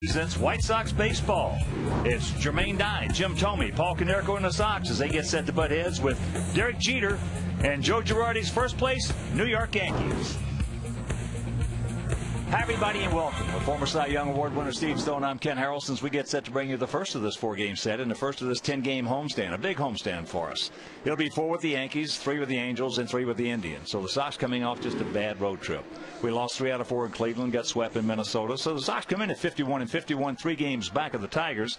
It's White Sox baseball. It's Jermaine Dye, Jim Thome, Paul Konerko, and the Sox as they get set to butt heads with Derek Jeter and Joe Girardi's first place New York Yankees. Hi, everybody, and welcome. With former Cy Young Award winner Steve Stone, I'm Ken Harrelson. As we get set to bring you the first of this 4-game set and the first of this 10-game homestand, a big homestand for us. It'll be 4 with the Yankees, 3 with the Angels, and 3 with the Indians. So the Sox coming off just a bad road trip. We lost 3 out of 4 in Cleveland, got swept in Minnesota. So the Sox come in at 51-51, 3 games back of the Tigers.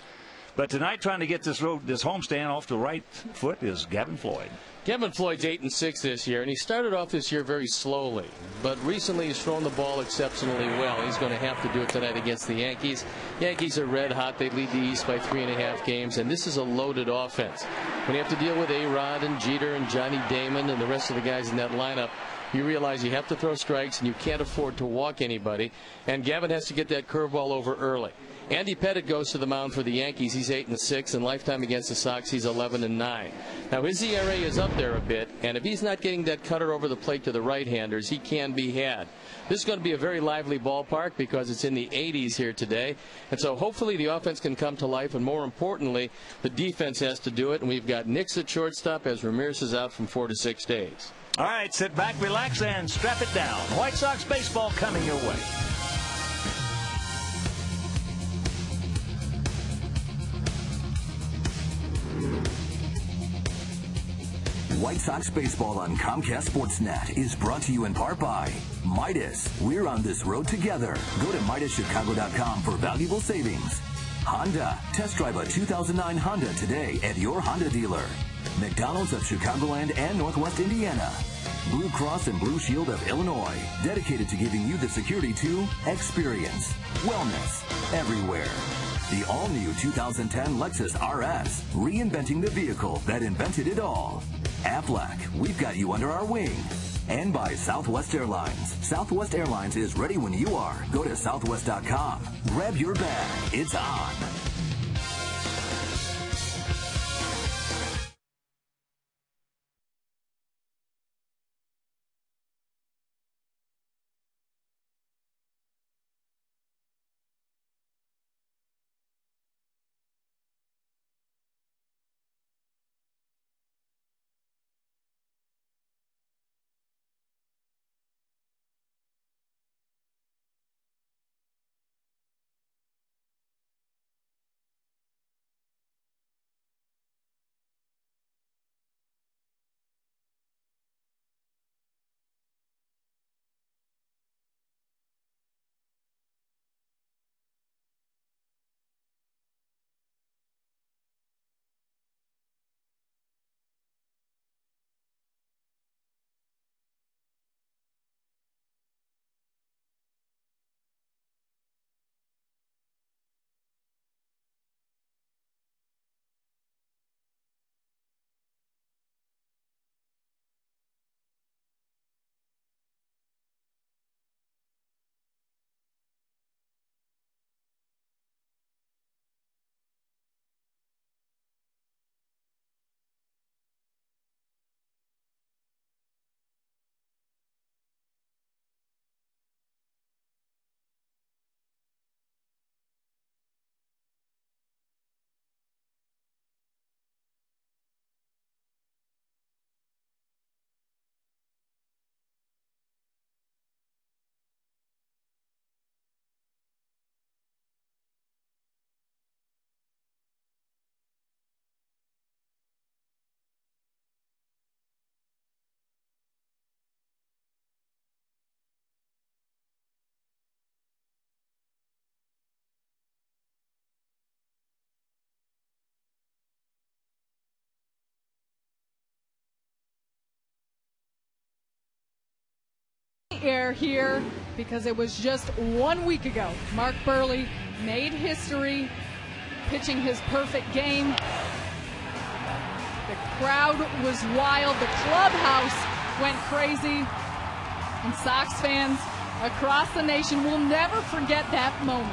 But tonight, trying to get this homestand off the right foot is Gavin Floyd. Gavin Floyd's 8-6 this year, and he started off this year very slowly. But recently he's thrown the ball exceptionally well. He's going to have to do it tonight against the Yankees. Yankees are red hot. They lead the East by 3.5 games, and this is a loaded offense. When you have to deal with A-Rod and Jeter and Johnny Damon and the rest of the guys in that lineup, you realize you have to throw strikes and you can't afford to walk anybody. And Gavin has to get that curveball over early. Andy Pettitte goes to the mound for the Yankees. He's 8-6, and lifetime against the Sox, he's 11-9. Now his ERA is up there a bit, and if he's not getting that cutter over the plate to the right-handers, he can be had. This is going to be a very lively ballpark because it's in the 80s here today, and so hopefully the offense can come to life, and more importantly, the defense has to do it. And we've got Nix at shortstop as Ramirez is out from 4 to 6 days. All right, sit back, relax, and strap it down. White Sox baseball coming your way. White Sox baseball on Comcast Sportsnet is brought to you in part by Midas. We're on this road together. Go to MidasChicago.com for valuable savings. Honda. Test drive a 2009 Honda today at your Honda dealer. McDonald's of Chicagoland and Northwest Indiana. Blue Cross and Blue Shield of Illinois. Dedicated to giving you the security to experience wellness everywhere. The all-new 2010 Lexus RS, reinventing the vehicle that invented it all. Aflac, we've got you under our wing. And by Southwest Airlines. Southwest Airlines is ready when you are. Go to southwest.com. Grab your bag. It's on. Air here because it was just 1 week ago. Mark Buehrle made history, pitching his perfect game. The crowd was wild. The clubhouse went crazy. And Sox fans across the nation will never forget that moment.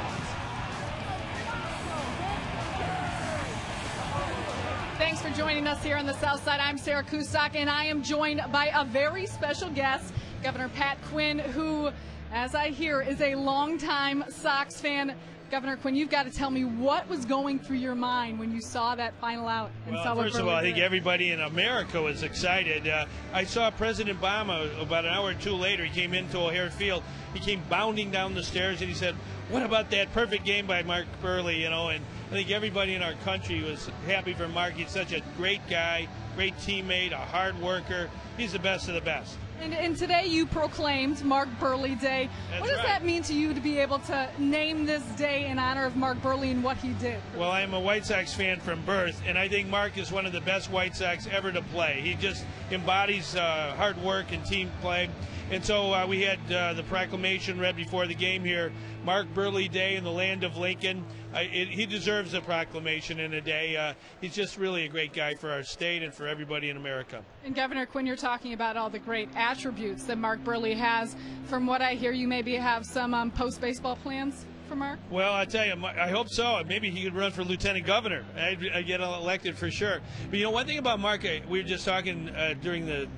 Thanks for joining us here on the South Side. I'm Sarah Cusack, and I am joined by a very special guest, Governor Pat Quinn, who, as I hear, is a longtime Sox fan. Governor Quinn, you've got to tell me what was going through your mind when you saw that final out. Well, first of all, I think everybody in America was excited. I saw President Obama about an hour or two later. He came into O'Hare Field. He came bounding down the stairs, and he said, "What about that perfect game by Mark Buehrle?" You know, and I think everybody in our country was happy for Mark. He's such a great guy, great teammate, a hard worker. He's the best of the best. And today you proclaimed Mark Buehrle Day. That's what does that mean to you to be able to name this day in honor of Mark Buehrle and what he did? Well, I am a White Sox fan from birth, and I think Mark is one of the best White Sox ever to play. He just embodies hard work and team play. And so we had the proclamation read before the game here, Mark Buehrle Day in the land of Lincoln. He deserves a proclamation in a day. He's just really a great guy for our state and for everybody in America. And Governor Quinn, you're talking about all the great attributes that Mark Buehrle has. From what I hear, you maybe have some post-baseball plans for Mark? Well, I tell you, I hope so. Maybe he could run for lieutenant governor. I'd get elected for sure. But, you know, one thing about Mark, we were just talking during the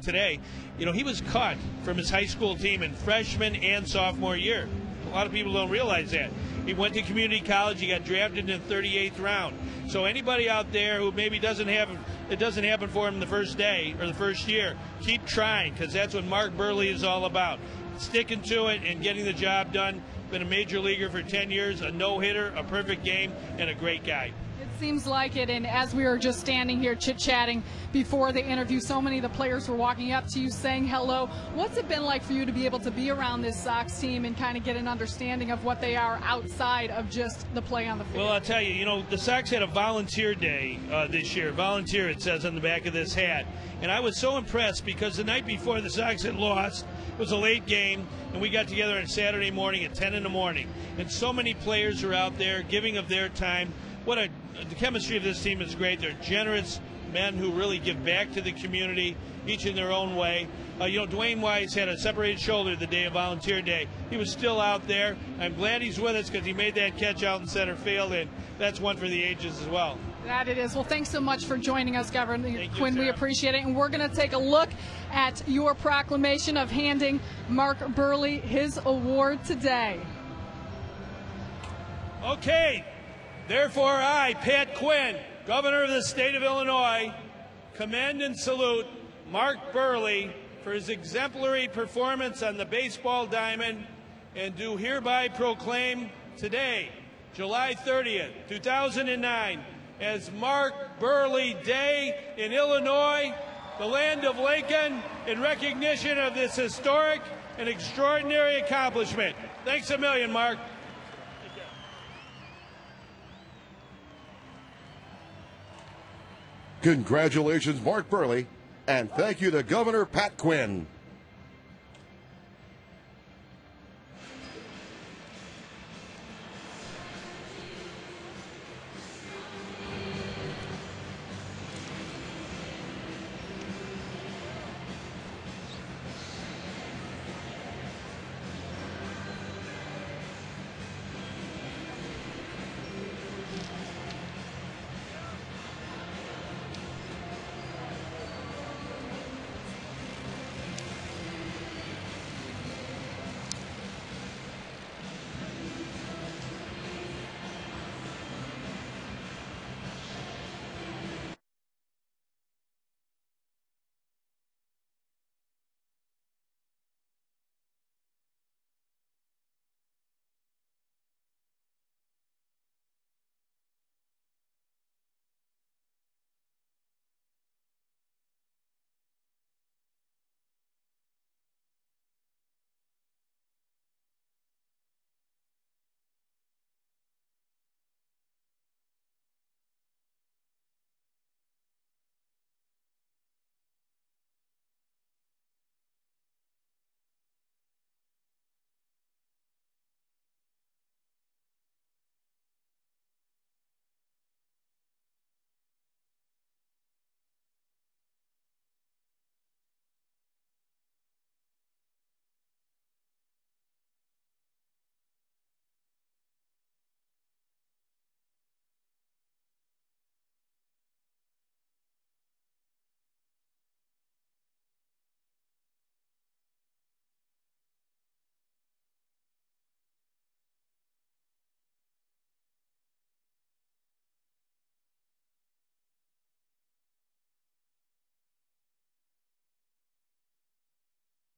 today, you know, he was cut from his high school team in freshman and sophomore year. A lot of people don't realize that. He went to community college. He got drafted in the 38th round. So anybody out there who maybe doesn't happen for him the first day or the first year, keep trying, because that's what Mark Buehrle is all about. Sticking to it and getting the job done. Been a major leaguer for 10 years, a no-hitter, a perfect game, and a great guy. Seems like it, and as we were just standing here chit-chatting before the interview, so many of the players were walking up to you saying hello. What's it been like for you to be able to be around this Sox team and kind of get an understanding of what they are outside of just the play on the field? Well, I'll tell you, you know, the Sox had a volunteer day this year. Volunteer, it says on the back of this hat. And I was so impressed because the night before the Sox had lost, it was a late game, and we got together on Saturday morning at 10 in the morning. And so many players are out there giving of their time. The chemistry of this team is great. They're generous men who really give back to the community, each in their own way. You know, Dwayne Wise had a separated shoulder the day of Volunteer Day. He was still out there. I'm glad he's with us because he made that catch out in center field, and that's one for the ages as well. That it is. Well, thanks so much for joining us, Governor Quinn. Sarah. We appreciate it. And we're going to take a look at your proclamation of handing Mark Buehrle his award today. Okay. Therefore, I, Pat Quinn, Governor of the State of Illinois, commend and salute Mark Buehrle for his exemplary performance on the baseball diamond and do hereby proclaim today, July 30th, 2009, as Mark Buehrle Day in Illinois, the land of Lincoln, in recognition of this historic and extraordinary accomplishment. Thanks a million, Mark. Congratulations, Mark Buehrle, and thank you to Governor Pat Quinn.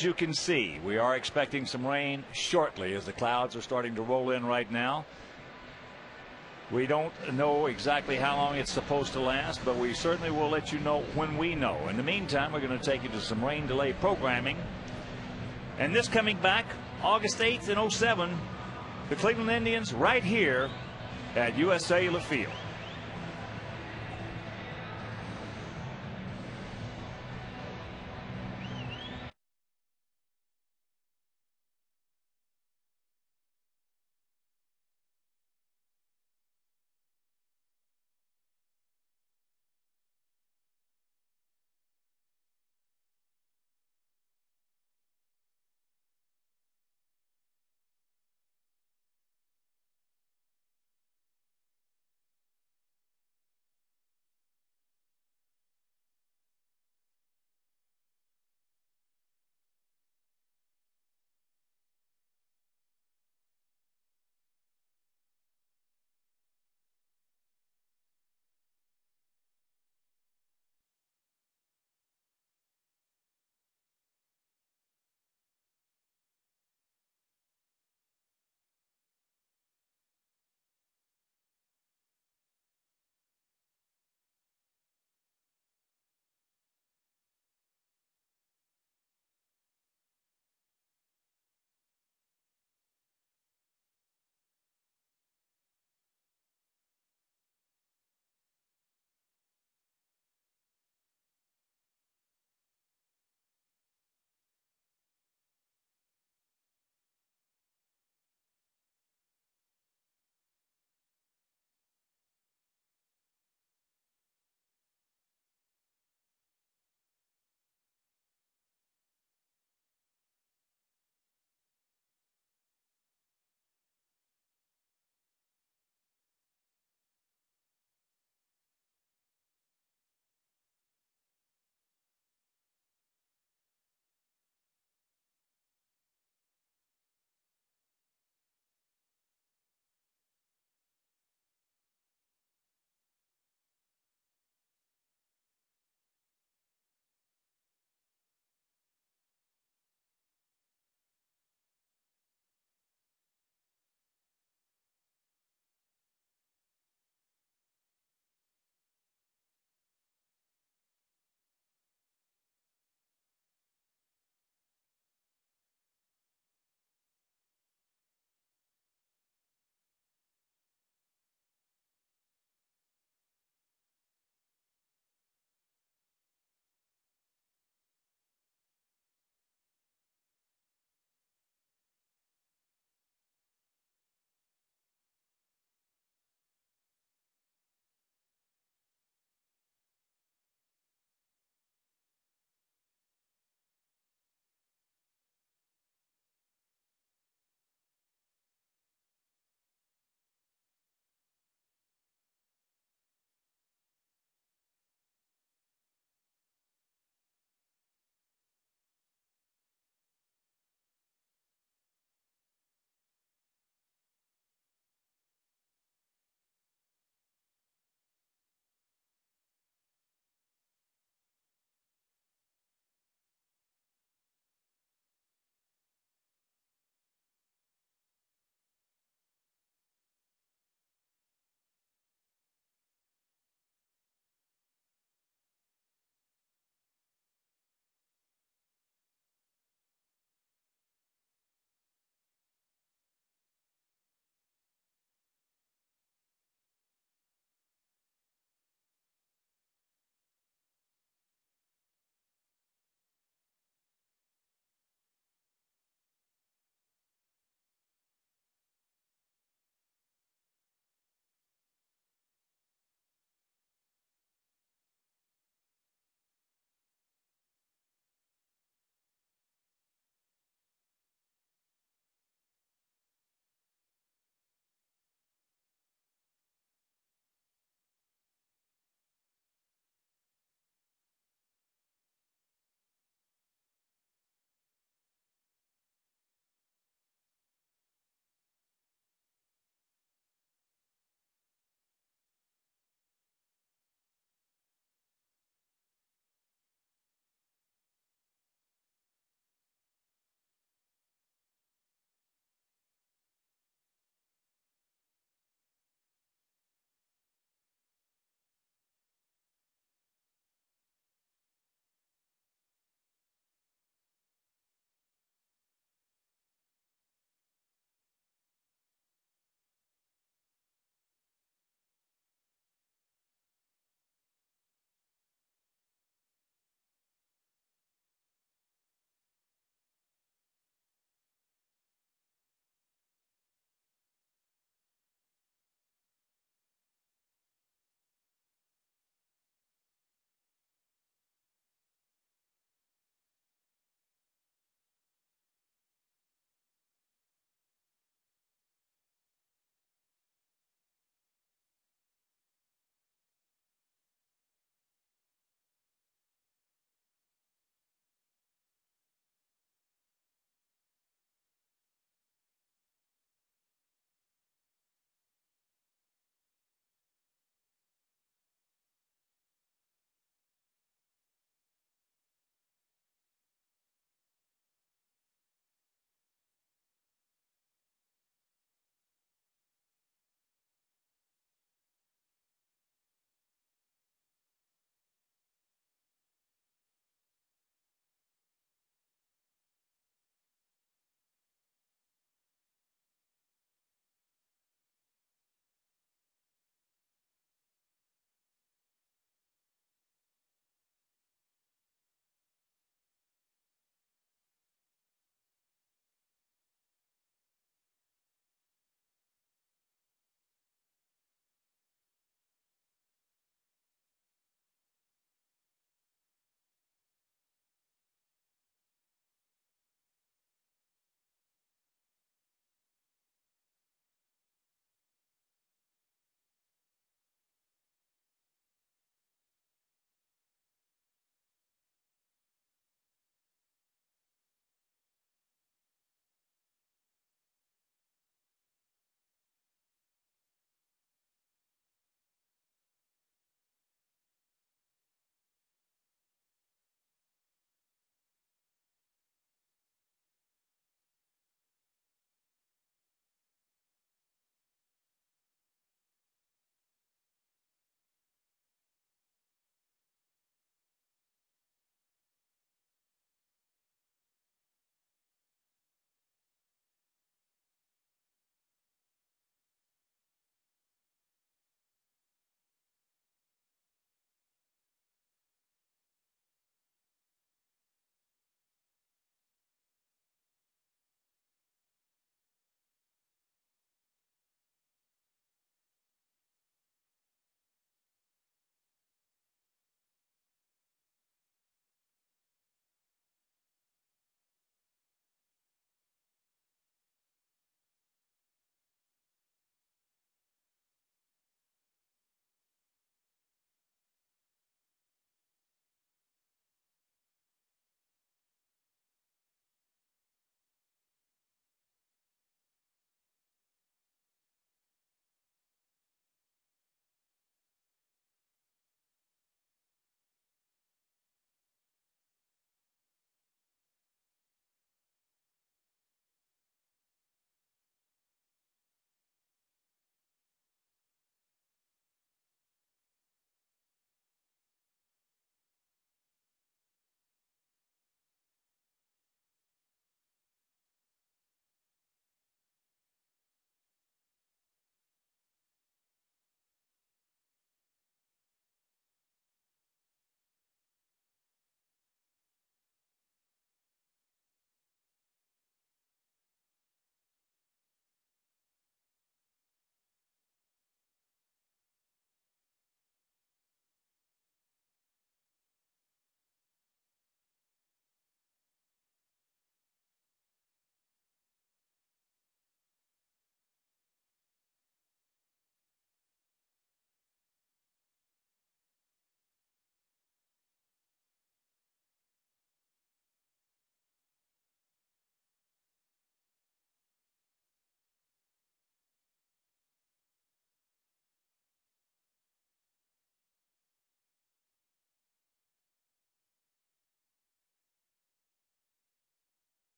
As you can see, we are expecting some rain shortly as the clouds are starting to roll in right now. We don't know exactly how long it's supposed to last, but we certainly will let you know when we know. In the meantime, we're going to take you to some rain delay programming. And this coming back August 8th in 07, the Cleveland Indians right here at US Cellular Field.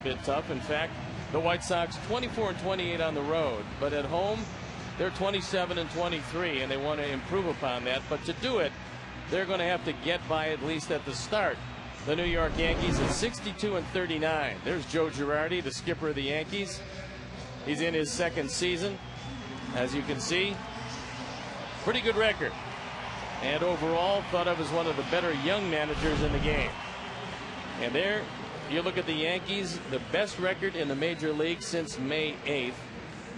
bit tough. In fact, the White Sox 24-28 on the road, but at home they're 27-23, and they want to improve upon that. But to do it, they're going to have to get by at least at the start. The New York Yankees at 62-39. There's Joe Girardi, the skipper of the Yankees. He's in his second season. As you can see, pretty good record. And overall, thought of as one of the better young managers in the game. And there, you look at the Yankees, the best record in the major league since May 8th.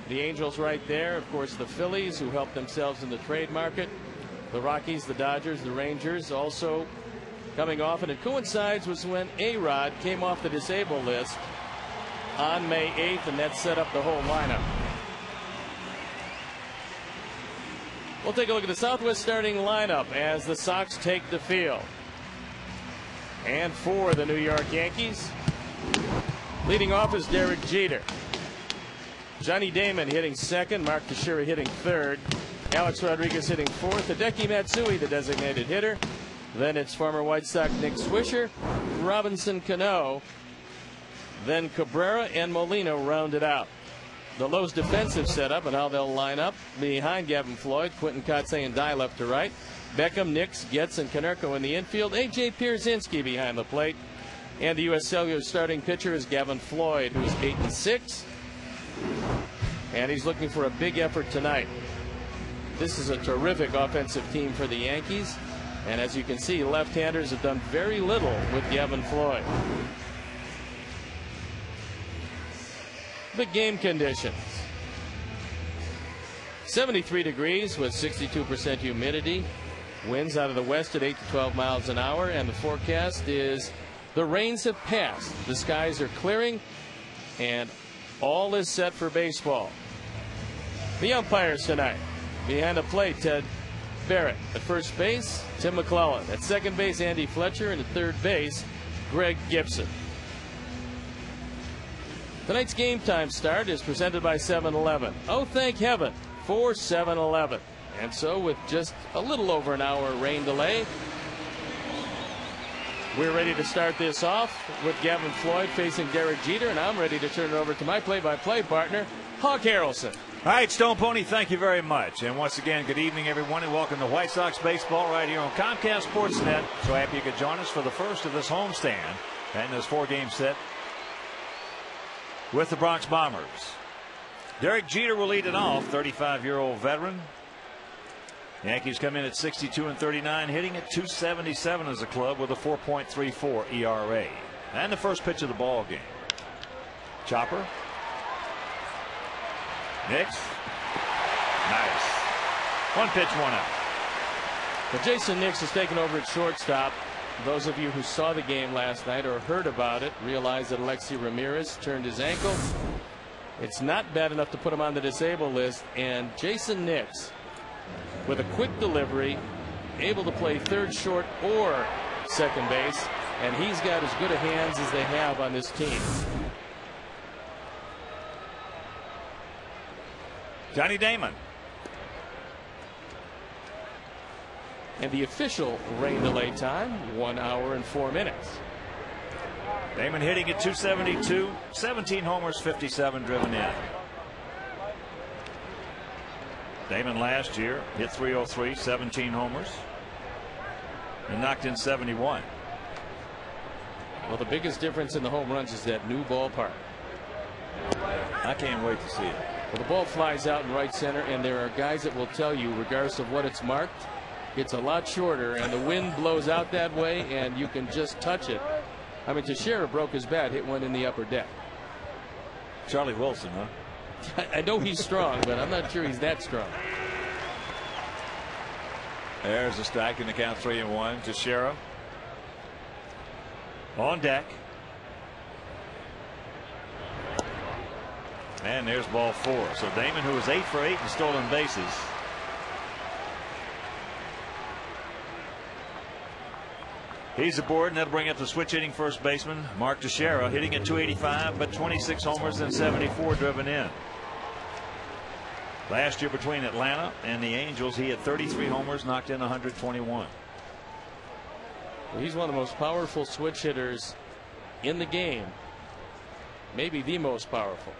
The Angels right there. Of course, the Phillies, who helped themselves in the trade market. The Rockies, the Dodgers, the Rangers also coming off, and it coincides with when A-Rod came off the disabled list on May 8th, and that set up the whole lineup. We'll take a look at the Southwest starting lineup as the Sox take the field. And for the New York Yankees, leading off is Derek Jeter. Johnny Damon hitting second, Mark Teixeira hitting third, Alex Rodriguez hitting fourth, Hideki Matsui the designated hitter. Then it's former White Sox Nick Swisher, Robinson Cano, then Cabrera and Molina rounded out. The Lowe's defensive setup and how they'll line up behind Gavin Floyd, Quentin Kotze and Dye left to right, Beckham, Nix, Getz, and Konerko in the infield, A.J. Pierzynski behind the plate, and the U.S. Cellular starting pitcher is Gavin Floyd, who's 8-6, and he's looking for a big effort tonight. This is a terrific offensive team for the Yankees. And as you can see, left-handers have done very little with Gavin Floyd. The game conditions. 73 degrees with 62% humidity. Winds out of the west at 8 to 12 miles an hour. And the forecast is the rains have passed. The skies are clearing. And all is set for baseball. The umpires tonight. Behind the plate, Ted Barrett. At first base, Tim McClellan. At second base, Andy Fletcher. And at third base, Greg Gibson. Tonight's game time start is presented by 7-Eleven. Oh, thank heaven for 7-Eleven. And so with just a little over an hour rain delay, we're ready to start this off with Gavin Floyd facing Derek Jeter. And I'm ready to turn it over to my play-by-play partner, Hawk Harrelson. All right, Stone Pony, thank you very much. And once again, good evening, everyone, and welcome to White Sox baseball right here on Comcast Sportsnet. So happy you could join us for the first of this homestand and this four-game set with the Bronx Bombers. Derek Jeter will lead it off, 35-year-old veteran. Yankees come in at 62-39, hitting at .277 as a club with a 4.34 ERA. And the first pitch of the ball game. Chopper. Nix. Nice. One pitch, one out. Well, Jason Nix has taken over at shortstop. Those of you who saw the game last night or heard about it realize that Alexi Ramirez turned his ankle. It's not bad enough to put him on the disabled list. And Jason Nix, with a quick delivery, able to play third, short, or second base. And he's got as good a hands as they have on this team. Johnny Damon. And the official rain delay time, 1 hour and 4 minutes. Damon hitting at .272, 17 homers, 57 driven in. Damon last year hit .303, 17 homers, and knocked in 71. Well, the biggest difference in the home runs is that new ballpark. I can't wait to see it. Well, the ball flies out in right center, and there are guys that will tell you, regardless of what it's marked, it's a lot shorter, and the wind blows out that way, and you can just touch it. I mean, Teixeira broke his bat, hit one in the upper deck. Charlie Wilson, huh? I know he's strong, but I'm not sure he's that strong. There's a strike in the count, 3-1. Teixeira on deck. And there's ball 4. So Damon, who was 8 for 8 in stolen bases, he's aboard, and that'll bring up the switch hitting first baseman Mark Teixeira, hitting at .285, but 26 homers and 74 driven in. Last year between Atlanta and the Angels, he had 33 homers, knocked in 121. Well, he's one of the most powerful switch hitters in the game. maybe the most powerful.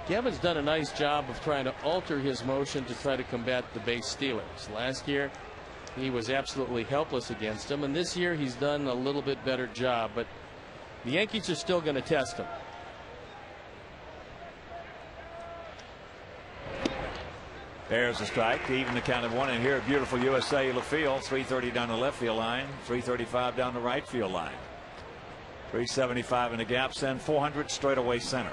Gavin's done a nice job of trying to alter his motion to try to combat the base stealers. Last year he was absolutely helpless against them, and this year he's done a little bit better job, but the Yankees are still going to test him. There's a strike to even the count of 1 in here at beautiful US Cellular Field. 330 down the left field line, 335 down the right field line, 375 in the gaps, and 400 straightaway center.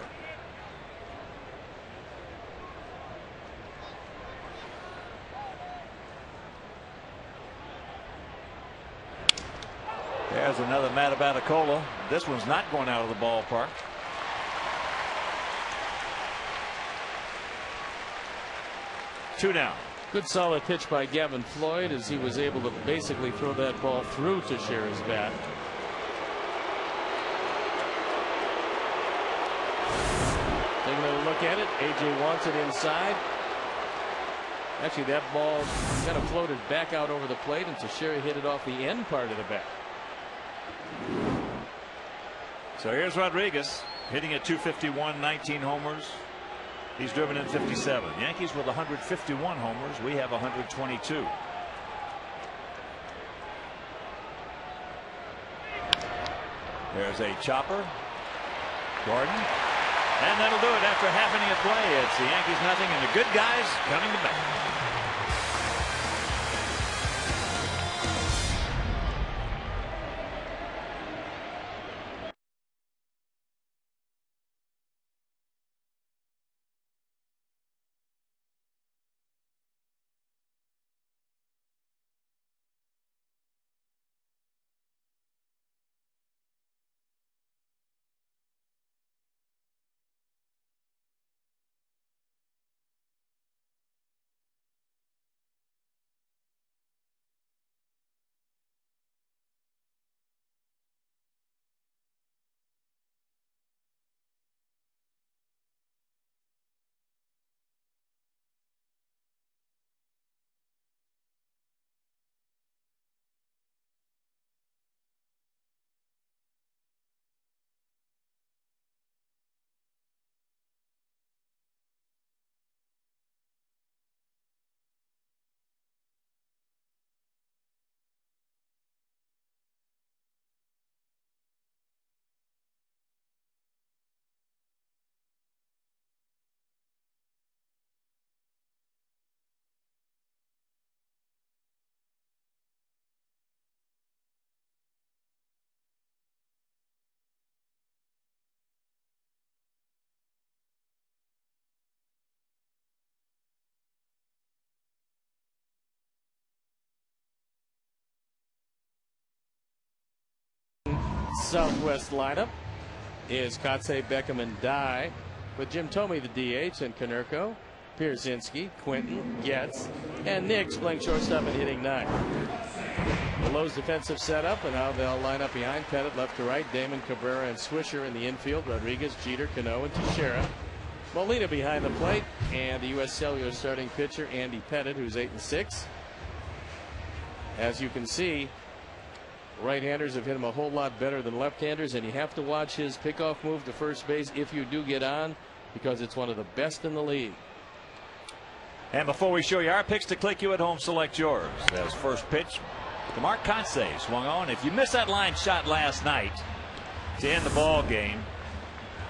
There's another Matabatacola. This one's not going out of the ballpark. 2 down. Good solid pitch by Gavin Floyd as he was able to basically throw that ball through Teixeira's bat. Taking a look at it, AJ wants it inside. Actually, that ball kind of floated back out over the plate, and Teixeira hit it off the end part of the bat. So here's Rodriguez hitting at 251, 19 homers. He's driven in 57. Yankees with 151 homers. We have 122. There's a chopper. Gordon. And that'll do it after half inning of play. It's the Yankees nothing and the good guys coming to bat. Southwest lineup is Kotsay, Beckham, and Dye, with Jim Thome the DH, and Konerko, Pierzynski, Quinton, Getz, and Nix playing shortstop and hitting 9. The Lowe's defensive setup and how they'll line up behind Pettit left to right, Damon, Cabrera, and Swisher in the infield, Rodriguez, Jeter, Cano, and Teixeira. Molina behind the plate, and the U.S. Cellular starting pitcher Andy Pettit, who's 8-6. As you can see, right-handers have hit him a whole lot better than left-handers, and you have to watch his pickoff move to first base if you do get on, because it's one of the best in the league. And before we show you our picks to click, you at home select yours. As first pitch, DeMarc Kotsay swung on. If you missed that line shot last night to end the ball game,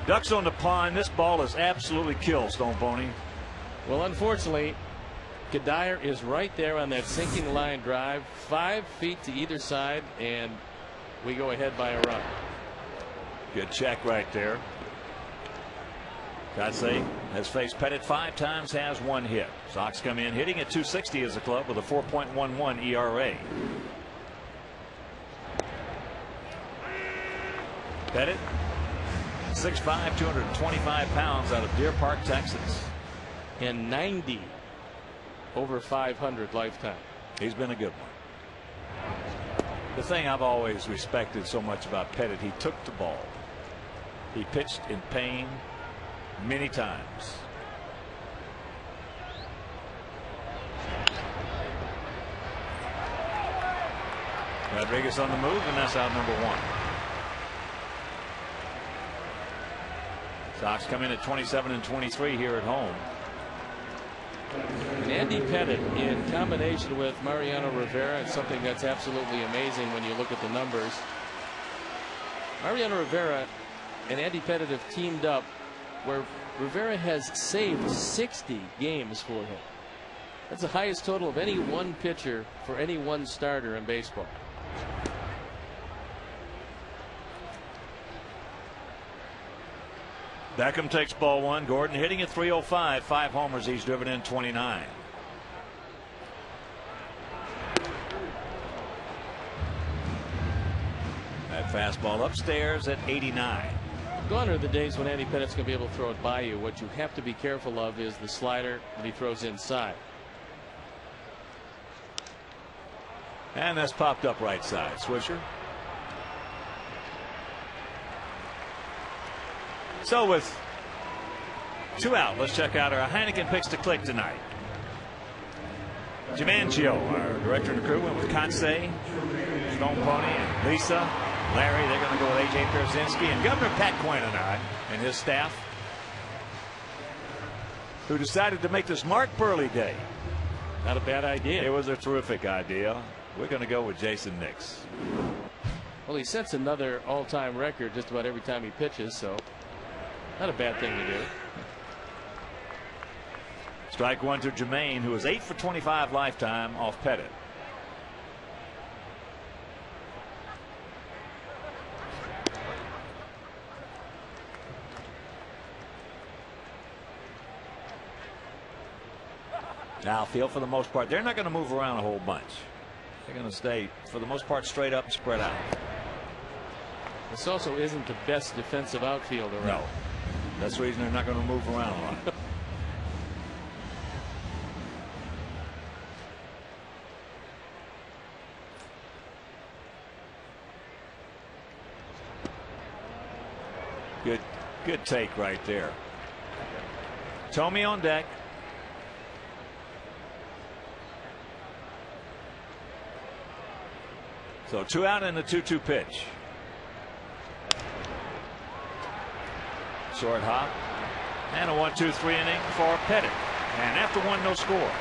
ducks on the pond. This ball is absolutely killed, Stone Pony. Well, unfortunately, Kadire is right there on that sinking line drive, 5 feet to either side, and we go ahead by a run. Good check right there. Kotsay has faced Pettit 5 times, has 1 hit. Sox come in hitting at 260 as a club with a 4.11 ERA. Pettit, 6'5", 225 pounds, out of Deer Park, Texas. And 90 over 500 lifetime. He's been a good one. The thing I've always respected so much about Pettit, he took the ball. He pitched in pain many times. Rodriguez on the move, and that's out number 1. Sox come in at 27 and 23 here at home. And Andy Pettitte in combination with Mariano Rivera, it's something that's absolutely amazing when you look at the numbers. Mariano Rivera and Andy Pettitte have teamed up where Rivera has saved 60 games for him. That's the highest total of any one pitcher for any one starter in baseball. Beckham takes ball 1. Gordon hitting at 305. 5 homers. He's driven in 29. That fastball upstairs at 89. Gone are the days when Andy Pettitte's going to be able to throw it by you. What you have to be careful of is the slider that he throws inside. And that's popped up right side. Swisher. So with 2 out, let's check out our Heineken picks to click tonight. Gimancio, our director and crew, went with Kansai, Stone Pony, and Lisa. Larry, they're going to go with A.J. Pierzynski, and Governor Pat Quinn and his staff, who decided to make this Mark Buehrle Day. Not a bad idea. It was a terrific idea. We're going to go with Jason Nix. Well, he sets another all-time record just about every time he pitches, so not a bad thing to do. Strike 1 to Jermaine, who is 8 for 25 lifetime off Pettitte. Now, field for the most part, they're not going to move around a whole bunch. They're going to stay, for the most part, straight up and spread out. This also isn't the best defensive outfielder. No. That's the reason they're not going to move around a lot. Good take right there. Tomey on deck. So 2 out and the 2-2 pitch. Short hop and a 1-2-3 inning for Pettitte, and after 1, no score.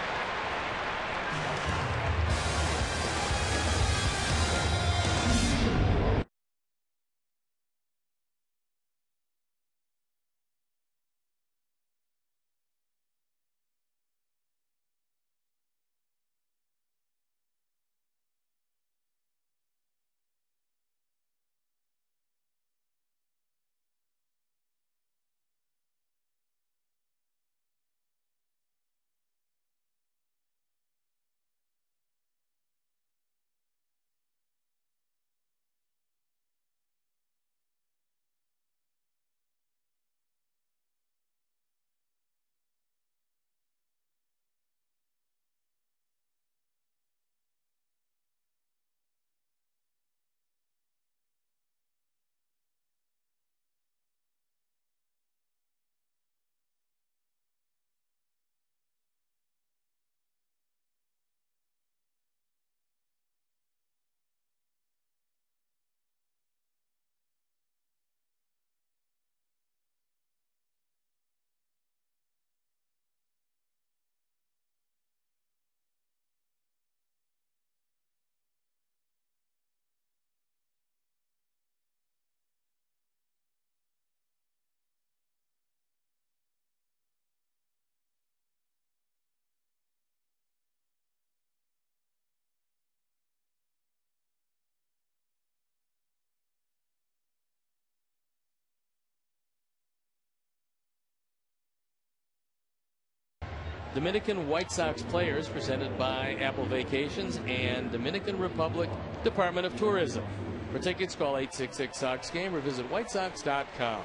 Dominican White Sox players presented by Apple Vacations and Dominican Republic Department of Tourism. For tickets, call 866-SOX-GAME or visit whitesox.com.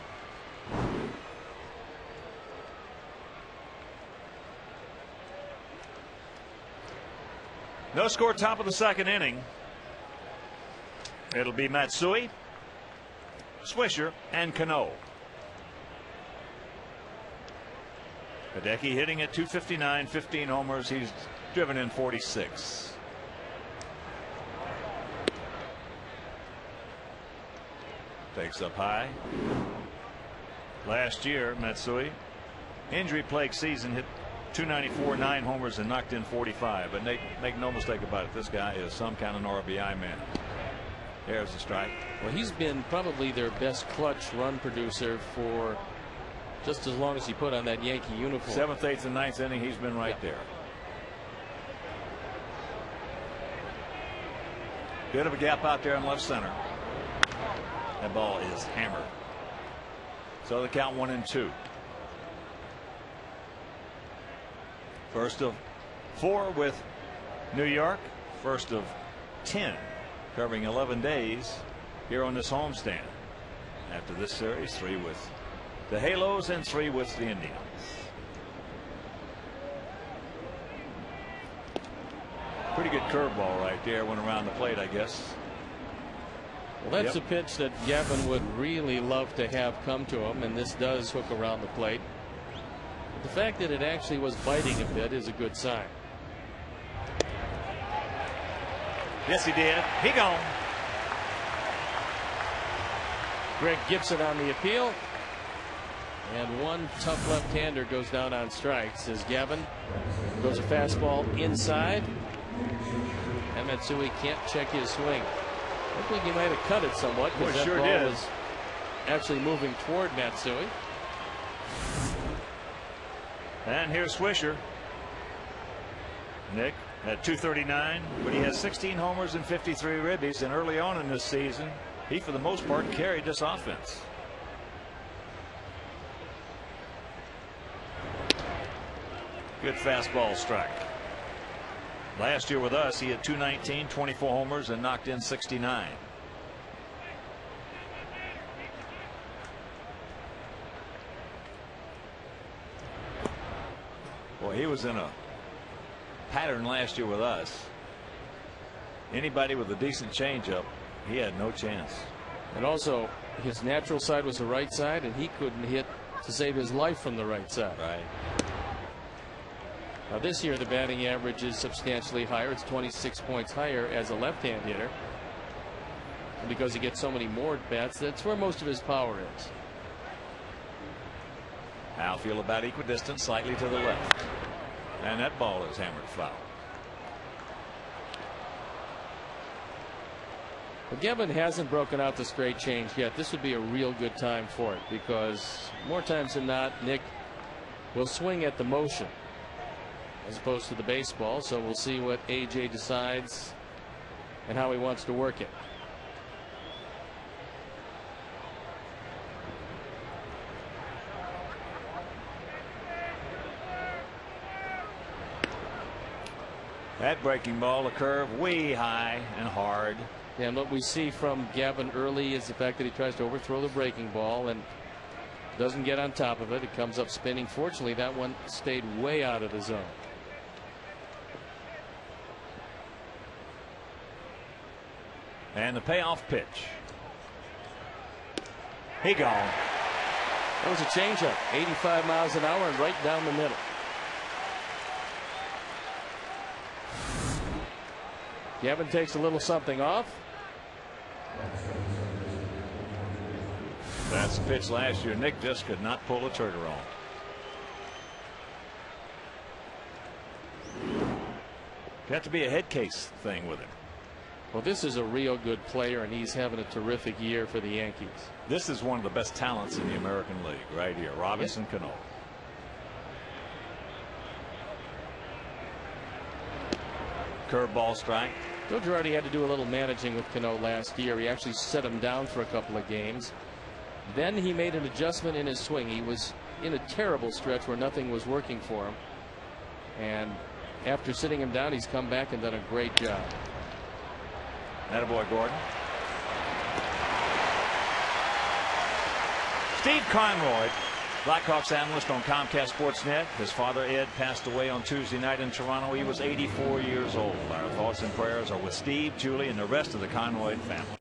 No score, top of the 2nd inning. It'll be Matsui, Swisher, and Cano. Hideki hitting at 259, 15 homers. He's driven in 46. Takes up high. Last year, Matsui, injury-plagued season, hit .294, 9 homers, and knocked in 45. But make no mistake about it, this guy is some kind of an RBI man. There's the strike. Well, he's been probably their best clutch run producer for just as long as he put on that Yankee uniform. 7th, 8th, and 9th inning, he's been right there. Bit of a gap out there in left center. That ball is hammered. So the count 1-2. First of 4 with New York. First of 10, covering 11 days here on this homestand. After this series, 3 with the Halos and 3 with the Indians. Pretty good curveball right there. Went around the plate, I guess. Well, that's a pitch that Gavin would really love to have come to him, and this does hook around the plate. But the fact that it actually was biting a bit is a good sign. Yes, he did. He gone. Greg Gibson on the appeal. And one tough left-hander goes down on strikes as Gavin goes a fastball inside. And Matsui can't check his swing. I think he might have cut it somewhat because that sure ball did. was actually moving toward Matsui. And here's Swisher. Nick at .239, but he has 16 homers and 53 ribbies. And early on in this season, he for the most part carried this offense. Good fastball strike. Last year with us, he had .219, 24 homers, and knocked in 69. Boy, he was in a pattern last year with us. Anybody with a decent changeup, he had no chance. And also, his natural side was the right side, and he couldn't hit to save his life from the right side. Right. Now this year the batting average is substantially higher. It's 26 points higher as a left-hand hitter. And because he gets so many more at bats, that's where most of his power is. Outfield about equidistant, slightly to the left. And that ball is hammered foul. But Gavin hasn't broken out the straight change yet. This would be a real good time for it because more times than not, Nick will swing at the motion as opposed to the baseball. So we'll see what AJ decides and how he wants to work it. That breaking ball, a curve way high and hard. And what we see from Gavin early is the fact that he tries to overthrow the breaking ball and doesn't get on top of it. It comes up spinning. Fortunately, that one stayed way out of the zone. And the payoff pitch. He gone. That was a changeup, 85 miles an hour and right down the middle. Gavin takes a little something off. That's the pitch last year. Nick just could not pull the trigger on. Got to be a head case thing with him. Well, this is a real good player, and he's having a terrific year for the Yankees. This is one of the best talents in the American League right here. Robinson Cano. Curveball strike. Joe Girardi had to do a little managing with Cano last year. He actually set him down for a couple of games. Then he made an adjustment in his swing. He was in a terrible stretch where nothing was working for him. And after sitting him down, he's come back and done a great job. Attaboy, Gordon. Steve Conroy, Blackhawks analyst on Comcast Sportsnet. His father, Ed, passed away on Tuesday night in Toronto. He was 84 years old. Our thoughts and prayers are with Steve, Julie, and the rest of the Conroy family.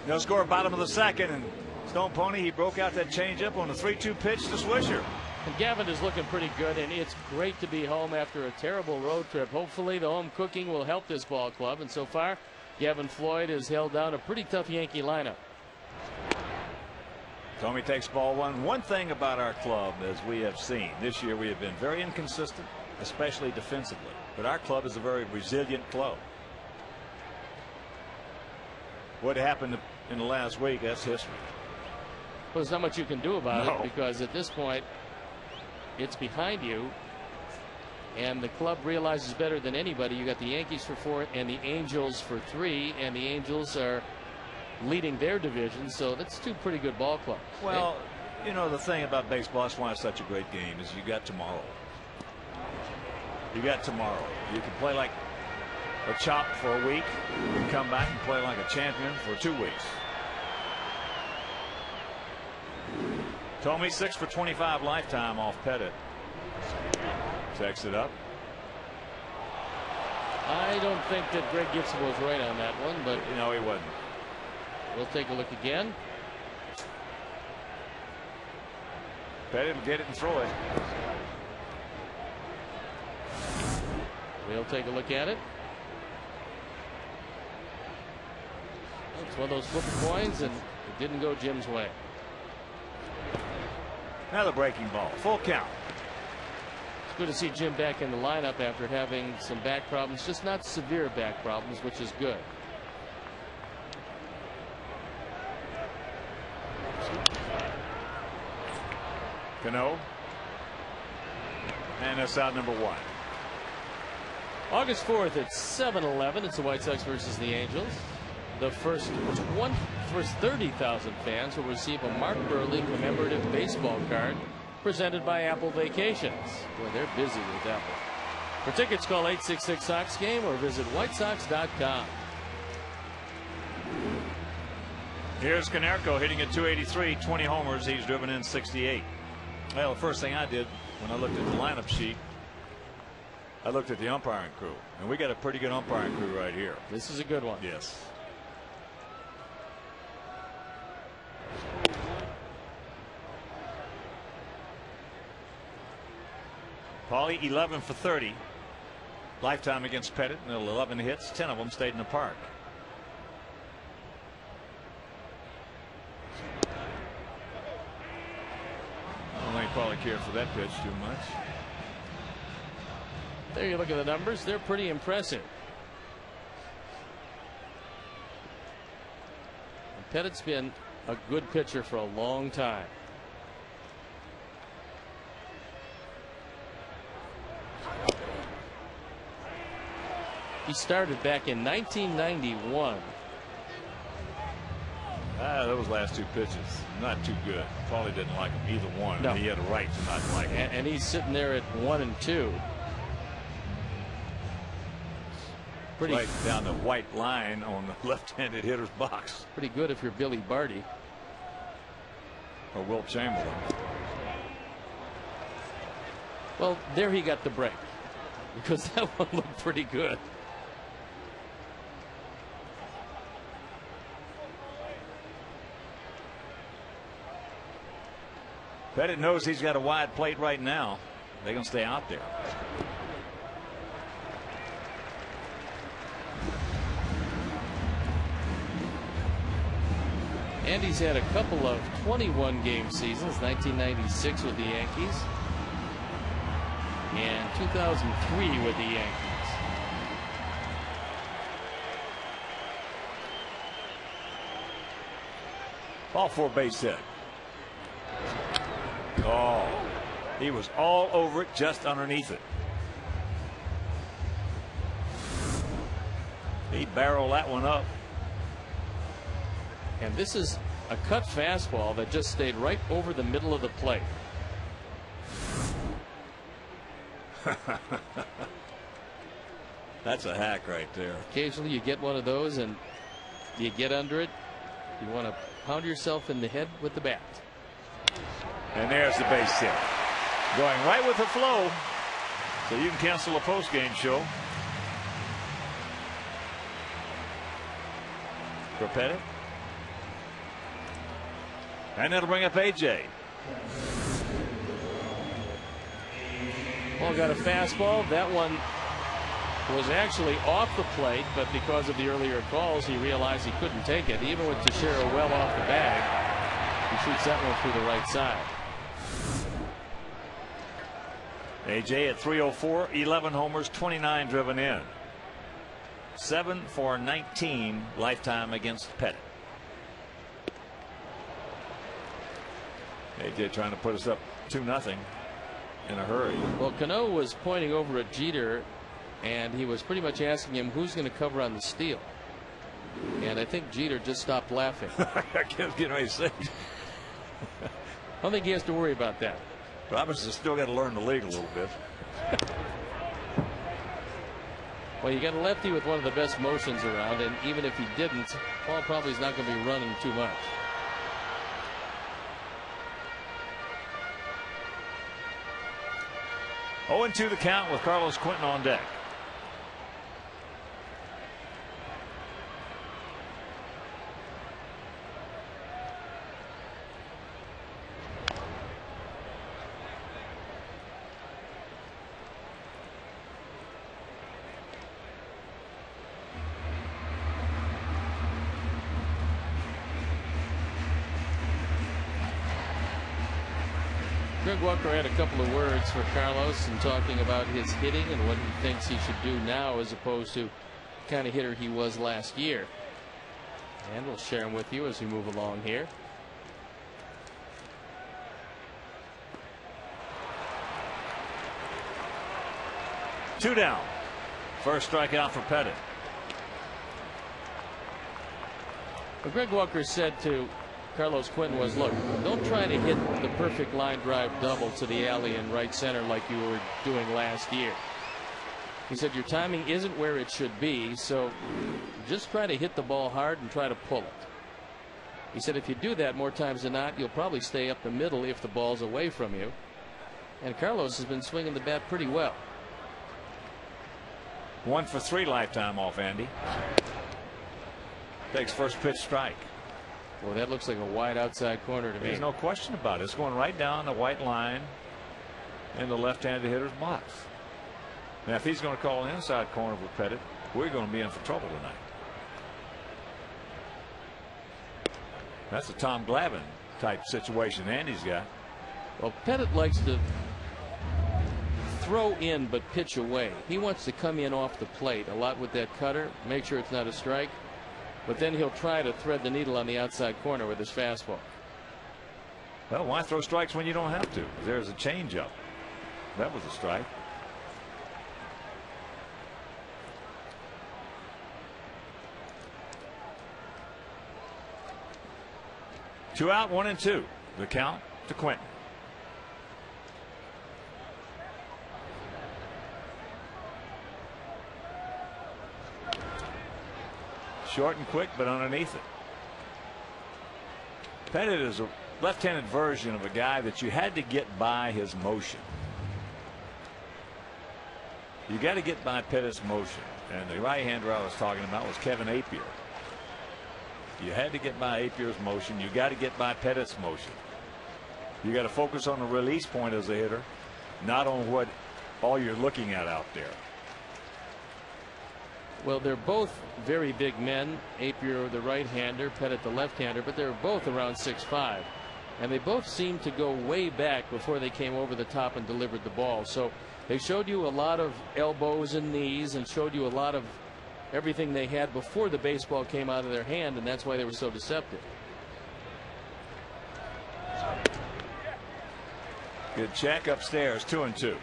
No score, bottom of the second, and Stone Pony, he broke out that changeup on a 3-2 pitch to Swisher. And Gavin is looking pretty good, and it's great to be home after a terrible road trip. Hopefully the home cooking will help this ball club, and so far Gavin Floyd has held down a pretty tough Yankee lineup. Tommy takes ball one. One thing about our club, as we have seen this year, we have been very inconsistent, especially defensively, but our club is a very resilient club. What happened in the last week, that's history. Well, there's not much you can do about it, because at this point it's behind you, and the club realizes better than anybody. You got the Yankees for 4 and the Angels for 3, and the Angels are leading their division, so that's 2 pretty good ball clubs. Well, you know, the thing about baseball, that's why it's such a great game, is you got tomorrow. You got tomorrow. You can play like a chop for a week. You can come back and play like a champion for 2 weeks. Tommy 6 for 25 lifetime off Pettit. Checks it up. I don't think that Greg Gibson was right on that one, but no, he wasn't. We'll take a look again. Pettit will get it and throw it. We'll take a look at it. It's one of those flip coins, and it didn't go Jim's way. Another breaking ball. Full count. It's good to see Jim back in the lineup after having some back problems, just not severe back problems, which is good. Cano. And that's out number 1. August 4th at 7:11. It's the White Sox versus the Angels. The first 30,000 fans will receive a Mark Buehrle commemorative baseball card presented by Apple Vacations. Boy, they're busy with Apple. For tickets, call 866-SOX-GAME or visit whitesox.com. Here's Konerko hitting at 283, 20 homers. He's driven in 68. Well, the first thing I did when I looked at the lineup sheet, I looked at the umpiring crew, and we got a pretty good umpiring crew right here. This is a good one. Yes. Paulie 11 for 30 lifetime against Pettit, and 11 hits, 10 of them stayed in the park. I don't think Paulie cared for that pitch too much. There you look at the numbers. They're pretty impressive. And Pettit's been a good pitcher for a long time. He started back in 1991. Those last 2 pitches, not too good. Paulie didn't like them, either one. No. He had a right to not like them. And he's sitting there at 1 and 2. Pretty right down the white line on the left-handed hitter's box. Pretty good if you're Billy Barty. Or Wilt Chamberlain. Well, there he got the break, because that one looked pretty good. Pettit knows he's got a wide plate right now. They're going to stay out there. Andy's had a couple of 21-game seasons, 1996 with the Yankees and 2003 with the Yankees. Ball 4 base hit. Oh, he was all over it, just underneath it. He barreled that one up. And this is a cut fastball that just stayed right over the middle of the plate. That's a hack right there. Occasionally you get one of those and you get under it. You want to pound yourself in the head with the bat. And there's the base hit. Going right with the flow. So you can cancel a post-game show. For Pettit. And it'll bring up AJ. Ball got a fastball. That one was actually off the plate, but because of the earlier calls, he realized he couldn't take it. Even with Teixeira well off the bag, he shoots that one through the right side. AJ at 304, 11 homers, 29 driven in. 7 for 19 lifetime against Pettit. AJ trying to put us up 2-0 in a hurry. Well, Cano was pointing over at Jeter, and he was pretty much asking him who's going to cover on the steal. And I think Jeter just stopped laughing. I can't get ready to say. I don't think he has to worry about that. Robinson's still got to learn the league a little bit. Well, you got a lefty with one of the best motions around, and even if he didn't, Paul probably is not going to be running too much. Oh, 0-2 the count with Carlos Quentin on deck. Greg Walker had a couple of words for Carlos and talking about his hitting and what he thinks he should do now as opposed to the kind of hitter he was last year. And we'll share them with you as we move along here. Two down. First strikeout for Pettit. What Greg Walker said to Carlos Quentin was, look, don't try to hit the perfect line drive double to the alley in right center like you were doing last year. He said your timing isn't where it should be, so just try to hit the ball hard and try to pull it. He said if you do that more times than not, you'll probably stay up the middle if the ball's away from you. And Carlos has been swinging the bat pretty well. 1 for 3 lifetime off Andy. Takes first pitch strike. Well, that looks like a wide outside corner to me. There's no question about it. It's going right down the white line in the left-handed hitter's box. Now, if he's going to call an inside corner with Pettit, we're going to be in for trouble tonight. That's a Tom Glavine type situation Andy's got. Well, Pettit likes to throw in but pitch away. He wants to come in off the plate a lot with that cutter, make sure it's not a strike. But then he'll try to thread the needle on the outside corner with his fastball. Well, why throw strikes when you don't have to? There's a changeup. That was a strike. Two out, 1-2. The count to Quentin. Short and quick, but underneath it. Pettit is a left-handed version of a guy that you had to get by his motion. You got to get by Pettit's motion. And the right-hander I was talking about was Kevin Appier. You had to get by Apier's motion. You got to get by Pettit's motion. You got to focus on the release point as a hitter, not on what all you're looking at out there. Well, they're both very big men. Appier the right-hander, Pettit the left-hander, but they're both around 6'5", and they both seemed to go way back before they came over the top and delivered the ball. So they showed you a lot of elbows and knees and showed you a lot of everything they had before the baseball came out of their hand, and that's why they were so deceptive. Good check upstairs, 2-2.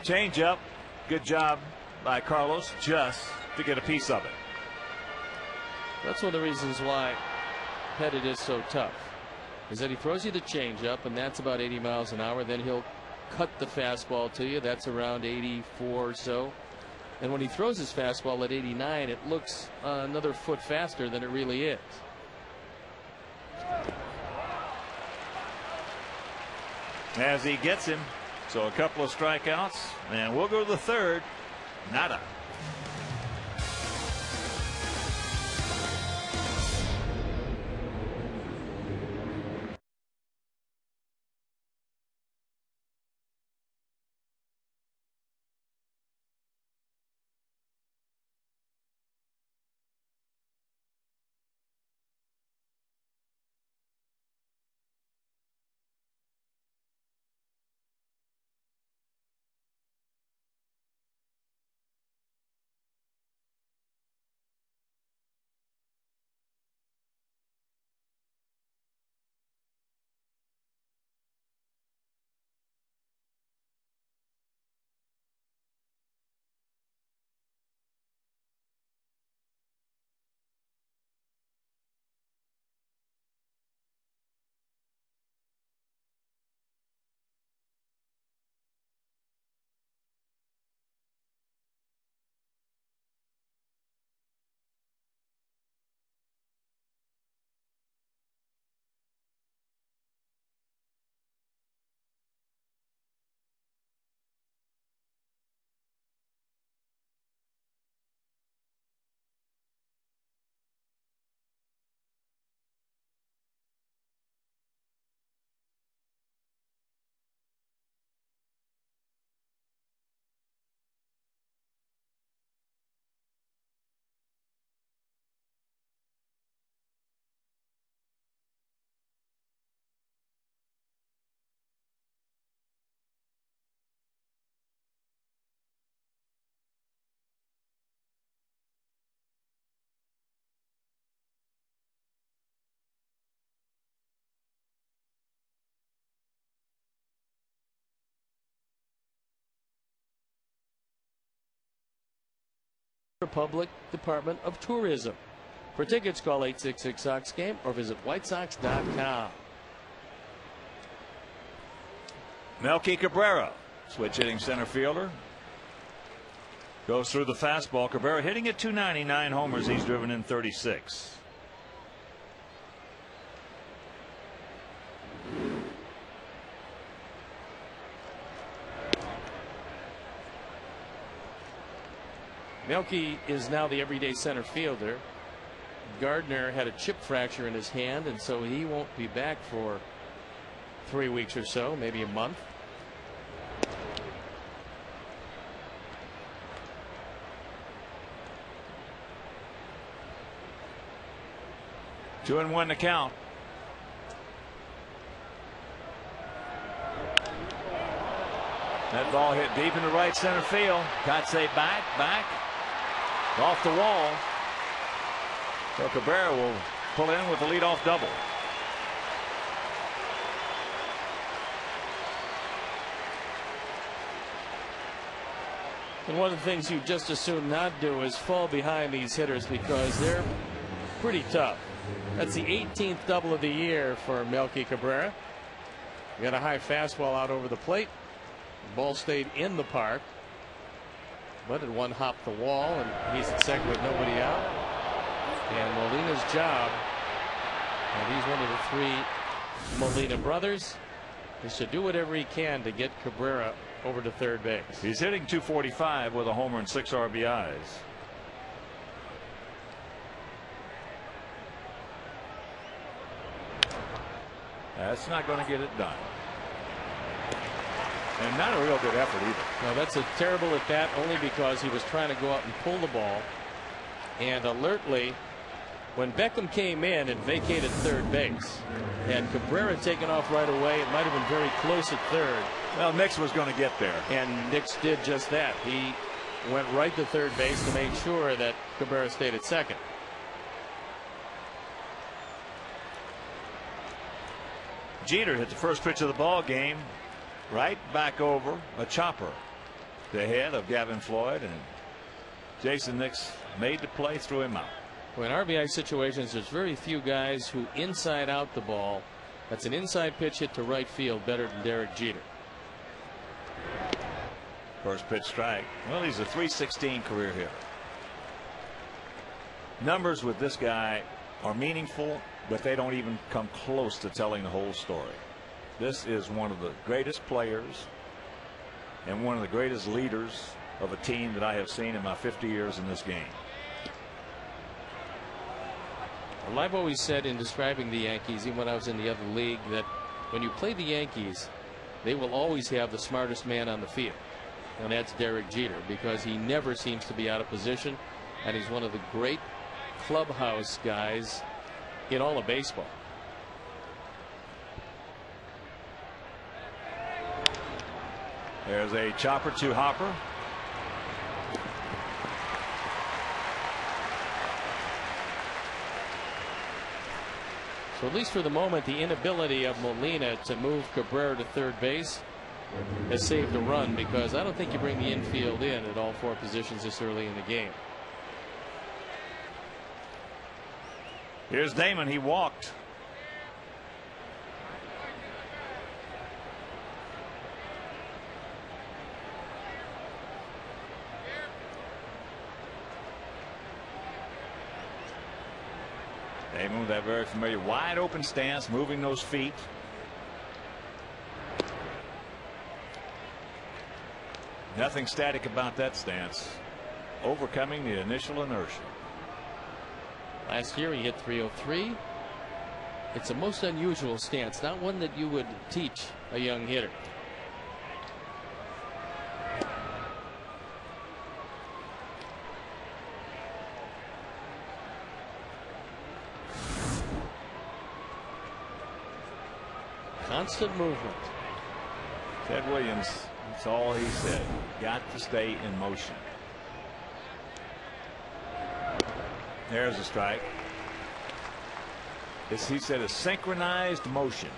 Change up. Good job by Carlos just to get a piece of it. That's one of the reasons why Pettit is so tough, is that he throws you the changeup, and that's about 80 miles an hour. Then he'll cut the fastball to you. That's around 84 or so. And when he throws his fastball at 89, it looks another foot faster than it really is. As he gets him. So a couple of strikeouts, and we'll go to the third. Nada. Republic Department of Tourism. For tickets, call 866-SOX-GAME or visit whitesOX.com. Melky Cabrera, switch hitting center fielder. Goes through the fastball. Cabrera hitting at 299 homers. He's driven in 36. Melky is now the everyday center fielder. Gardner had a chip fracture in his hand, and so he won't be back for 3 weeks or so, maybe a month. Two and one to count. That ball hit deep into right center field. Kotsay back. Off the wall. So Cabrera will pull in with the leadoff double. And one of the things you just as soon not do is fall behind these hitters because they're pretty tough. That's the 18th double of the year for Melky Cabrera. Got a high fastball out over the plate. The ball stayed in the park, but it one hopped the wall, and he's at second with nobody out. And Molina's job, and he's one of the 3 Molina brothers, is to do whatever he can to get Cabrera over to third base. He's hitting 245 with a homer and 6 RBIs. That's not going to get it done. And not a real good effort either. No, that's a terrible at bat only because he was trying to go out and pull the ball. And alertly, when Beckham came in, it vacated third base. And Cabrera taken off right away. It might have been very close at third. Well, Nix was going to get there. And Nix did just that. He went right to third base to make sure that Cabrera stayed at second. Jeter hit the first pitch of the ball game. Right back over a chopper. The head of Gavin Floyd, and Jason Nix made the play, threw him out. Well, in RBI situations, there's very few guys who inside out the ball. That's an inside pitch hit to right field better than Derek Jeter. First pitch strike. Well, he's a .316 career hitter. Numbers with this guy are meaningful, but they don't even come close to telling the whole story. This is one of the greatest players and one of the greatest leaders of a team that I have seen in my 50 years in this game. Well, I've always said in describing the Yankees, even when I was in the other league, that when you play the Yankees, they will always have the smartest man on the field. And that's Derek Jeter, because he never seems to be out of position, and he's one of the great clubhouse guys in all of baseball. There's a chopper to Hopper. So at least for the moment, the inability of Molina to move Cabrera to third base has saved a run, because I don't think you bring the infield in at all four positions this early in the game. Here's Damon. He walked. Damon with that very familiar wide open stance, moving those feet. Nothing static about that stance. Overcoming the initial inertia. Last year he hit .303. It's a most unusual stance, not one that you would teach a young hitter. Constant movement. Ted Williams, that's all he said. Got to stay in motion. There's a strike. This, he said, a synchronized motion.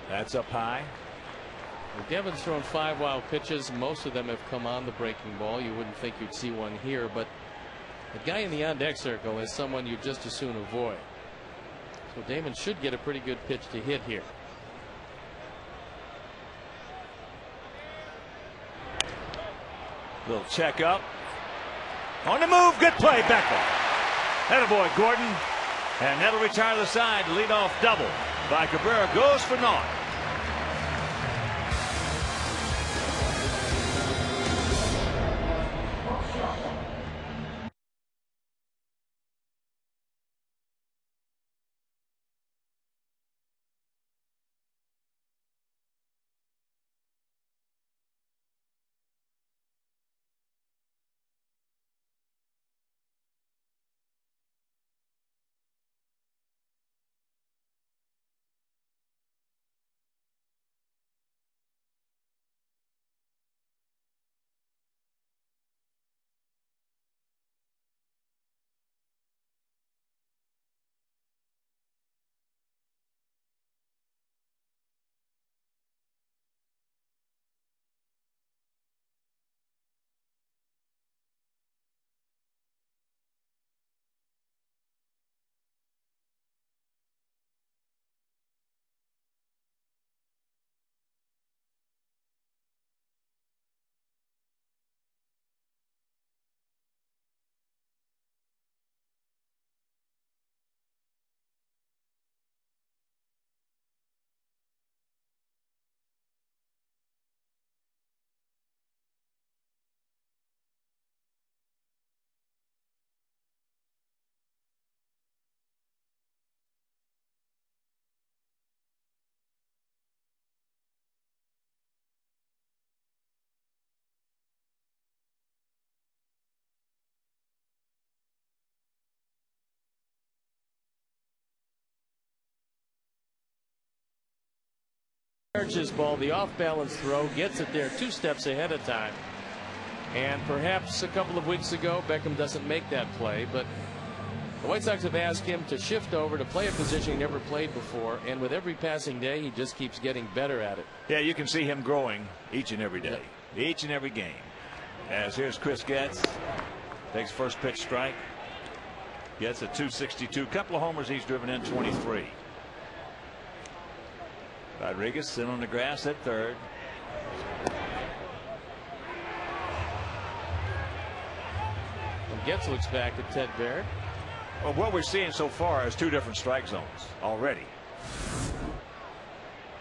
That's up high. Well, Devin's thrown 5 wild pitches. Most of them have come on the breaking ball. You wouldn't think you'd see one here, but the guy in the on-deck circle is someone you just as soon avoid. So Damon should get a pretty good pitch to hit here. Little check up. On the move. Good play, Buehrle. Attaboy, Gordon. And that'll retire the side. Leadoff double by Cabrera. Goes for naught. His ball, the off-balance throw, gets it there 2 steps ahead of time. And perhaps a couple of weeks ago, Beckham doesn't make that play, but the White Sox have asked him to shift over to play a position he never played before, and with every passing day, he just keeps getting better at it. Yeah, you can see him growing each and every day, each and every game. As here's Chris Getz. Takes first pitch strike. Gets a 262. Couple of homers he's driven in 23. Rodriguez sitting on the grass at third. Getz looks back at Ted Baird. Well, what we're seeing so far is two different strike zones already.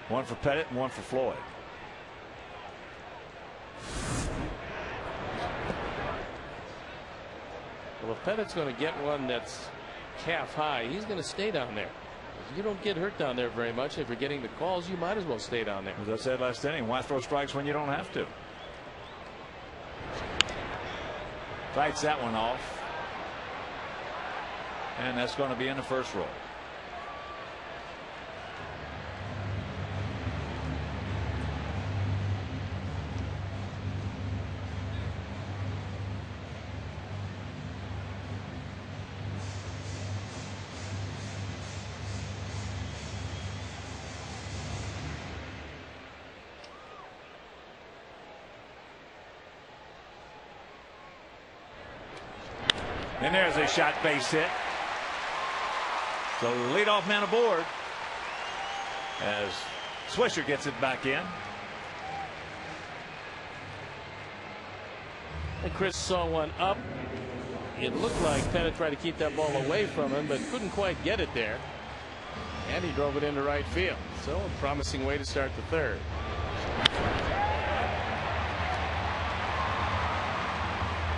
One for Pettit and one for Floyd. Well, if Pettit's going to get one that's calf high, he's going to stay down there. You don't get hurt down there very much. If you're getting the calls, you might as well stay down there. As I said last inning, why throw strikes when you don't have to? Fights that one off. And that's going to be in the first row. And there's a shot base hit. So the leadoff man aboard as Swisher gets it back in. And Chris saw one up. It looked like Pettit tried to keep that ball away from him, but couldn't quite get it there. And he drove it into right field. So a promising way to start the third.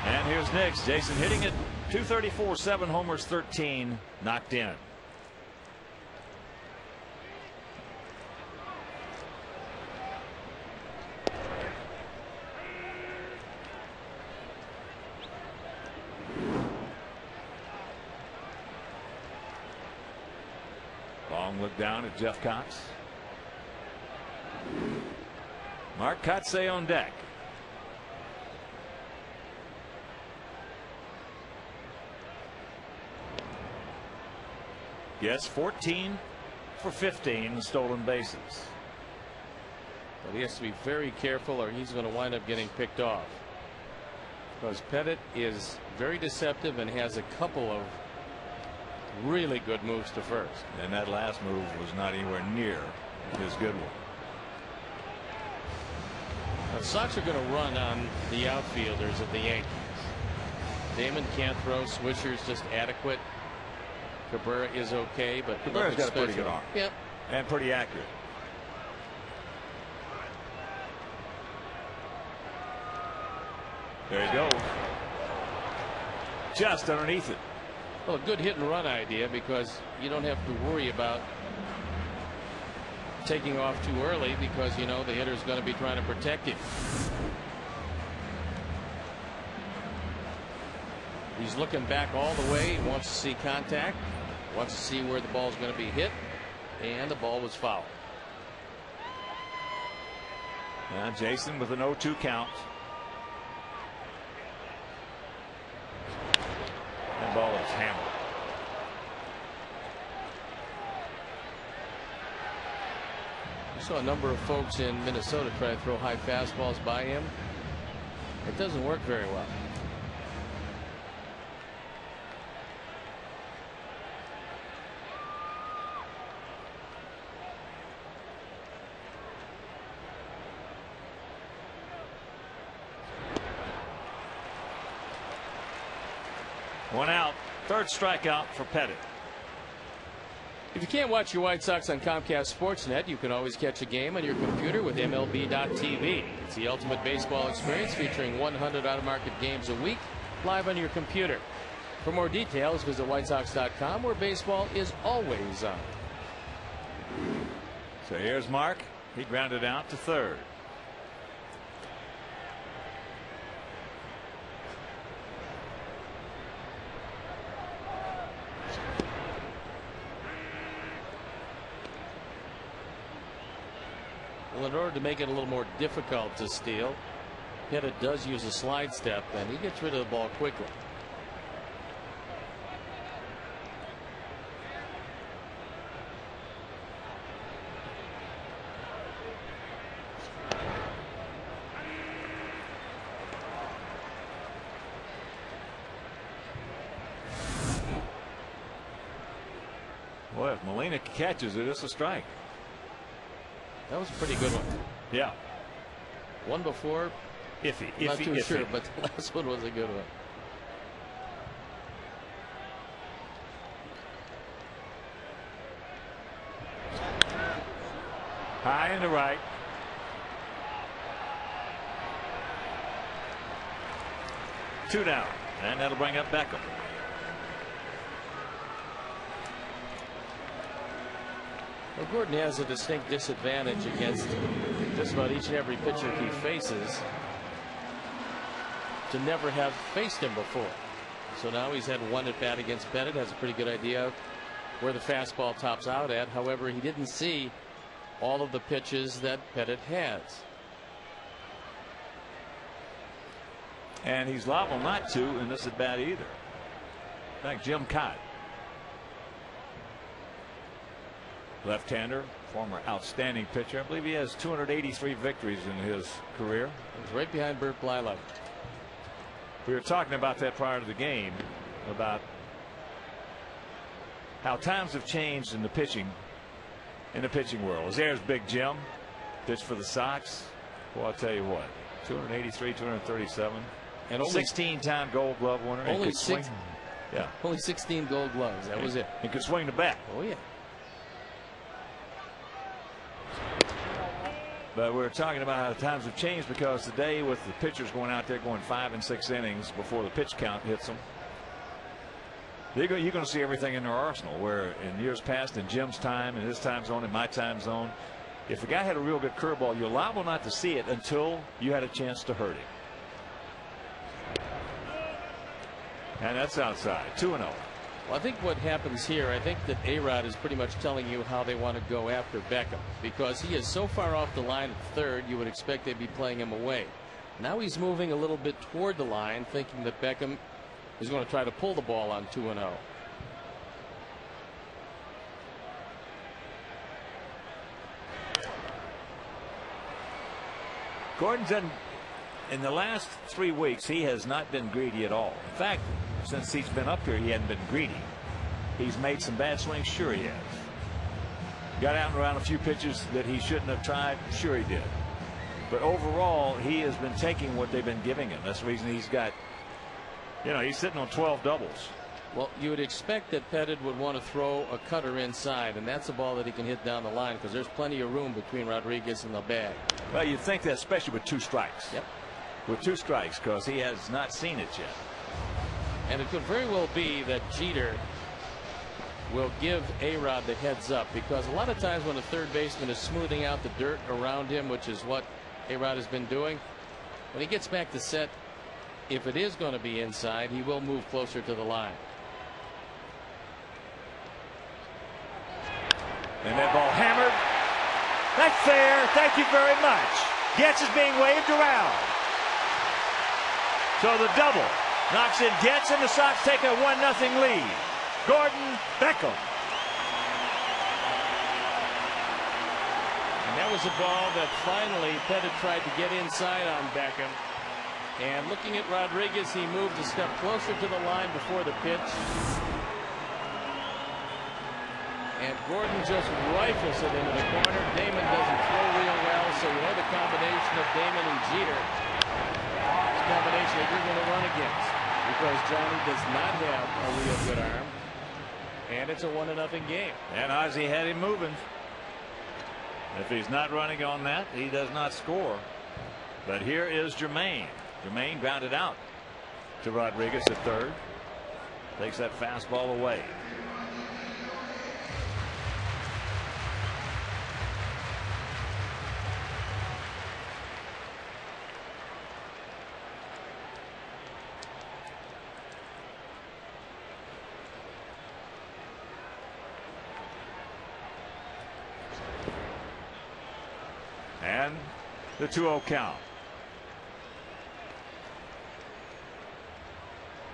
And here's Nix. Jason hitting it. 234, 7 homers, 13 knocked in. Long look down at Jeff Cox. Mark Kotsay on deck. Yes, 14 for 15 stolen bases. But he has to be very careful or he's going to wind up getting picked off. Because Pettit is very deceptive and has a couple of really good moves to first. And that last move was not anywhere near his good one. The Sox are going to run on the outfielders of the Yankees. Damon can't throw. Swisher's just adequate. Cabrera is okay, but Cabrera's got a pretty good arm. Yep. And pretty accurate. There you go. Just underneath it. Well, a good hit and run idea because you don't have to worry about taking off too early because you know the hitter's going to be trying to protect you. He's looking back all the way. He wants to see contact. Wants to see where the ball's going to be hit. And the ball was fouled. And Jason with an 0-2 count. That ball is hammered. We saw a number of folks in Minnesota try to throw high fastballs by him. It doesn't work very well. One out. Third strikeout for Pettit. If you can't watch your White Sox on Comcast Sportsnet, you can always catch a game on your computer with MLB.tv. It's the ultimate baseball experience featuring 100 out-of-market games a week live on your computer. For more details, visit WhiteSox.com, where baseball is always on. So here's Mark. He grounded out to third. Well, in order to make it a little more difficult to steal, Pettit does use a slide step, and he gets rid of the ball quickly. Boy, if Molina catches it, it's a strike. That was a pretty good one. Yeah. One before, Iffy. not too Iffy. sure, but the last one was a good one. High and to right. Two down, and that'll bring up Beckham. Well, Gordon has a distinct disadvantage against just about each and every pitcher he faces to never have faced him before. So now he's had one at bat against Pettit, has a pretty good idea where the fastball tops out at. However, he didn't see all of the pitches that Pettit has. And he's liable not to in this at bat either. In fact, Jim Cott, left-hander, former outstanding pitcher. I believe he has 283 victories in his career. He's right behind Bert Blyleven. We were talking about that prior to the game, about how times have changed in the pitching world. There's Big Jim, pitched for the Sox. Well, I'll tell you what, 283, 237, and only 16-time Gold Glove winner. Only only 16 Gold Gloves. That was it. He could swing the bat. Oh yeah. But we're talking about how the times have changed, because today, with the pitchers going out there going 5 and 6 innings before the pitch count hits them, you're going to see everything in their arsenal. Where in years past, in Jim's time, in his time zone, in my time zone, if a guy had a real good curveball, you're liable not to see it until you had a chance to hurt him. And that's outside. 2-0. Well, I think what happens here, I think that A-Rod is pretty much telling you how they want to go after Beckham, because he is so far off the line at third, you would expect they'd be playing him away. Now he's moving a little bit toward the line, thinking that Beckham is going to try to pull the ball on 2-0. Gordon's in the last 3 weeks, he has not been greedy at all. In fact, since he's been up here, he hasn't been greedy. He's made some bad swings, sure he has. Got out and around a few pitches that he shouldn't have tried, sure he did. But overall, he has been taking what they've been giving him. That's the reason he's got, he's sitting on 12 doubles. Well, you would expect that Pettit would want to throw a cutter inside, and that's a ball that he can hit down the line, because there's plenty of room between Rodriguez and the bag. Well, you'd think that, especially with 2 strikes. Yep. With 2 strikes, because he has not seen it yet. And it could very well be that Jeter will give A-Rod the heads up, because a lot of times when a third baseman is smoothing out the dirt around him, which is what A-Rod has been doing, when he gets back to set, if it is going to be inside, he will move closer to the line. And that ball hammered. That's fair. Thank you very much. Getz is being waved around. So the double knocks in Getz, and the Sox take a 1-0 lead. Gordon Beckham. And that was a ball that finally Pettit tried to get inside on Beckham. And looking at Rodriguez, he moved a step closer to the line before the pitch. And Gordon just rifles it into the corner. Damon doesn't throw real well, so you know the combination of Damon and Jeter is a combination that you're going to run against, because Johnny does not have a real good arm, and it's a 1-0 game. And Ozzie had him moving. If he's not running on that, he does not score. But here is Jermaine. Jermaine grounded out to Rodriguez at third. Takes that fastball away. And the 2-0 count.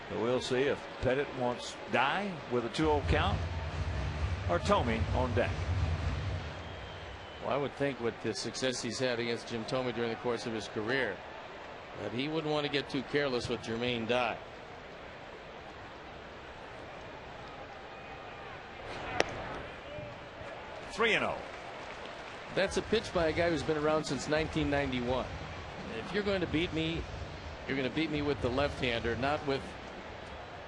So we'll see if Pettit wants die with a 2-0 count, or Tomey on deck. Well, I would think with the success he's had against Jim Tomey during the course of his career, that he wouldn't want to get too careless with Jermaine Dye. 3-0. That's a pitch by a guy who's been around since 1991. If you're going to beat me, you're going to beat me with the left-hander, not with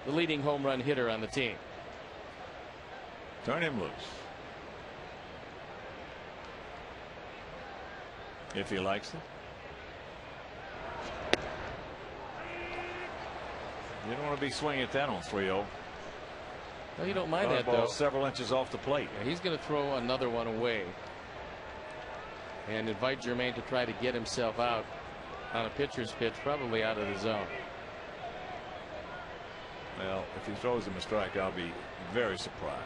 the leading home run hitter on the team. Turn him loose. If he likes it. You don't want to be swinging at that on 3-0. No, you don't mind that, ball though. Several inches off the plate. Yeah, he's going to throw another one away and invite Jermaine to try to get himself out on a pitcher's pitch, probably out of the zone. Well, if he throws him a strike, I'll be very surprised.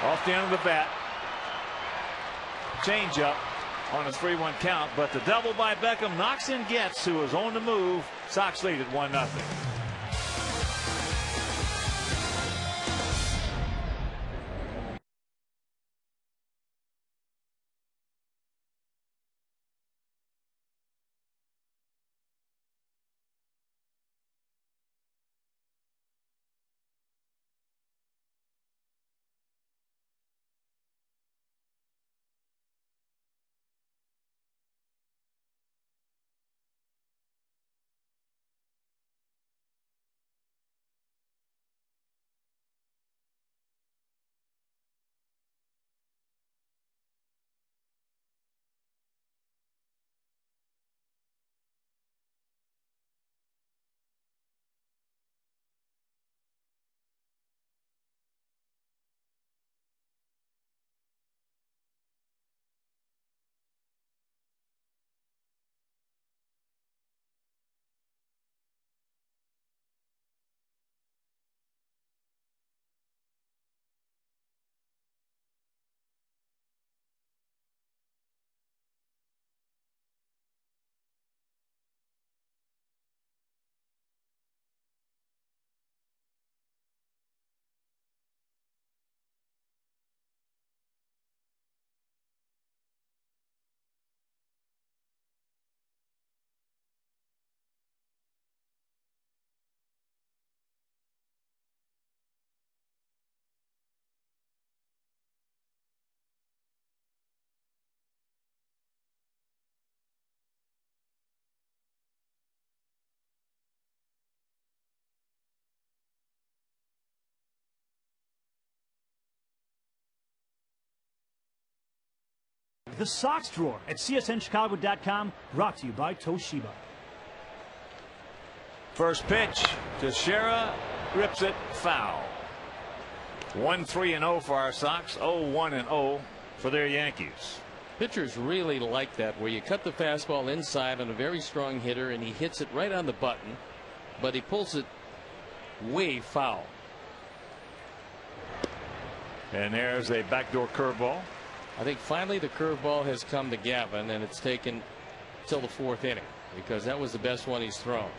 Off the end of the bat. Change up on a 3-1 count, but the double by Beckham knocks in Getz, who is on the move. Sox lead at 1-0. The Sox Drawer at csnchicago.com, brought to you by Toshiba. First pitch to Shera, rips it foul. 1-3-0 for our Sox. 0-1-0 for their Yankees. Pitchers really like that, where you cut the fastball inside on a very strong hitter and he hits it right on the button, but he pulls it way foul. And there's a backdoor curveball. I think finally the curveball has come to Gavin, and it's taken till the 4th inning, because that was the best one he's thrown.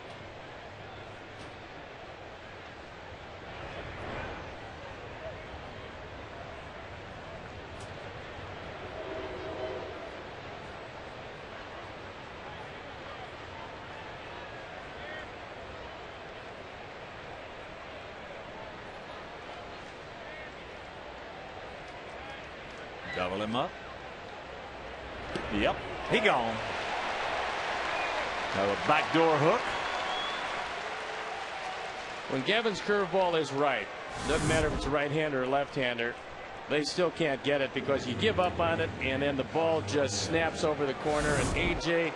Double him up. Yep, he gone. Now a backdoor hook. When Gavin's curveball is right, doesn't matter if it's a right-hander or left-hander, they still can't get it because you give up on it and then the ball just snaps over the corner, and AJ,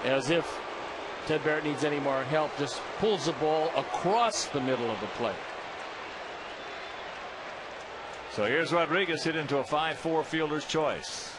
as if Ted Barrett needs any more help, just pulls the ball across the middle of the plate. So here's Rodriguez hit into a 5-4 fielder's choice.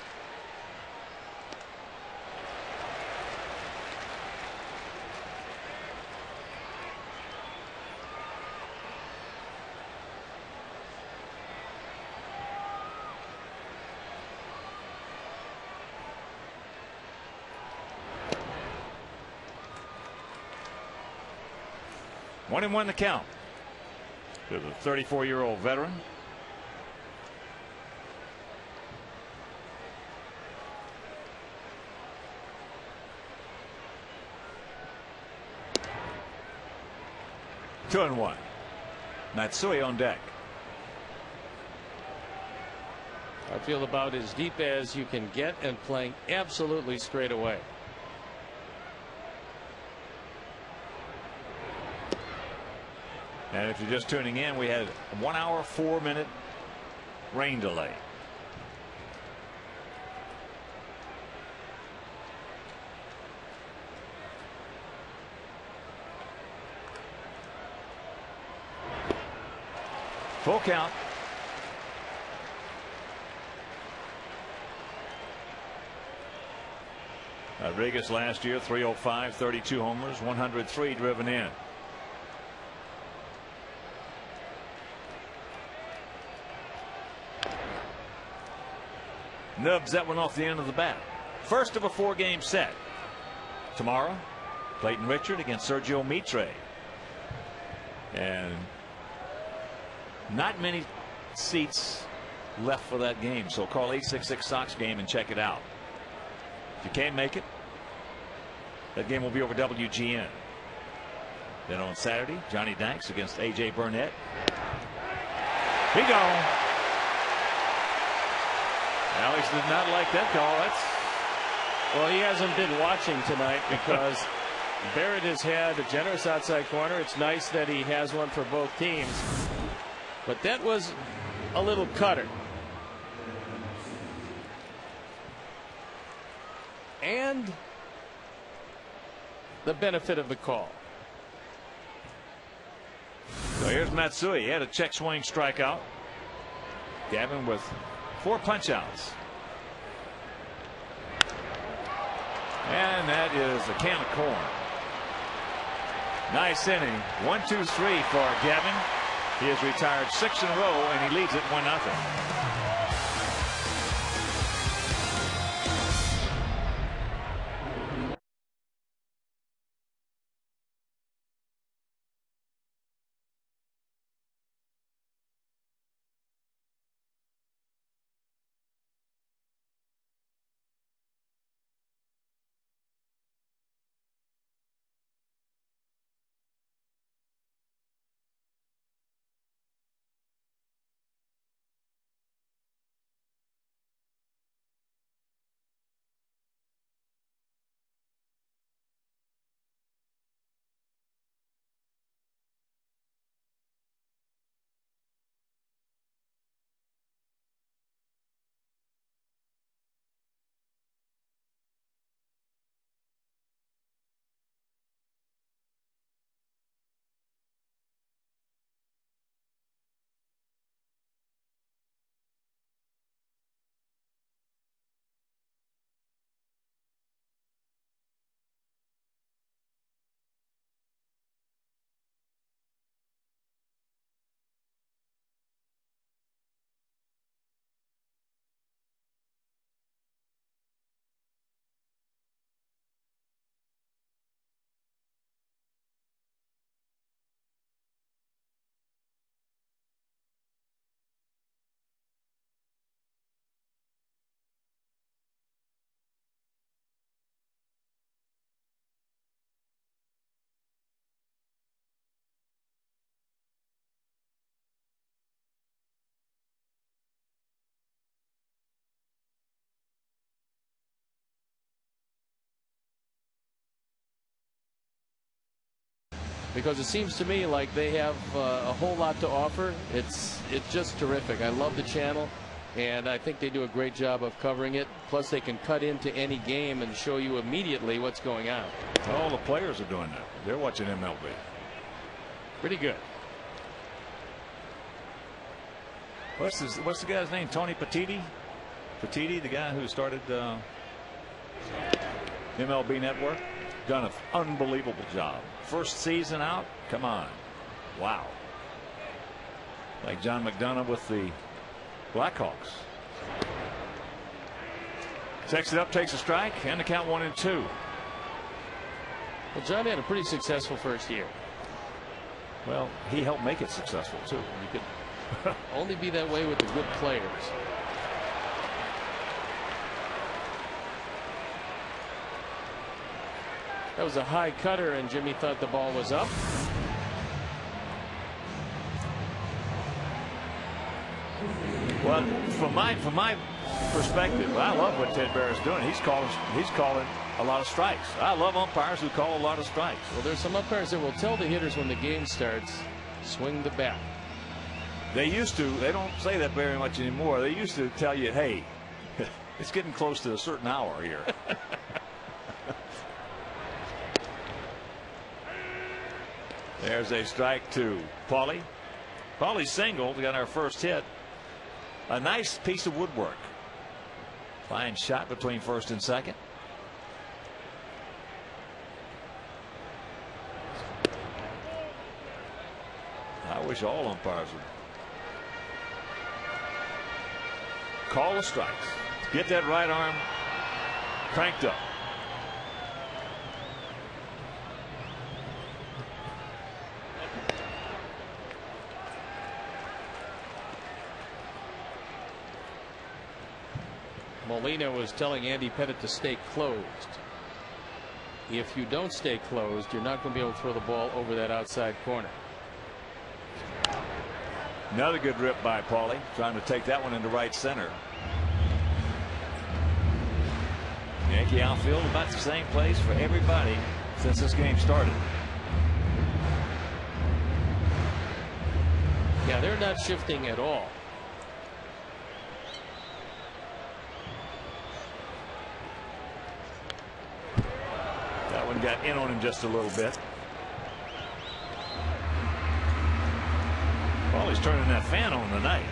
One and one the count to the 34-year-old veteran. Two and one. Matsui on deck. I feel about as deep as you can get and playing absolutely straight away. And if you're just tuning in, we had a 1 hour 4-minute rain delay. Full count. Rodriguez last year, 305, 32 homers, 103 driven in. Nubs that one off the end of the bat. First of a 4-game set. Tomorrow, Clayton Richard against Sergio Mitre. And not many seats left for that game, so call 866 Sox game and check it out. If you can't make it, that game will be over WGN. Then on Saturday, Johnny Danks against A.J. Burnett. He gone. Alex did not like that call. Well, he hasn't been watching tonight because Barrett has had a generous outside corner. It's nice that he has one for both teams. But that was a little cutter. And the benefit of the call. So here's Matsui. He had a check swing strikeout. Gavin with 4 punch outs. And that is a can of corn. Nice inning. 1, 2, 3 for Gavin. He has retired 6 in a row and he leads it 1-0. Because it seems to me like they have a whole lot to offer. It's just terrific. I love the channel, and I think they do a great job of covering it. Plus, they can cut into any game and show you immediately what's going on. All the players are doing that. They're watching MLB. Pretty good. What's the guy's name? Tony Petitti? Petitti, the guy who started MLB Network. Done an unbelievable job. First season out. Come on. Wow. Like John McDonough with the Blackhawks. Takes it up, takes a strike, and the count 1-2. Well, John had a pretty successful first year. Well, he helped make it successful too. You could only be that way with the good players. That was a high cutter, and Jimmy thought the ball was up. Well, from my perspective, I love what Ted Barrett's doing. He's calling a lot of strikes. I love umpires who call a lot of strikes. Well, there's some umpires that will tell the hitters when the game starts, swing the bat. They used to. They don't say that very much anymore. They used to tell you, hey, it's getting close to a certain hour here. There's a strike to Buehrle. Buehrle singled, got our first hit. A nice piece of woodwork. Fine shot between first and second. I wish all umpires would call the strikes. Get that right arm cranked up. Molina was telling Andy Pettit to stay closed. If you don't stay closed, you're not going to be able to throw the ball over that outside corner. Another good rip by Buehrle, trying to take that one into right center. Yankee outfield about the same place for everybody since this game started. Yeah, they're not shifting at all. That one got in on him just a little bit. Well, he's turning that fan on tonight.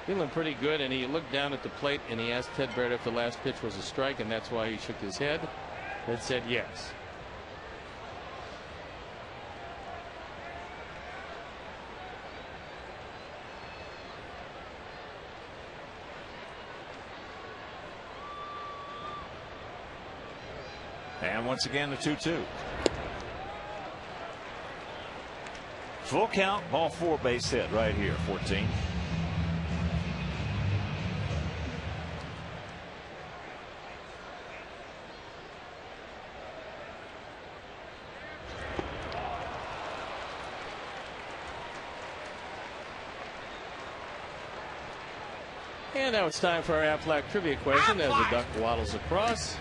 Feeling pretty good, and he looked down at the plate and he asked Ted Barrett if the last pitch was a strike, and that's why he shook his head. Ted said yes. And once again, the 2-2. Full count, ball four, base hit right here, 14. And now it's time for our Aflac trivia question as the duck waddles across.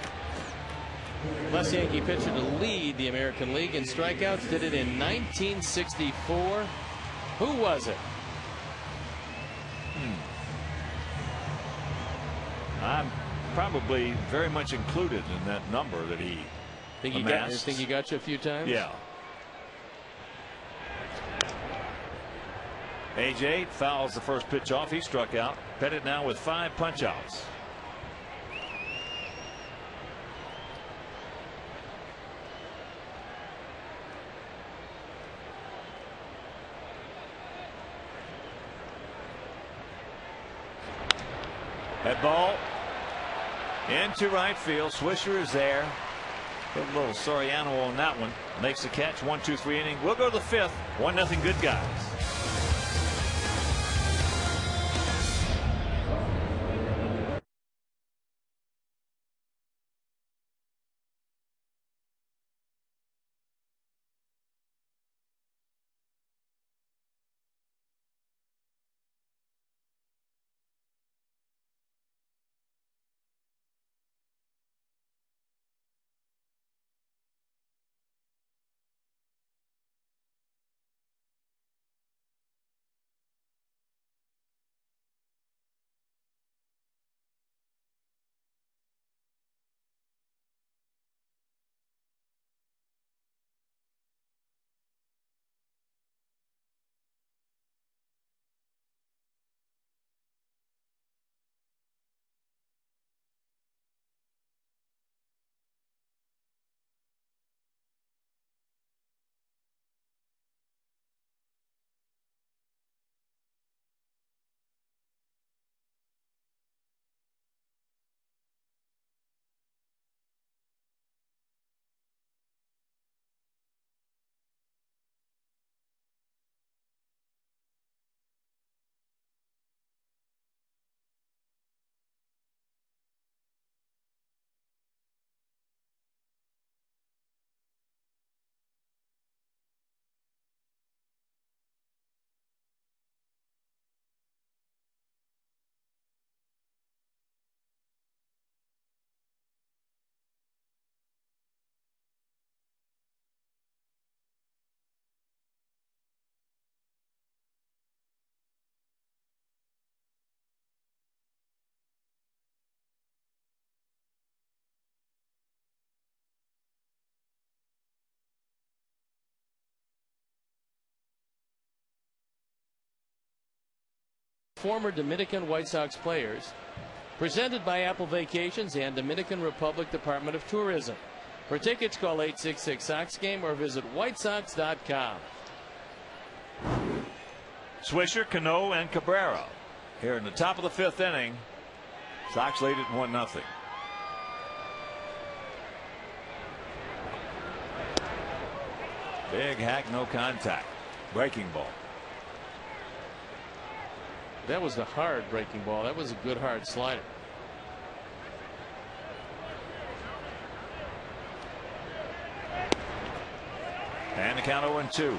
Last Yankee pitcher to lead the American League in strikeouts did it in 1964. Who was it? I'm probably very much included in that number that he amassed. Think he got you a few times? Yeah. AJ fouls the first pitch off. He struck out. Pettit now with 5 punch outs. That ball into right field. Swisher is there. Put a little Soriano on that one. Makes the catch. 1-2-3 inning. We'll go to the 5th. 1-0 good guys. former Dominican White Sox players. Presented by Apple Vacations and Dominican Republic Department of Tourism. For tickets, call 866-SOX-GAME or visit whitesox.com. Swisher, Cano, and Cabrera here in the top of the 5th inning. Sox lead it 1-0. Big hack, no contact. Breaking ball. That was the hard breaking ball. That was a good hard slider. And the count 0-2.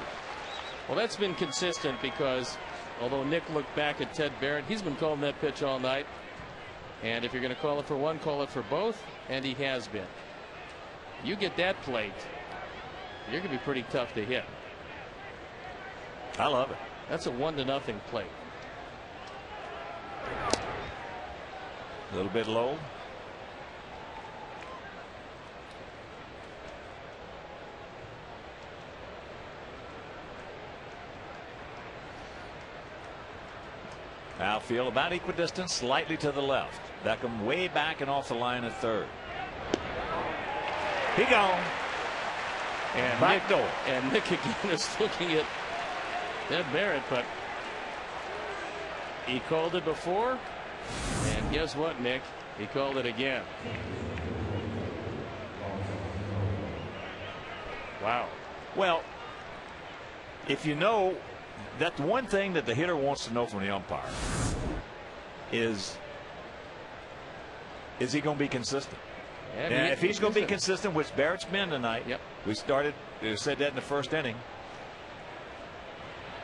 Well, that's been consistent because although Nick looked back at Ted Barrett, he's been calling that pitch all night. And if you're going to call it for one, call it for both. And he has been. You get that plate, you're going to be pretty tough to hit. I love it. That's a 1-0 plate. A little bit low. Outfield about equidistant, slightly to the left. Beckham way back and off the line at third. He gone. And back door. And Nick again is looking at Ted Barrett, but he called it before. And guess what, Nick? He called it again. Wow. Well, if you know, that's one thing that the hitter wants to know from the umpire is he going to be consistent? Yeah, and if he's going to be consistent, which Barrett's been tonight, yep. We said that in the first inning.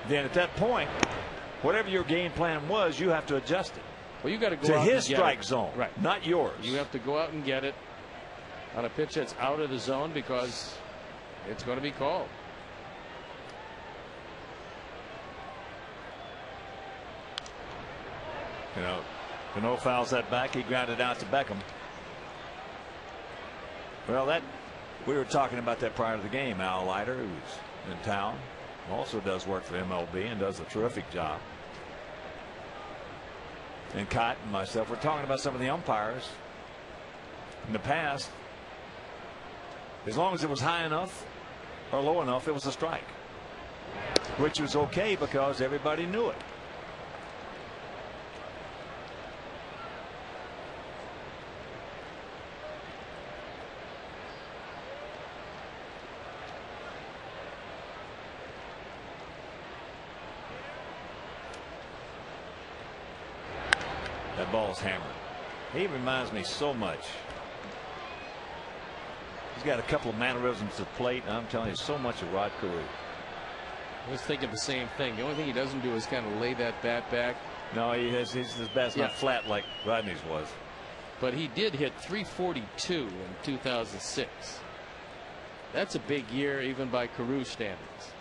Then at that point, whatever your game plan was, you have to adjust it. Well, you got to go to out his and get strike it. zone, right? Not yours. You have to go out and get it on a pitch that's out of the zone because it's going to be called. You know, Cano fouls that back. He grounded out to Beckham. Well, we were talking about that prior to the game. Al Leiter, who's in town, also does work for MLB and does a terrific job. And Cott and myself were talking about some of the umpires in the past. As long as it was high enough or low enough, it was a strike, which was okay because everybody knew it. That ball's hammered. He reminds me so much. He's got a couple of mannerisms to the plate, and I'm telling you, so much of Rod Carew. I was thinking the same thing. The only thing he doesn't do is kind of lay that bat back. No, his bat's not flat like Rodney's was. But he did hit 342 in 2006. That's a big year even by Carew standards.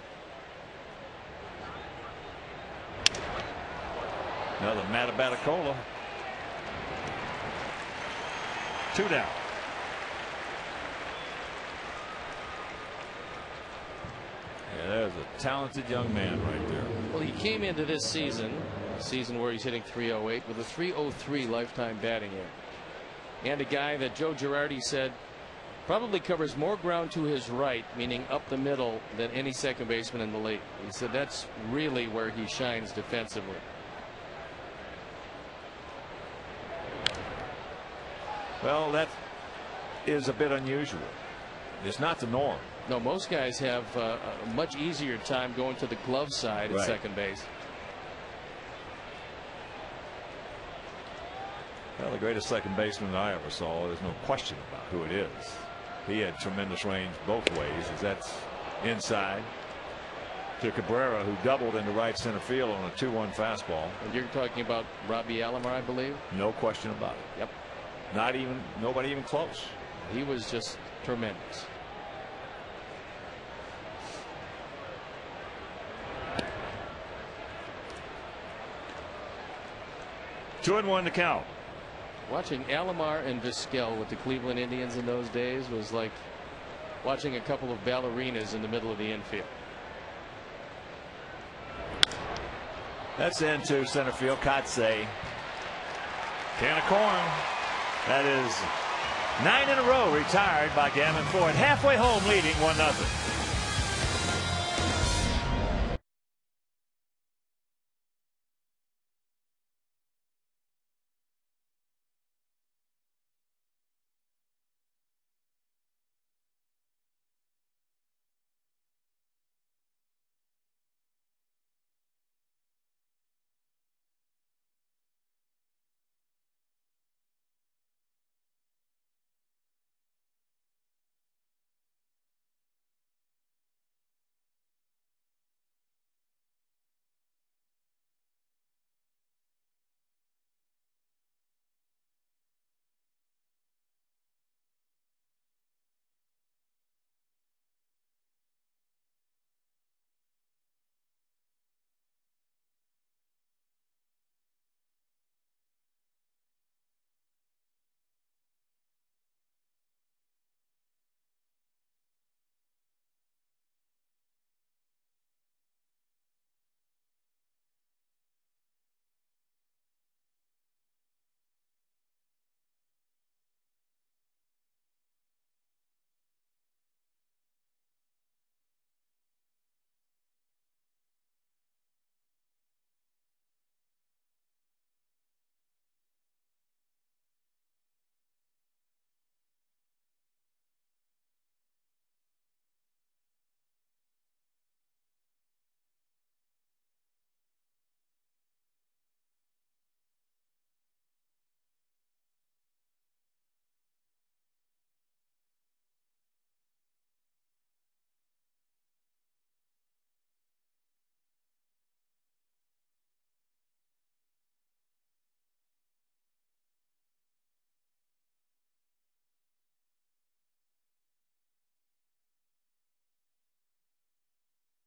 Another Matabatacola. 2 down. Yeah, there's a talented young man right there. Well, he came into this season where he's hitting 308 with a 303 lifetime batting average. And a guy that Joe Girardi said probably covers more ground to his right, meaning up the middle, than any second baseman in the league. He said that's really where he shines defensively. Well, that is a bit unusual. It's not the norm. No, most guys have a much easier time going to the glove side at second base. Well, the greatest second baseman I ever saw, there's no question about who it is. He had tremendous range both ways, as that's inside to Cabrera, who doubled into right center field on a 2-1 fastball. And you're talking about Robbie Alomar, I believe? No question about it. Yep. Nobody even close. He was just tremendous. Two and one to count. Watching Alomar and Vizquel with the Cleveland Indians in those days was like watching a couple of ballerinas in the middle of the infield. That's into center field. Kotsay. Can of corn. That is 9 in a row retired by Gavin Floyd. Halfway home leading 1-0.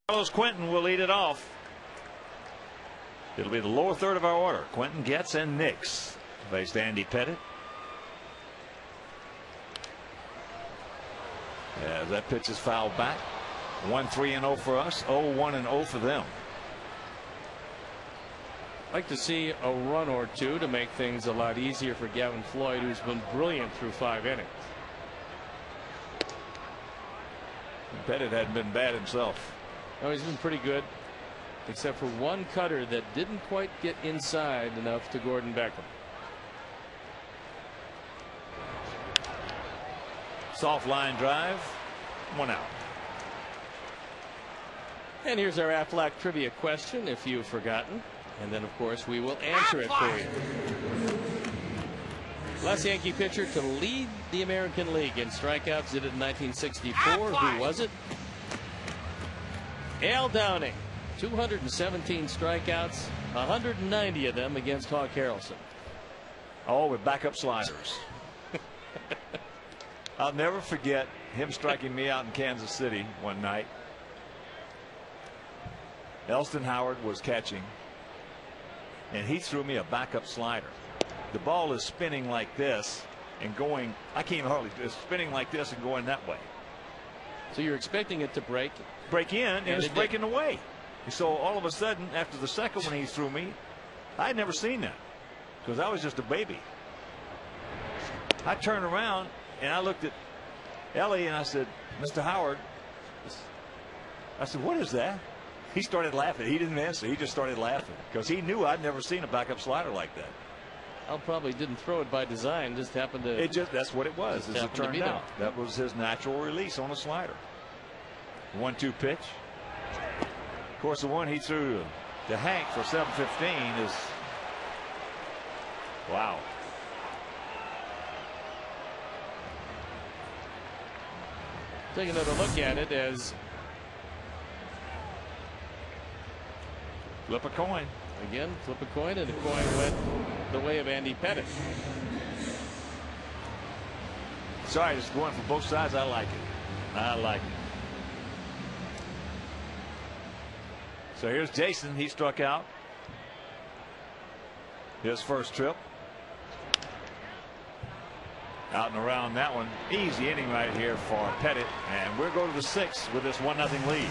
Carlos Quentin will lead it off. It'll be the lower third of our order. Quentin, Getz, and Nix faced Andy Pettit. As that pitch is fouled back. 1-3-0 for us. 0-1-0 for them. Like to see a run or two to make things a lot easier for Gavin Floyd, who's been brilliant through 5 innings. Pettit hadn't been bad himself. Oh, he's been pretty good, except for one cutter that didn't quite get inside enough to Gordon Beckham. Soft line drive. 1 out. And here's our Aflac trivia question, if you've forgotten. And then, of course, we will answer it for you. Last Yankee pitcher to lead the American League in strikeouts, did it in 1964. Who was it? Al Downing. 217 strikeouts, 190 of them against Hawk Harrelson. Oh, with backup sliders. I'll never forget him striking me out in Kansas City one night. Elston Howard was catching, and he threw me a backup slider. The ball is spinning like this and going, I can't even hardly, it's spinning like this and going that way. So you're expecting it to break in, and it's breaking away. So all of a sudden, after the second one he threw me, I had never seen that because I was just a baby. I turned around and I looked at Ellie and I said, Mr. Howard, I said, what is that? He started laughing. He didn't answer. He just started laughing because he knew I'd never seen a backup slider like that. Al probably didn't throw it by design, just happened to. That's what it was, as it turned out. That was his natural release on a slider. 1-2 pitch. Of course, the one he threw to Hank for 7-15 is, wow. Take another look at it as flip a coin. Again, flip a coin, and the coin went the way of Andy Pettit. Sorry, just going for both sides. I like it. I like it. So here's Jason. He struck out his first trip. Out and around that one. Easy inning right here for Pettit. And we'll go to the 6th with this 1-0 lead.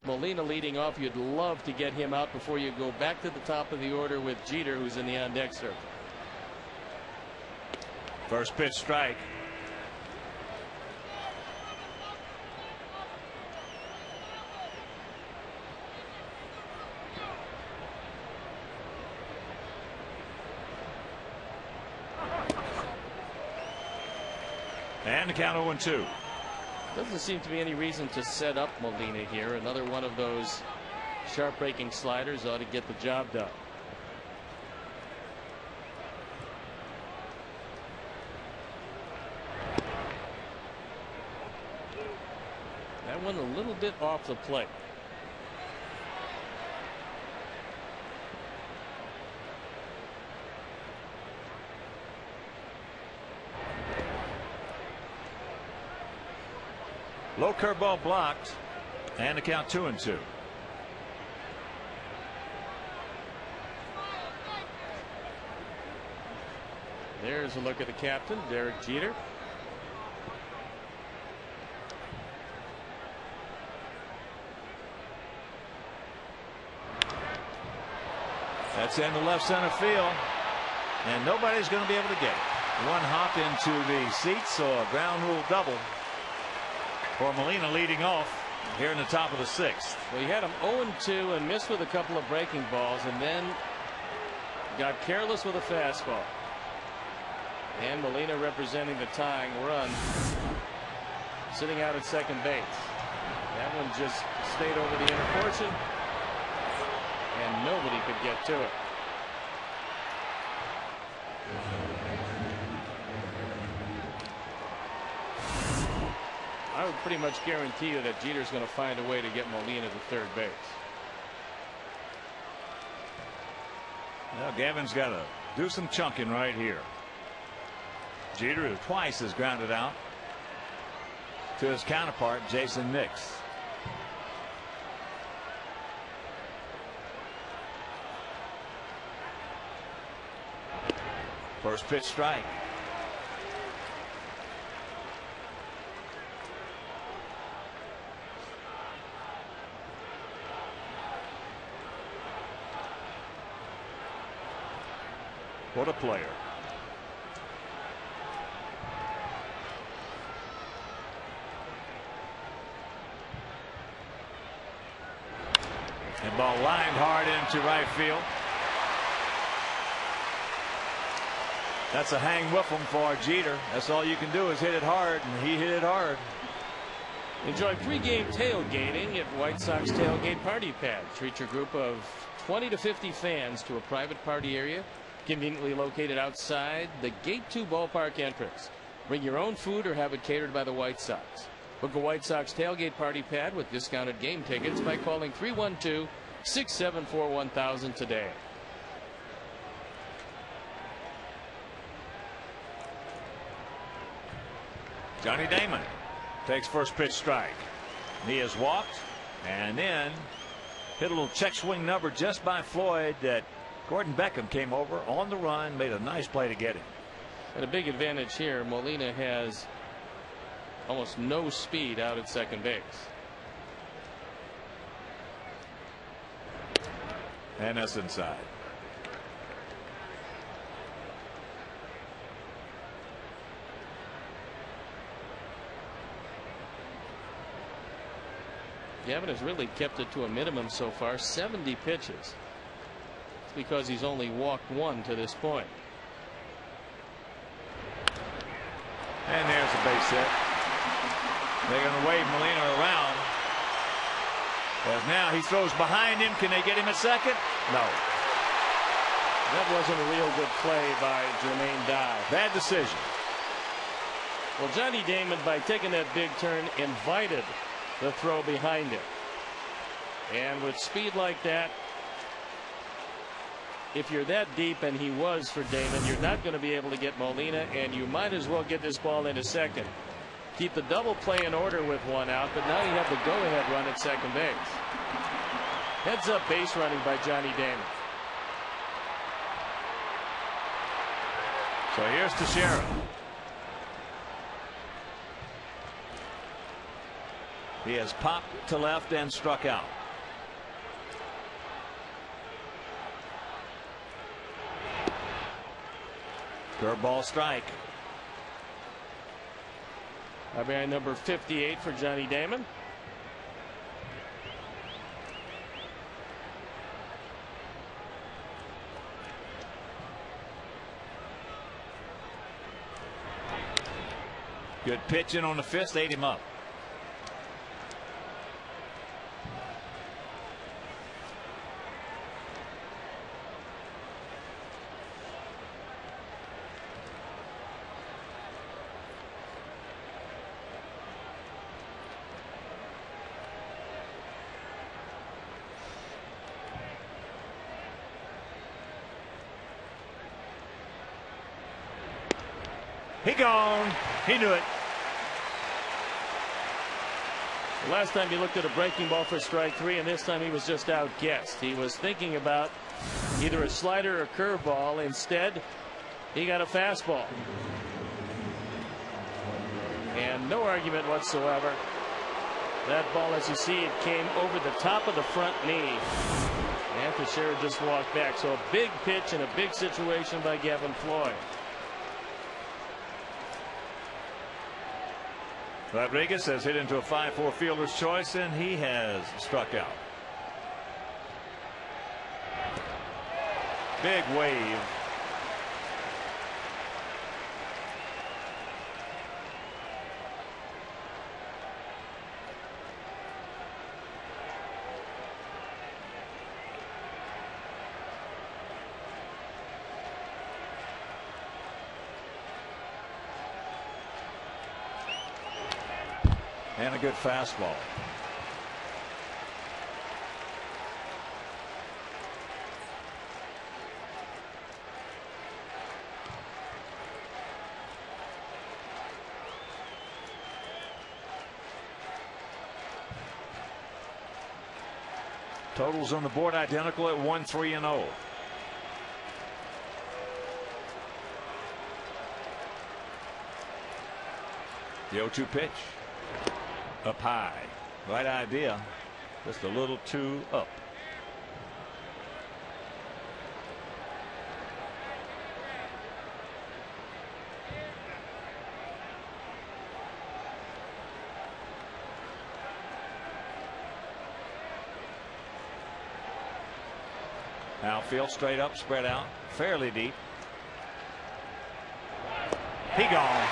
Molina leading off. You'd love to get him out before you go back to the top of the order with Jeter, who's in the on-deck circle. First pitch strike. And the count 0-2. Doesn't seem to be any reason to set up Molina here. Another one of those sharp breaking sliders ought to get the job done. That one a little bit off the plate. Low curveball blocked, and the count 2-2. There's a look at the captain, Derek Jeter. That's into left center field, and nobody's going to be able to get it. One hop into the seats, so a ground rule double for Molina leading off here in the top of the 6th. Well, he had him 0-2 and missed with a couple of breaking balls, and then got careless with a fastball. And Molina representing the tying run, sitting out at second base. That one just stayed over the inner portion, and nobody could get to it. I would pretty much guarantee you that Jeter's going to find a way to get Molina to third base. Well, Gavin's got to do some chunking right here. Jeter, who twice has grounded out to his counterpart, Jason Nix. First pitch strike. What a player. And ball lined hard into right field. That's a hang with him for Jeter. That's all you can do is hit it hard, and he hit it hard. Enjoy pregame tailgating at White Sox Tailgate Party Pad. Treat your group of 20 to 50 fans to a private party area conveniently located outside the Gate 2 ballpark entrance. Bring your own food or have it catered by the White Sox. Book a White Sox Tailgate Party Pad with discounted game tickets by calling 312-674-1000 today. Johnny Damon takes first pitch strike. He has walked and then hit a little check swing number just by Floyd that Gordon Beckham came over on the run, made a nice play to get him. And a big advantage here. Molina has almost no speed out at second base. And that's inside. Gavin has really kept it to a minimum so far, 70 pitches. It's because he's only walked one to this point. And there's a base hit. They're going to wave Molina around. As now he throws behind him. Can they get him at second? No. That wasn't a real good play by Jermaine Dye. Bad decision. Well, Johnny Damon, by taking that big turn, invited the throw behind him. And with speed like that, if you're that deep, and he was for Damon, you're not going to be able to get Molina, and you might as well get this ball into second. Keep the double play in order with one out, but now you have the go-ahead run at second base. Heads up base running by Johnny Damon. So here's Teixeira. He has popped to left and struck out. Curveball strike. RBI number 58 for Johnny Damon. Good pitching on the fist, ate him up. He gone. He knew it. Last time he looked at a breaking ball for strike 3, and this time he was just outguessed. He was thinking about either a slider or a curveball. Instead, he got a fastball. And no argument whatsoever. That ball, as you see, it came over the top of the front knee. And Teixeira just walked back. So a big pitch in a big situation by Gavin Floyd. Rodriguez has hit into a 5-4 fielder's choice, and he has struck out. Big wave. And a good fastball. Totals on the board identical at 1-3-0. The 0-2 pitch. Up high. Right idea. Just a little too up. Outfield straight up, spread out, fairly deep. He gone.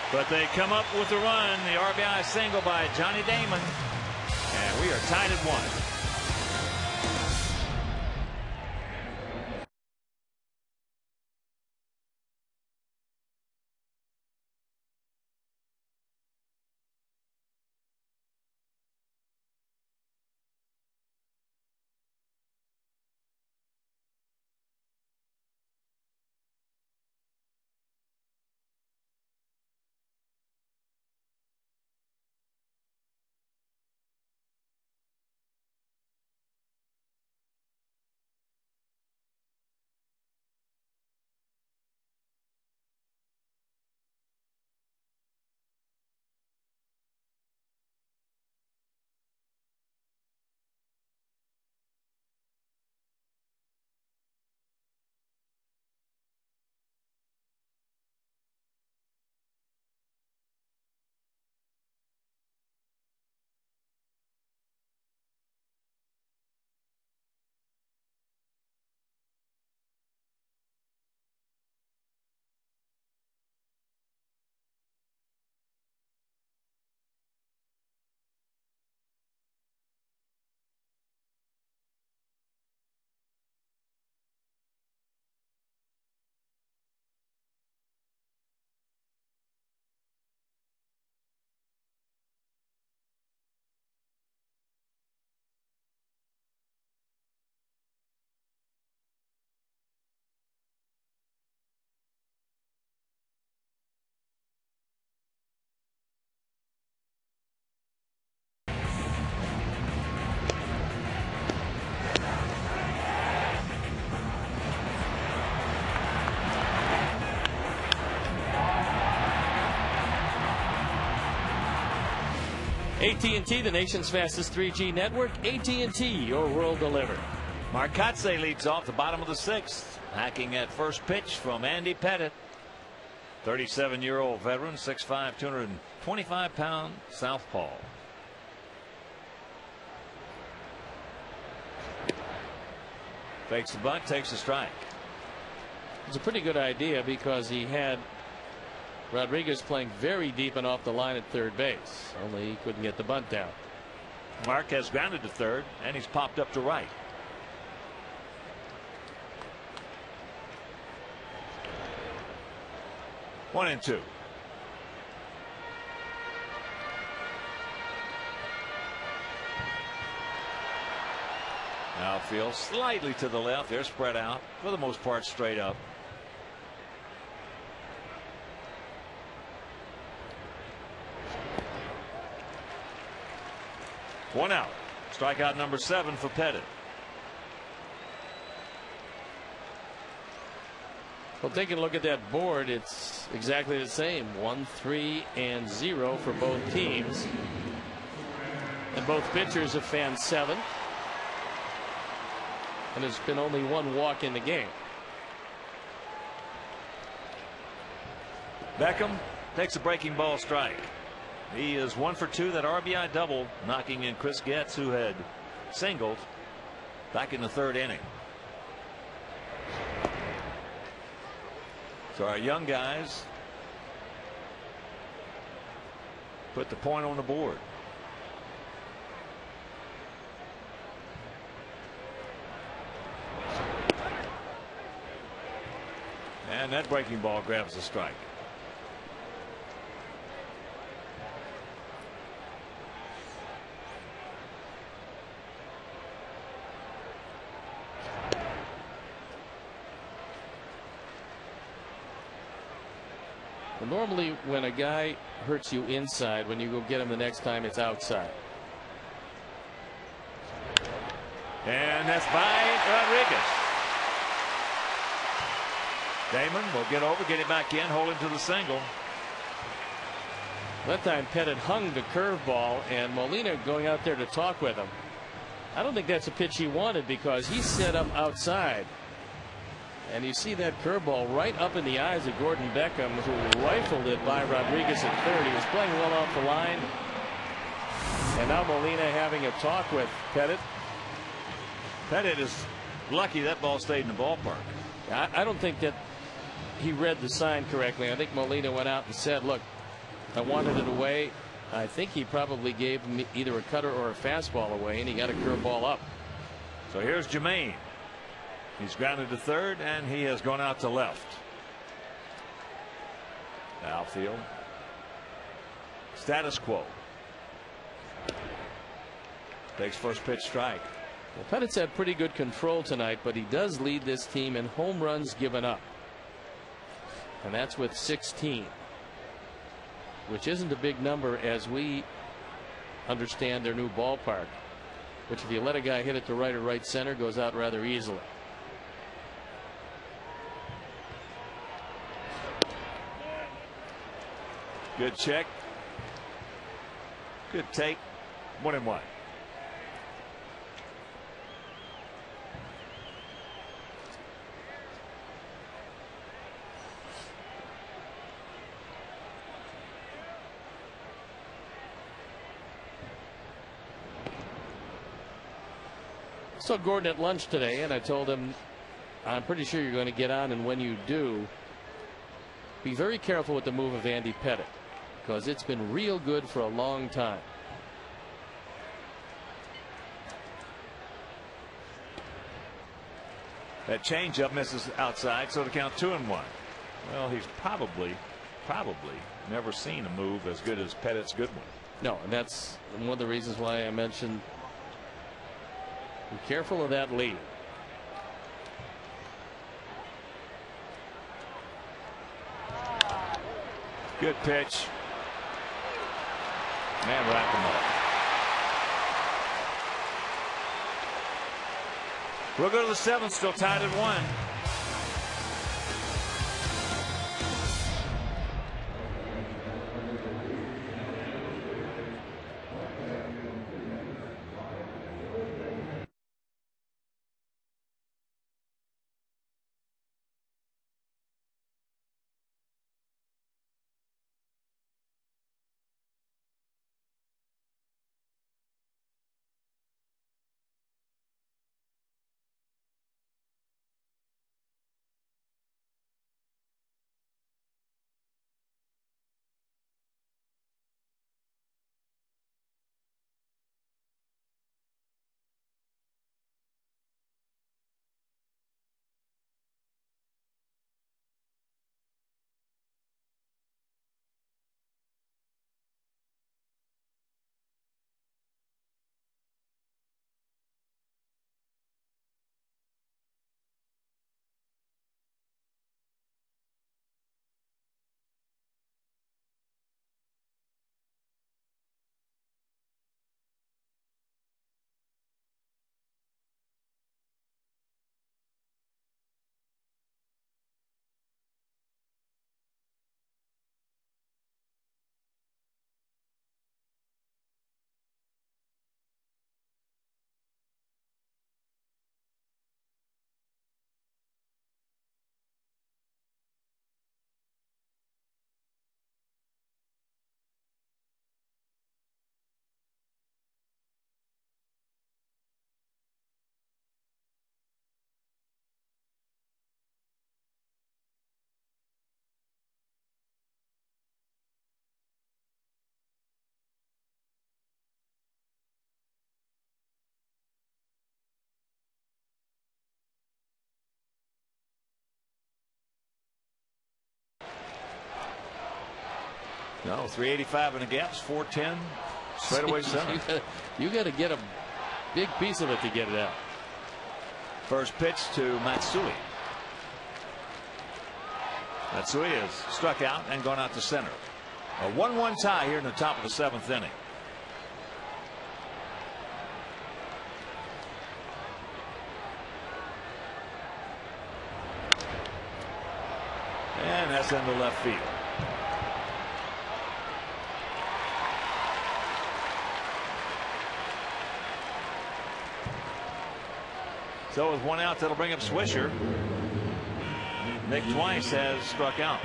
But they come up with the run, the RBI single by Johnny Damon, and we are tied at 1. AT&T, the nation's fastest 3G network. AT&T, your world delivered. Marcotte leads off the bottom of the 6th. Hacking at first pitch from Andy Pettitte. 37-year-old veteran, 6'5", 225-pound southpaw. Fakes the bunt, takes the strike. It's a pretty good idea because he had Rodriguez playing very deep and off the line at third base. Only he couldn't get the bunt down. Mark has grounded to third, and he's popped up to right. One and two. Outfield slightly to the left. They're spread out for the most part straight up. One out. Strikeout number 7 for Pettitte. Well, taking a look at that board, it's exactly the same. 1-3 and 0 for both teams. And both pitchers have fanned 7. And there's been only one walk in the game. Beckham takes a breaking ball strike. He is 1 for 2. That RBI double, knocking in Chris Getz, who had singled back in the 3rd inning. So our young guys put the point on the board. And that breaking ball grabs the strike. Well, normally when a guy hurts you inside, when you go get him the next time, it's outside. And that's by Rodriguez. Damon will get over, get it back in, hold him to the single. That time Pettitte hung the curveball, and Molina going out there to talk with him. I don't think that's a pitch he wanted because he's set up outside. And you see that curveball right up in the eyes of Gordon Beckham, who rifled it by Rodriguez at third. He was playing well off the line. And now Molina having a talk with Pettitte. Pettitte is lucky that ball stayed in the ballpark. I don't think that he read the sign correctly. I think Molina went out and said, look, I wanted it away. I think he probably gave him either a cutter or a fastball away, and he got a curveball up. So here's Jermaine. He's grounded to third, and he has gone out to left. Outfield. Status quo. Takes first pitch strike. Well, Pettitte's had pretty good control tonight, but he does lead this team in home runs given up. And that's with 16, which isn't a big number as we understand their new ballpark, which if you let a guy hit it to right or right center, goes out rather easily. Good check. Good take. 1-1. Saw Gordon at lunch today, and I told him, I'm pretty sure you're going to get on, and when you do, be very careful with the move of Andy Pettitte, because it's been real good for a long time. That changeup misses outside, so to count 2-1. Well, he's probably never seen a move as good as Pettitte's good one. No, and that's one of the reasons why I mentioned be careful of that lead. Good pitch. Man, wrapped him up. We'll go to the 7th, still tied at 1. No, 385 in the gaps, 410 straightaway center. You got to get a big piece of it to get it out. First pitch to Matsui. Matsui is struck out and gone out to center. A 1-1 tie here in the top of the 7th inning. And that's into left field. So with 1 out, that'll bring up Swisher. Nick twice has struck out.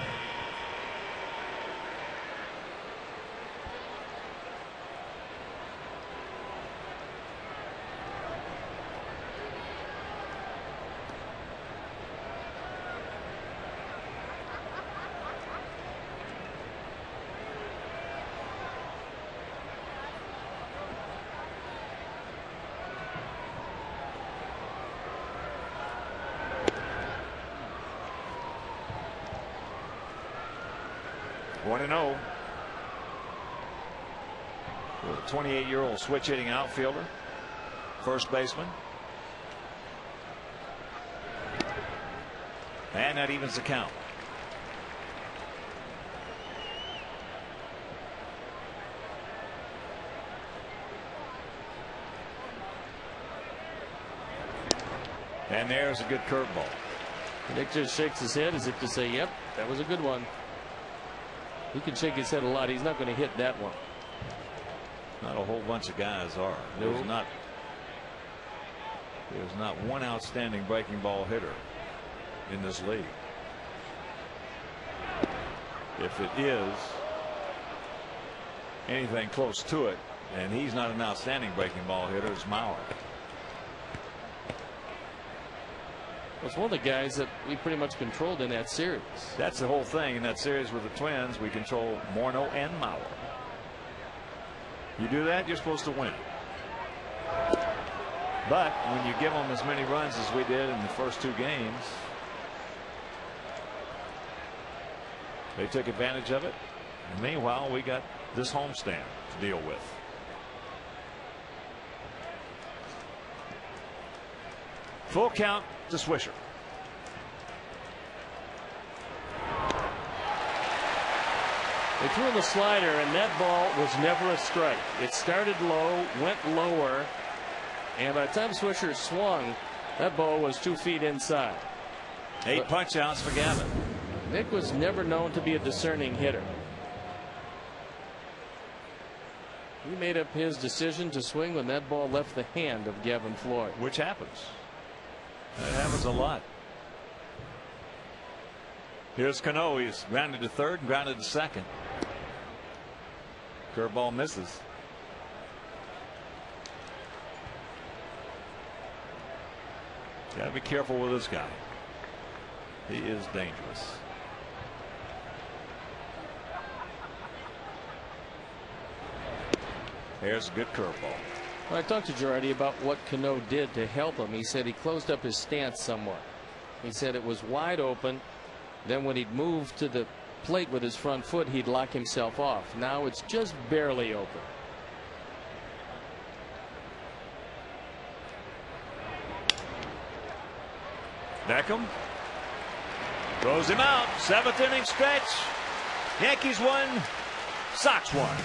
One and 0. With a 28-year-old switch hitting outfielder, first baseman. And that evens the count. And there's a good curveball. Nick just shakes his head as if to say, yep, that was a good one. He can shake his head a lot. He's not going to hit that one. Not a whole bunch of guys are. There's not one outstanding breaking ball hitter in this league. If it is anything close to it, and he's not an outstanding breaking ball hitter, it's Mauer. It's one of the guys that we pretty much controlled in that series. That's the whole thing in that series with the Twins. We control Morneau and Mauer. You do that, you're supposed to win. But when you give them as many runs as we did in the first 2 games, they took advantage of it. And meanwhile, we got this homestand to deal with. Full count to Swisher. They threw in the slider, and that ball was never a strike. It started low, went lower, and by the time Swisher swung, that ball was 2 feet inside. 8 punch outs for Gavin. Nick was never known to be a discerning hitter. He made up his decision to swing when that ball left the hand of Gavin Floyd. Which happens. That happens a lot. Here's Cano. He's grounded to third and grounded to second. Curveball misses. Got to be careful with this guy. He is dangerous. Here's a good curveball. Well, I talked to Girardi about what Cano did to help him. He said he closed up his stance somewhat. He said it was wide open. Then when he'd move to the plate with his front foot, he'd lock himself off. Now it's just barely open. Beckham throws him out. 7th inning stretch. Yankees won. Sox won.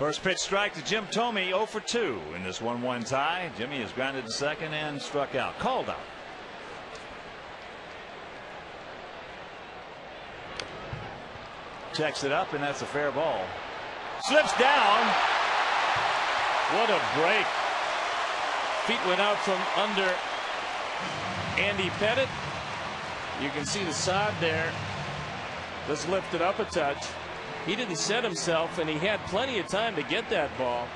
First pitch strike to Jim Thome, 0 for 2 in this 1-1 tie. Jimmy is grounded to second and struck out. Called out. Checks it up, and that's a fair ball. Slips down. What a break. Feet went out from under Andy Pettit. You can see the sod there. Just lifted up a touch. He didn't set himself, and he had plenty of time to get that ball.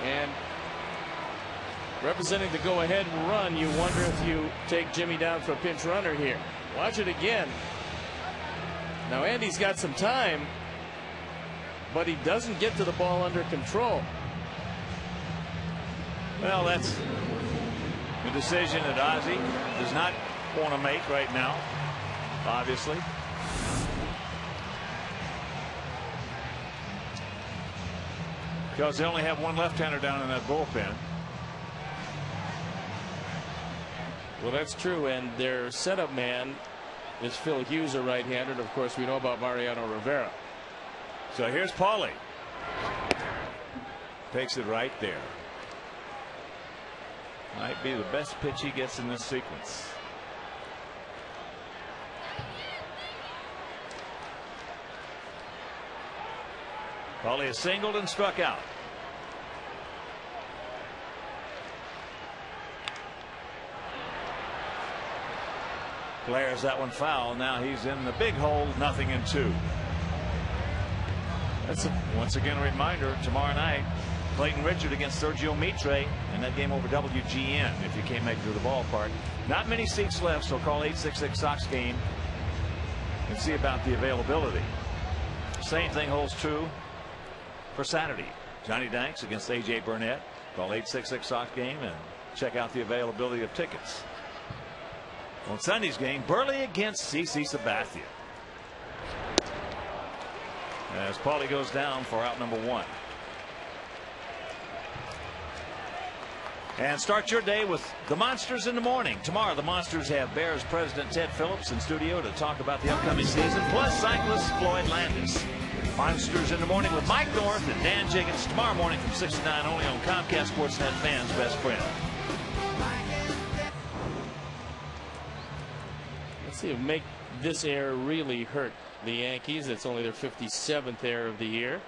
And representing the go-ahead run, you wonder if you take Jimmy down for a pinch runner here. Watch it again. Now Andy's got some time, but he doesn't get to the ball under control. Well, that's the decision that Ozzie does not want to make right now, obviously. Because they only have one left-hander down in that bullpen. Well, that's true, and their setup man is Phil Hughes, a right-hander. Of course, we know about Mariano Rivera. So here's Paulie. Takes it right there. Might be the best pitch he gets in this sequence. Paulie is singled and struck out. Flares that one foul. Now he's in the big hole, 0-2. That's once again a reminder, tomorrow night, Clayton Richard against Sergio Mitre in that game over WGN if you can't make it to the ballpark. Not many seats left, so call 866 Sox-Game and see about the availability. Same thing holds true for Saturday. Johnny Danks against A.J. Burnett. Call 866 Sox-Game and check out the availability of tickets. On Sunday's game, Buehrle against C.C. Sabathia. As Paulie goes down for out number 1. And start your day with the Monsters in the morning. Tomorrow, the Monsters have Bears president Ted Phillips in studio to talk about the upcoming season, plus cyclist Floyd Landis. Monsters in the morning with Mike North and Dan Jiggins tomorrow morning from 6 to 9 only on Comcast Sportsnet, fans' best friend. Let's see if make this error really hurt the Yankees. It's only their 57th error of the year.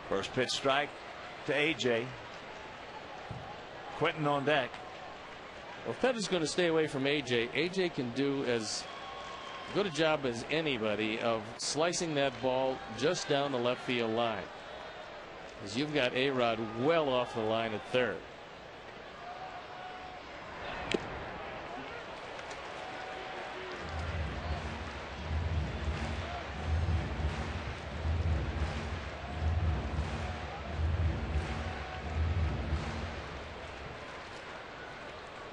First pitch strike to A.J. Quentin on deck. Well, Pettis is going to stay away from A.J. A.J. can do as good a job as anybody of slicing that ball just down the left field line, as you've got A-Rod well off the line at third.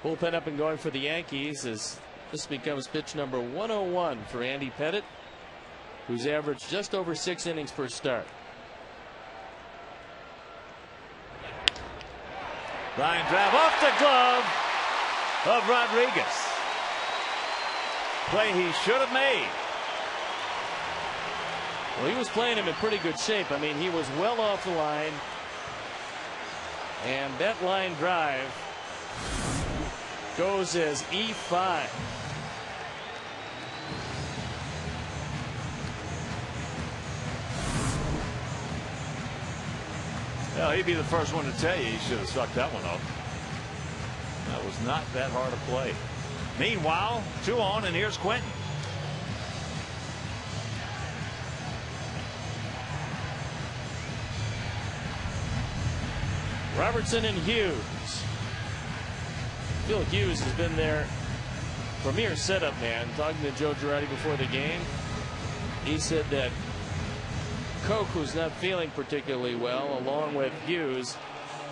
Bullpen up and going for the Yankees as this becomes pitch number 101 for Andy Pettit, who's averaged just over 6 innings per start. Line drive off the glove of Rodriguez. Play he should have made. Well, he was playing him in pretty good shape. I mean, he was well off the line, and that line drive goes as E5. Well, he'd be the first one to tell you he should have struck that one off. That was not that hard a play. Meanwhile, 2 on, and here's Quentin. Robertson and Hughes. Phil Hughes has been their premier setup man. Talking to Joe Girardi before the game, he said that Koch, who's not feeling particularly well, along with Hughes,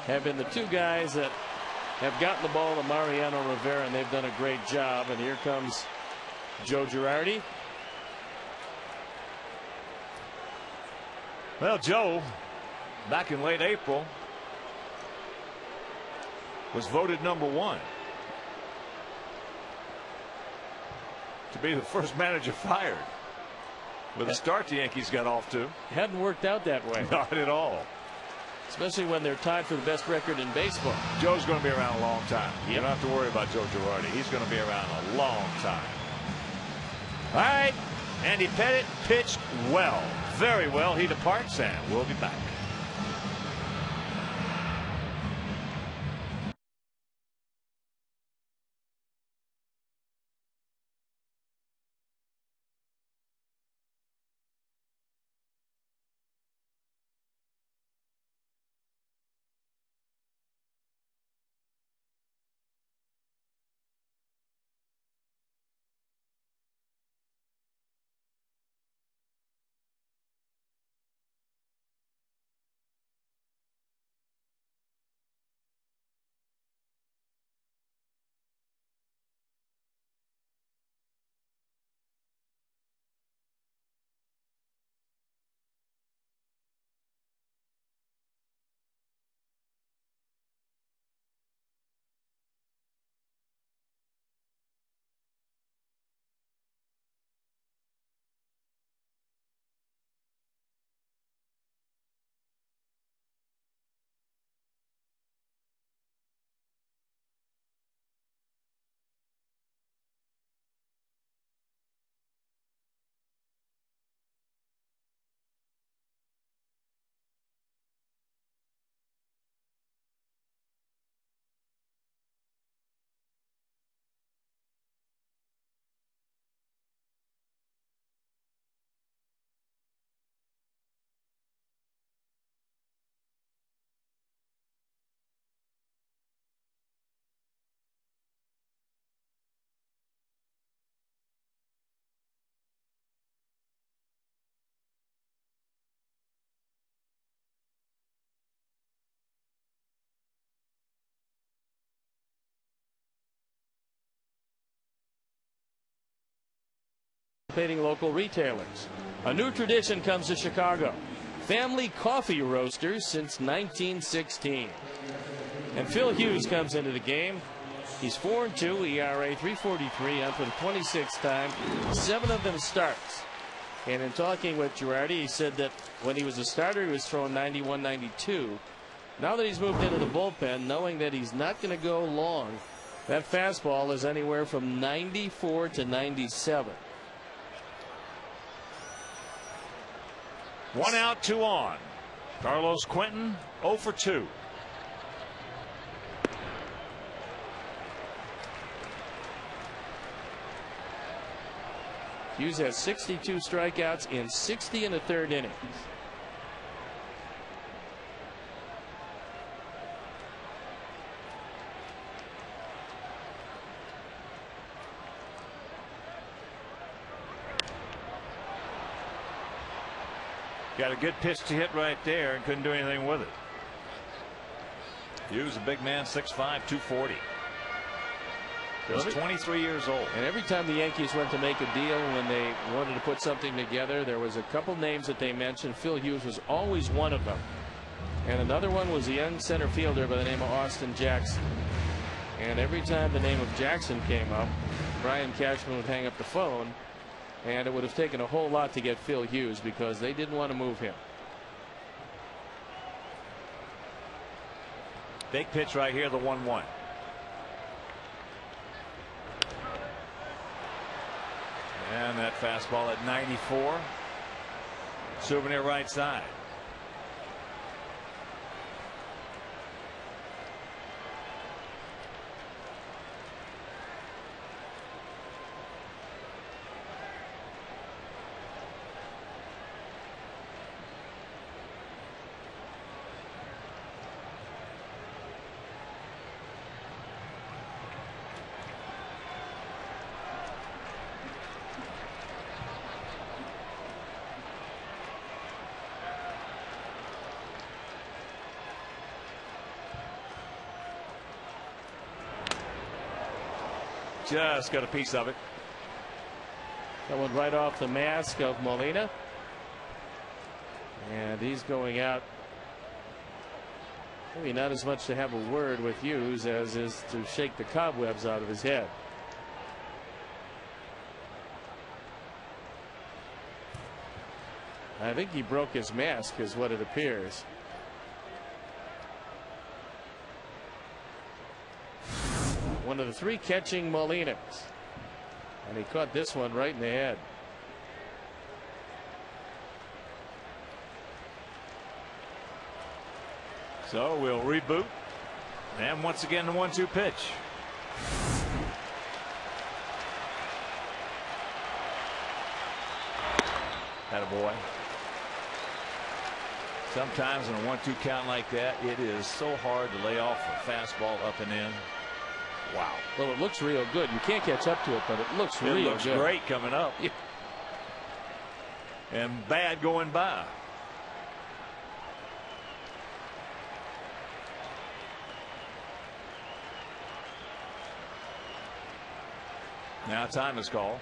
have been the 2 guys that have gotten the ball to Mariano Rivera, and they've done a great job. And here comes Joe Girardi. Well, Joe, back in late April, was voted number 1. to be the first manager fired with a start the Yankees got off to. Hadn't worked out that way. Not at all. Especially when they're tied for the best record in baseball. Joe's going to be around a long time. Yep. You don't have to worry about Joe Girardi. He's going to be around a long time. All right. Andy Pettitte pitched well. Very well. He departs, and we'll be back. Local retailers. A new tradition comes to Chicago. Family coffee roasters since 1916. And Phil Hughes comes into the game. He's 4-2, ERA 3.43, out for the 26th time. 7 of them starts. And in talking with Girardi, he said that when he was a starter, he was throwing 91, 92. Now that he's moved into the bullpen, knowing that he's not going to go long, that fastball is anywhere from 94 to 97. 1 out, 2 on. Carlos Quentin 0 for 2. Hughes has 62 strikeouts in 60 in the third inning. Got a good pitch to hit right there and couldn't do anything with it. Hughes, a big man, 6'5", 240. He's 23 years old. And every time the Yankees went to make a deal when they wanted to put something together, there was a couple names that they mentioned. Phil Hughes was always one of them. And another one was a young center fielder by the name of Austin Jackson. And every time the name of Jackson came up, Brian Cashman would hang up the phone. And it would have taken a whole lot to get Phil Hughes because they didn't want to move him. Big pitch right here, the 1-1. And that fastball at 94. Souvenir right side. Just got a piece of it. That went right off the mask of Molina. And he's going out. Maybe not as much to have a word with Hughes as is to shake the cobwebs out of his head. I think he broke his mask, is what it appears. One of the 3 catching Molinas. And he caught this one right in the head. So we'll reboot. And once again, the 1-2 pitch. Attaboy. Sometimes in a 1-2 count like that, it is so hard to lay off a fastball up and in. Wow. Well, it looks real good. You can't catch up to it, but it looks real good. It looks great coming up. Yeah. And bad going by. Now time is called.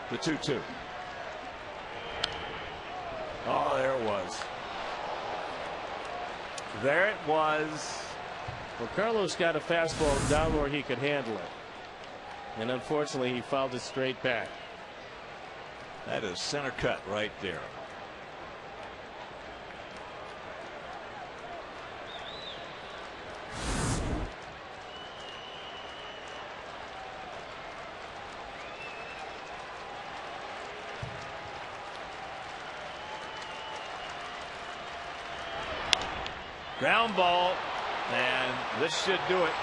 The 2-2. Oh, there it was. There it was. Well, Carlos got a fastball down where he could handle it. And unfortunately, he fouled it straight back. That is center cut right there. Ground ball, and this should do it.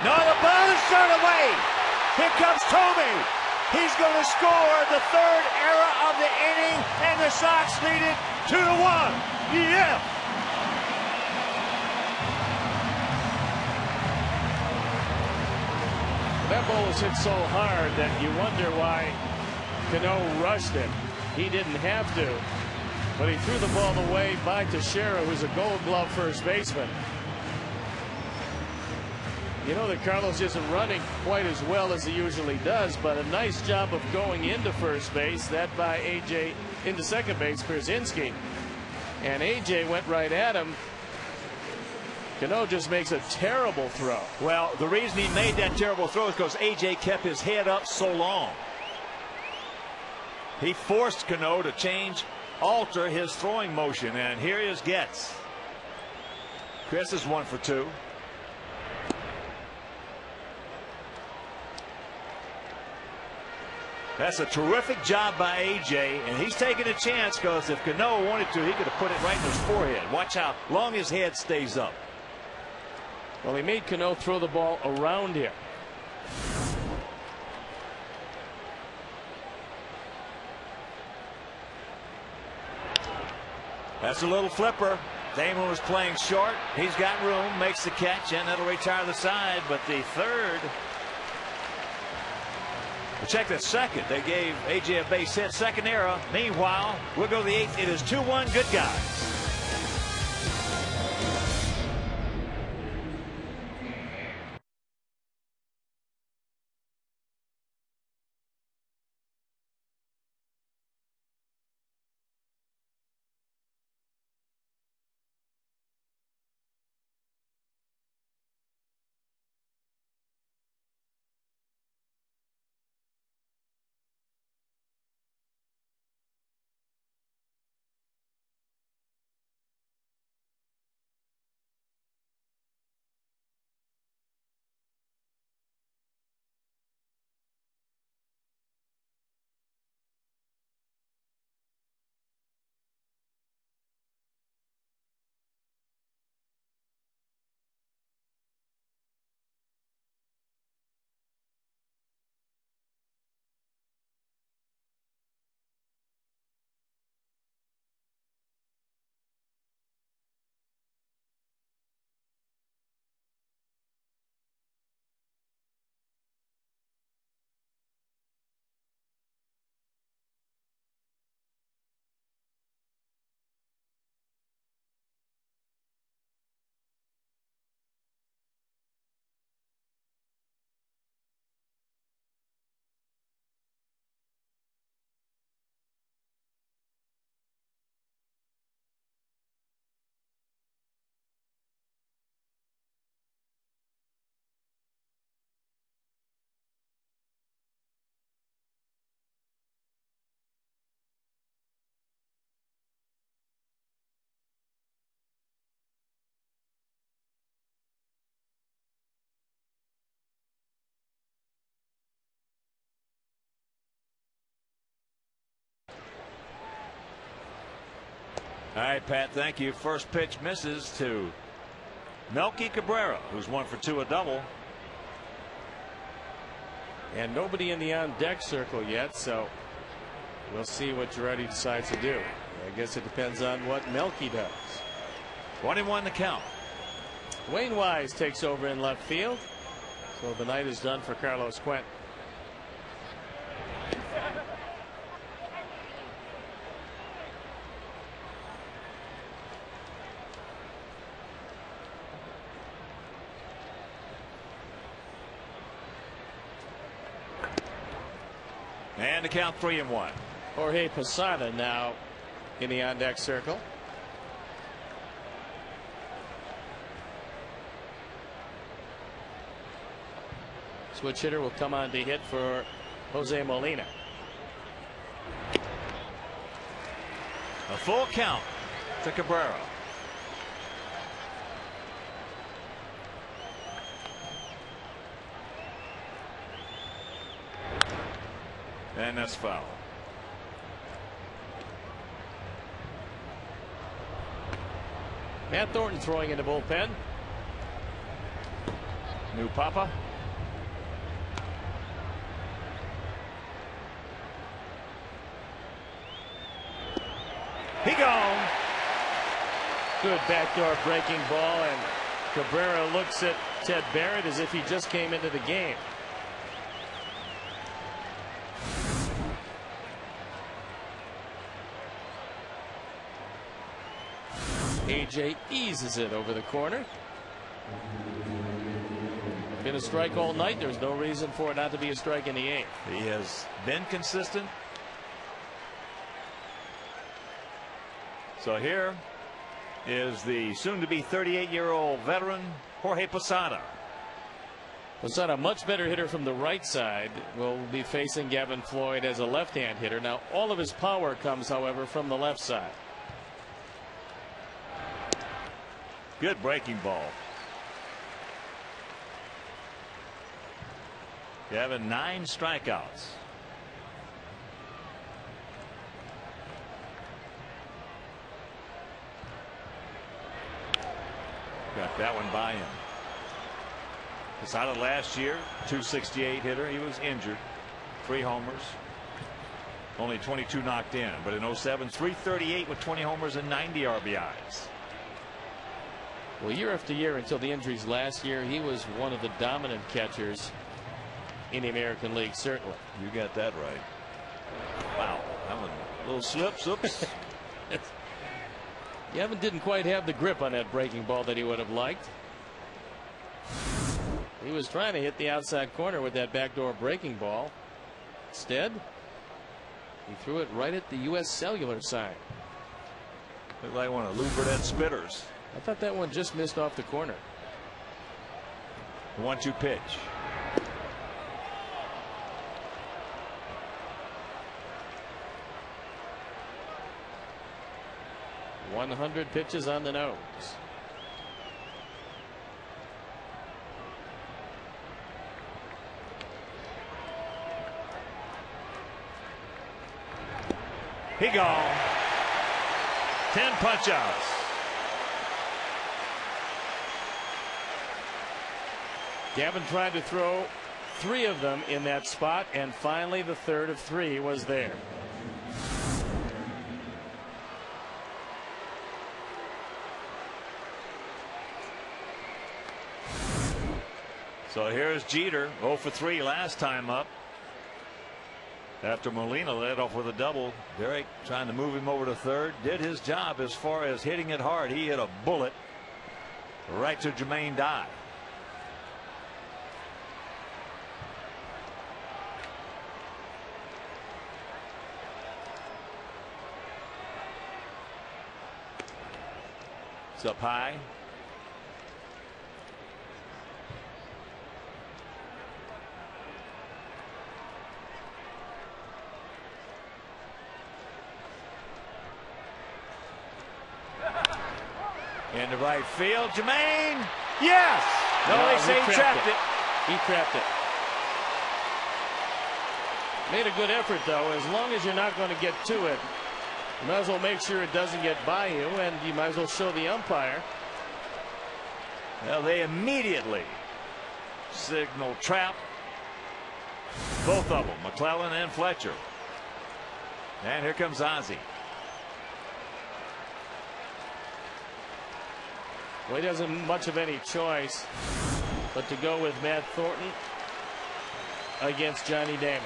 No, the ball is thrown away. Here comes Tomey. He's going to score the 3rd error of the inning, and the Sox lead it 2-1. Yeah. That ball was hit so hard that you wonder why Cano rushed it. He didn't have to. But he threw the ball away by Teixeira, who's a Gold Glove first baseman. You know that Carlos isn't running quite as well as he usually does, but a nice job of going into first base. That by AJ into second base, Pierzynski. And AJ went right at him. Cano just makes a terrible throw. Well, the reason he made that terrible throw is because AJ kept his head up so long. He forced Cano to alter his throwing motion, and here he gets. Chris is 1 for 2. That's a terrific job by AJ, and he's taking a chance because if Cano wanted to, he could have put it right in his forehead. Watch how long his head stays up. Well, he made Cano throw the ball around him. That's a little flipper. Damon was playing short. He's got room, makes the catch, and that'll retire the side. But the 3rd. Check that second. They gave AJ a base hit. 2nd error. Meanwhile, we'll go to the 8th. It is 2-1. Good guys. All right, Pat, thank you. First pitch misses to Melky Cabrera, who's 1 for 2, a double. And nobody in the on-deck circle yet, so we'll see what Girardi decides to do. I guess it depends on what Melky does. 21 to count. Wayne Wise takes over in left field. So the night is done for Carlos Quentin. And to count 3-1. Jorge Posada now in the on-deck circle. Switch hitter will come on to hit for Jose Molina. A full count to Cabrera. And that's foul. Matt Thornton throwing in the bullpen. New Papa. He gone. Good backdoor breaking ball, and Cabrera looks at Ted Barrett as if he just came into the game. AJ eases it over the corner. Been a strike all night. There's no reason for it not to be a strike in the 8th. He has been consistent. So here is the soon-to-be 38-year-old veteran Jorge Posada. Posada, a much better hitter from the right side, will be facing Gavin Floyd as a left-hand hitter. Now, all of his power comes, however, from the left side. Good breaking ball. Gavin, 9 strikeouts. Got that one by him. Posada last year, 268 hitter. He was injured. 3 homers. Only 22 knocked in. But in 07, 338 with 20 homers and 90 RBIs. Well, year after year until the injuries last year, he was one of the dominant catchers in the American League, certainly. You got that right. Wow. That one, little slips. Oops. Gavin didn't quite have the grip on that breaking ball that he would have liked. He was trying to hit the outside corner with that backdoor breaking ball. Instead, he threw it right at the U.S. Cellular sign. Looked like one of Lou Burnett's spitters. I thought that one just missed off the corner. 1-2 pitch. .100 pitches on the nose. He gone. 10 punch outs. Gavin tried to throw 3 of them in that spot, and finally the third of 3 was there. So here's Jeter, 0 for 3 last time up. After Molina led off with a double, Derek trying to move him over to third. Did his job as far as hitting it hard. He hit a bullet right to Jermaine Dye. It's up high. Into right field, Jermaine. Yes. No, they say he trapped it. He trapped it. Made a good effort, though. As long as you're not going to get to it, You might as well make sure it doesn't get by you, and you might as well show the umpire. Well, they immediately signal trap. Both of them, McClellan and Fletcher. And here comes Ozzie. Well, he doesn't much of any choice but to go with Matt Thornton against Johnny Damon.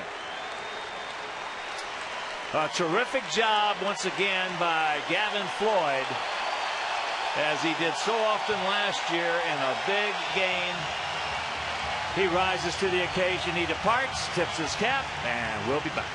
A terrific job once again by Gavin Floyd, as he did so often last year in a big game. He rises to the occasion. He departs, tips his cap, and we'll be back.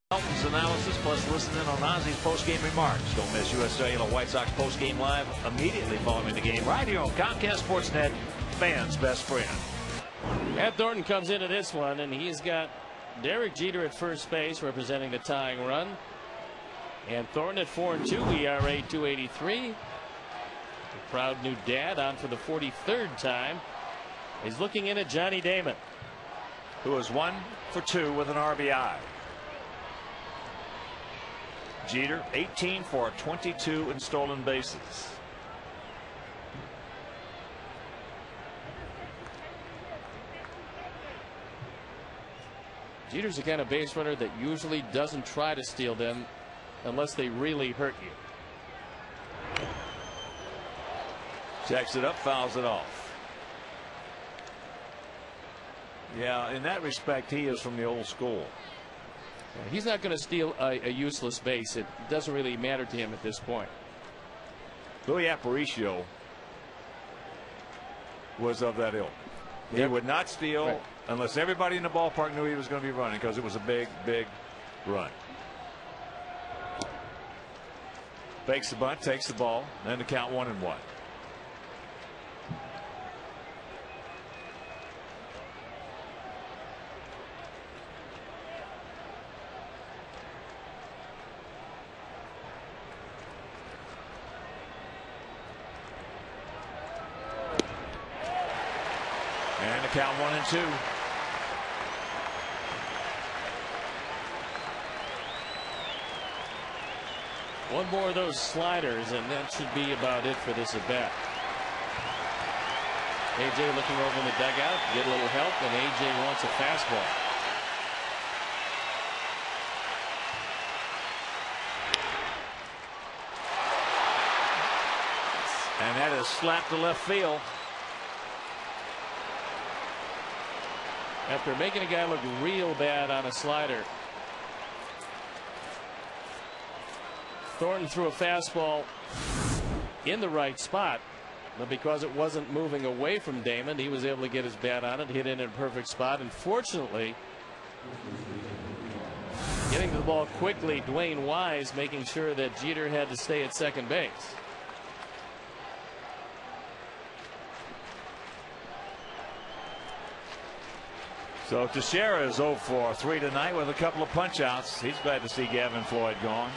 Helton's analysis, plus listen in on Ozzie's post-game remarks. Don't miss U.S. Cellular White Sox post-game live immediately following the game right here on Comcast Sportsnet, fans' best friend. Matt Thornton comes into this one, and he's got Derek Jeter at first base representing the tying run. And Thornton at 4-2, ERA 2.83. The proud new dad on for the 43rd time. He's looking in at Johnny Damon, who is 1 for 2 with an RBI. Jeter 18 for 22 in stolen bases. Jeter's the kind of base runner that usually doesn't try to steal them unless they really hurt you. Checks it up, fouls it off. Yeah, in that respect, he is from the old school. He's not going to steal a useless base. It doesn't really matter to him at this point. Louis Aparicio was of that ilk. He would not steal unless everybody in the ballpark knew he was going to be running, because it was a big, big run. Fakes the bunt, takes the ball, then the count 1-1. And the count 1-2. One more of those sliders, and that should be about it for this at bat. AJ looking over in the dugout, get a little help, and AJ wants a fastball. And that is slapped to left field. After making a guy look real bad on a slider, Thornton threw a fastball in the right spot, but because it wasn't moving away from Damon, he was able to get his bat on it, hit it in a perfect spot, and fortunately, getting to the ball quickly, Dwayne Wise making sure that Jeter had to stay at second base. So Teixeira is 0 for 3 tonight with a couple of punch outs. He's glad to see Gavin Floyd gone.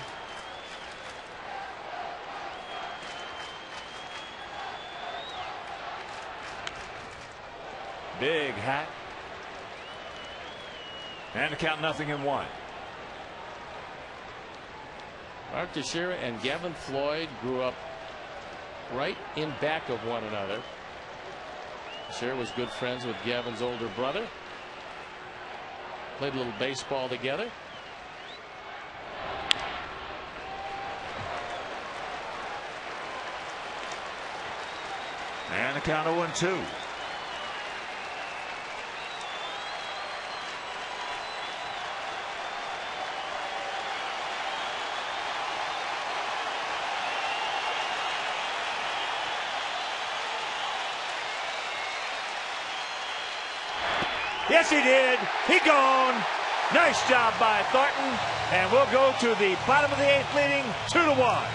Big hat. And the count 0-1. Mark Teixeira and Gavin Floyd grew up right in back of one another. Teixeira was good friends with Gavin's older brother. Played a little baseball together. And the count 0-2. Yes, he did. He gone. Nice job by Thornton. And we'll go to the bottom of the 8th, leading 2-1.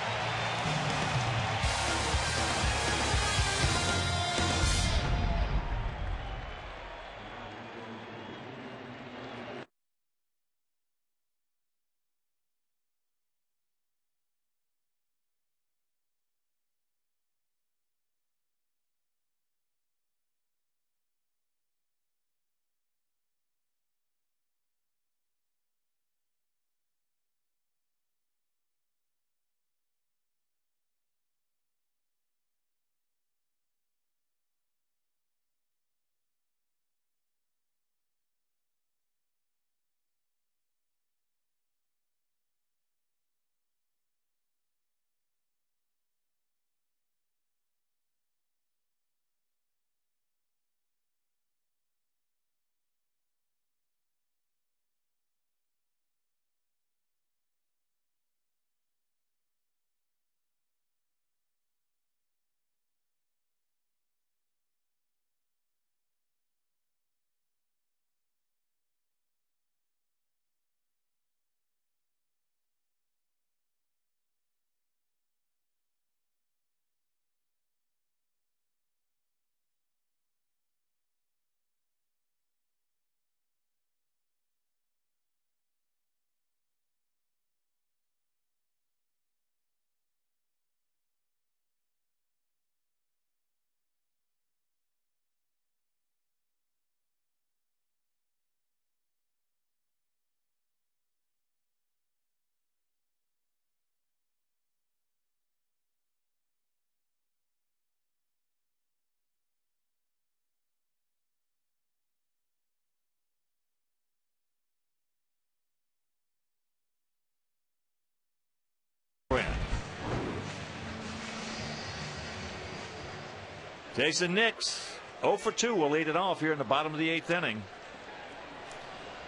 Jason Nix 0 for 2 will lead it off here in the bottom of the 8th inning.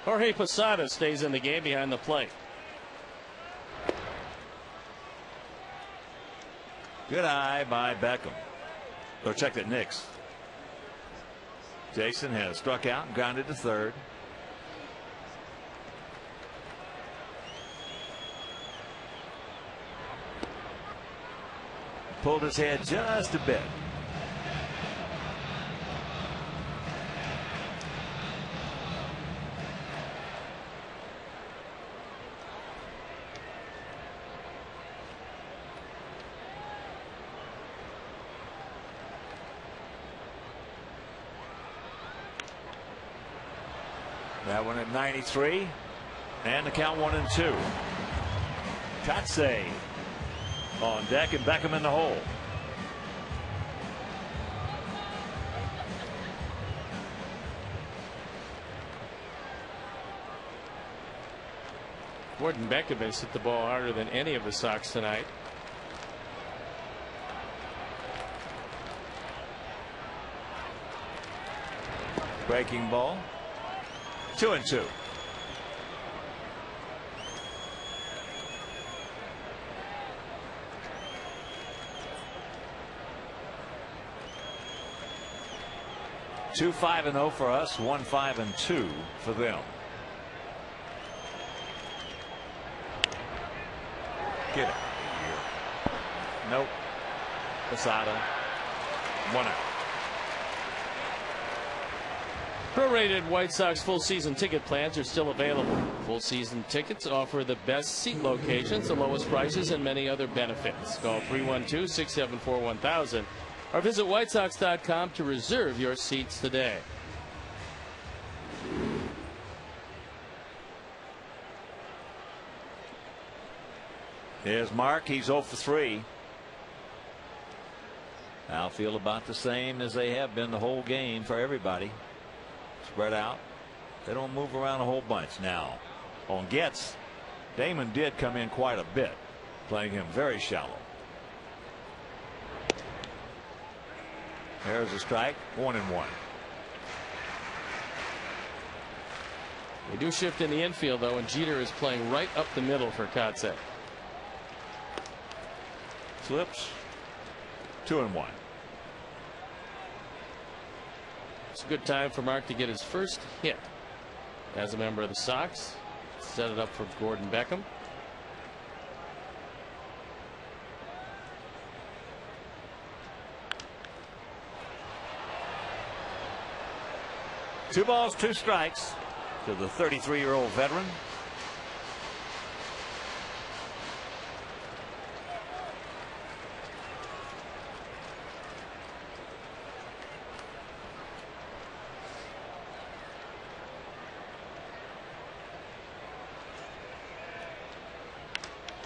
Jorge Posada stays in the game behind the plate. Good eye by Beckham. Or check that Nix. Jason has struck out and grounded to third. Pulled his head just a bit. That one at 93. And the count 1-2. Tatse on deck and Beckham in the hole. Gordon Beckham has hit the ball harder than any of the Sox tonight. Breaking ball. 2-2. Two 5-0 for us, 1 5-2 for them. Get out of here. Nope. Posada. 1 out. Prorated White Sox full season ticket plans are still available. Full season tickets offer the best seat locations, the lowest prices, and many other benefits. Call 312-674-1000 or visit whitesox.com to reserve your seats today. Here's Mark. He's 0 for 3. Outfield about the same as they have been the whole game for everybody. Spread out. They don't move around a whole bunch. Now on Getz, Damon did come in quite a bit, playing him very shallow. There's a strike. 1-1. They do shift in the infield though, and Jeter is playing right up the middle for Kotsay. Slips. 2-1. It's a good time for Mark to get his first hit as a member of the Sox. Set it up for Gordon Beckham. Two balls, two strikes to the 33-year-old veteran.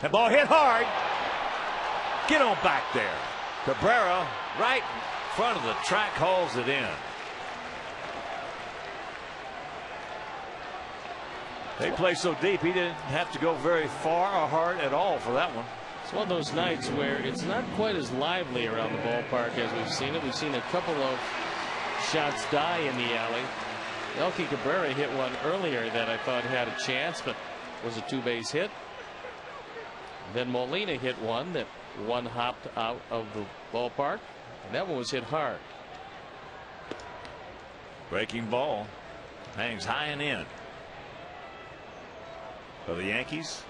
That ball hit hard. Get on back there. Buehrle right in front of the track hauls it in. They play so deep he didn't have to go very far or hard at all for that one. It's one of those nights where it's not quite as lively around the ballpark as we've seen it. We've seen a couple of shots die in the alley. Elkie Cabrera hit one earlier that I thought had a chance, but was a two-base hit. Then Molina hit one that one hopped out of the ballpark, and that one was hit hard. Breaking ball hangs high and in. For the Yankees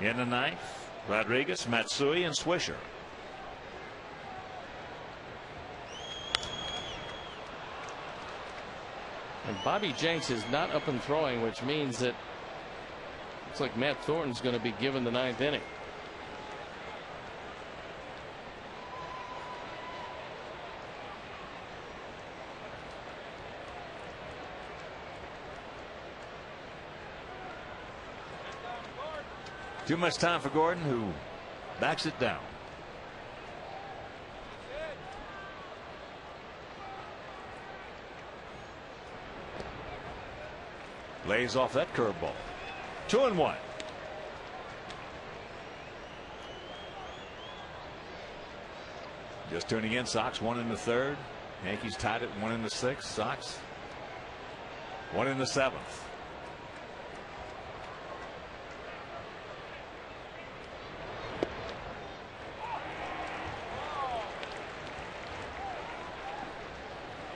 in the ninth, Rodriguez, Matsui, and Swisher. And Bobby Jenks is not up and throwing, which means that looks like Matt Thornton's going to be given the ninth inning. Too much time for Gordon, who backs it down. Lays off that curveball. 2-1. Just tuning in, Sox 1 in the third. Yankees tied it 1 in the sixth. Sox 1 in the seventh.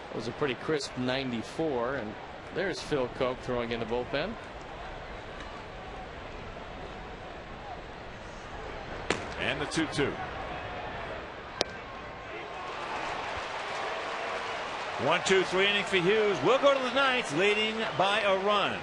It was a pretty crisp 94, and there's Phil Koch throwing in the bullpen. And the 2-2. 1-2-3 inning for Hughes. We'll go to the ninth, leading by a run.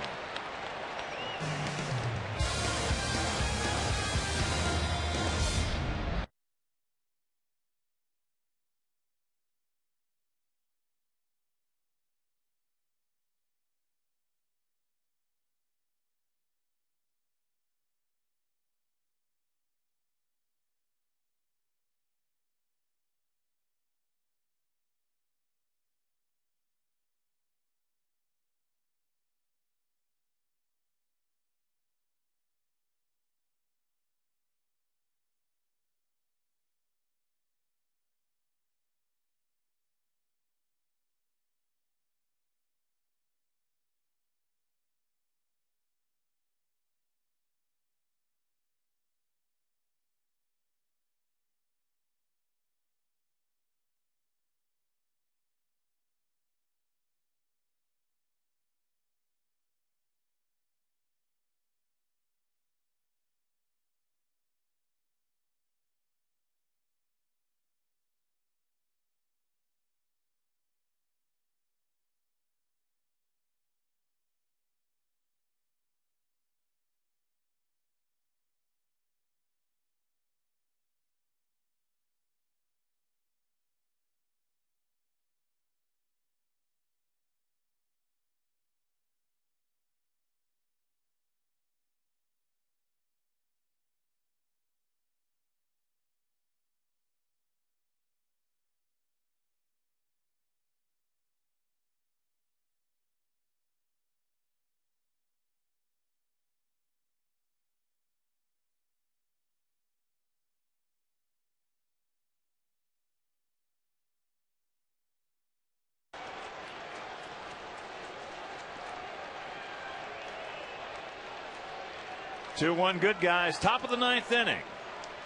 2-1 good guys. Top of the 9th inning.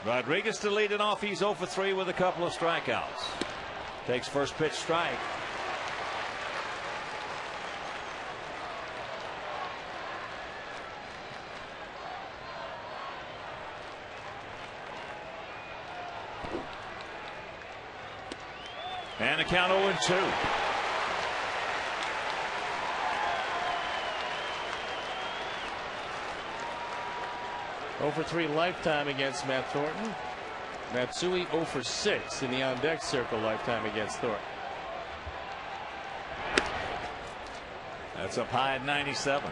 Rodriguez to lead it off. He's 0 for 3 with a couple of strikeouts. Takes first pitch strike. And a count 0-2. Over 3 lifetime against Matt Thornton. Matsui 0 for 6 in the on deck circle lifetime against Thornton. That's up high at 97.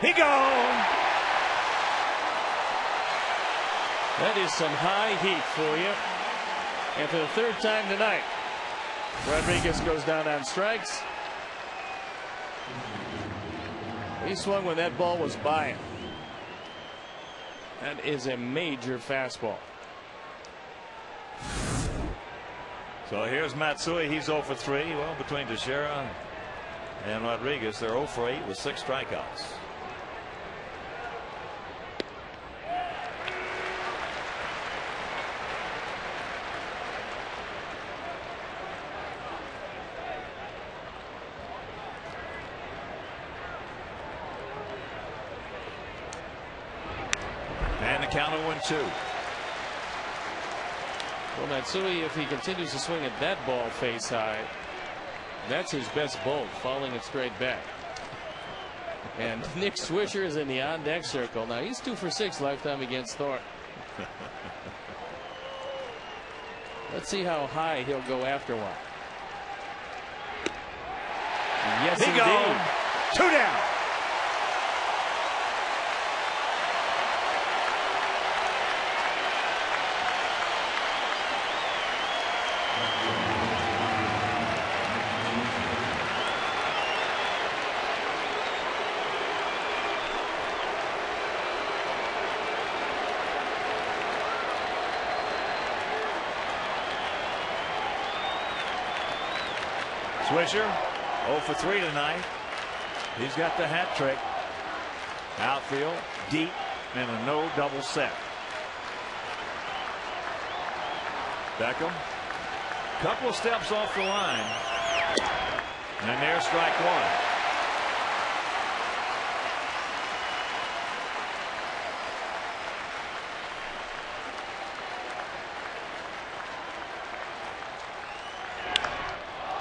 He gone. That is some high heat for you. And for the 3rd time tonight, Rodriguez goes down on strikes. He swung when that ball was by him. That is a major fastball. So here's Matsui. He's 0 for 3. Well, between Teixeira and Rodriguez, they're 0 for 8 with 6 strikeouts. And the count 0-2. Well, Matsui, if he continues to swing at that ball face high, that's his best bolt, falling it straight back. And Nick Swisher is in the on deck circle. Now he's 2 for 6 lifetime against Thornton. Let's see how high he'll go after one. Yes, he indeed. goes. 2 down. Swisher 0 for 3 tonight. He's got the hat trick. Outfield deep and a no double set. Beckham couple of steps off the line, and there's strike 1.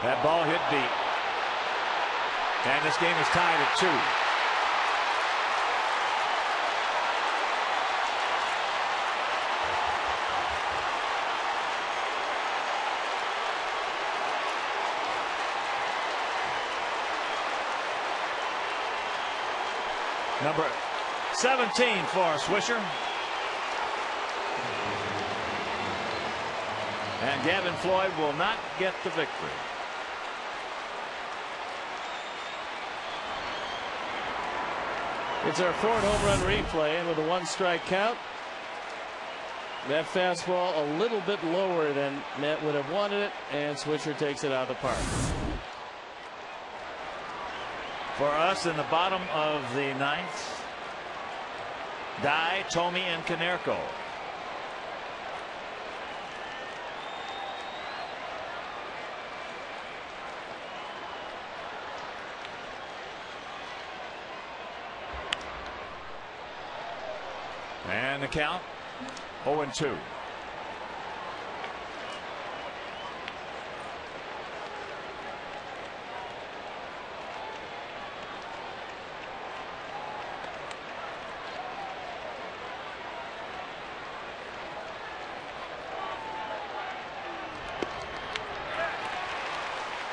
That ball hit deep. And this game is tied at 2. Number 17 for Swisher. And Gavin Floyd will not get the victory. It's our 4th home run replay, and with a 1-strike count, that fastball a little bit lower than Matt would have wanted it, and Swisher takes it out of the park. For us in the bottom of the 9th, Dye, Tomey, and Konerko. And the count 0-2.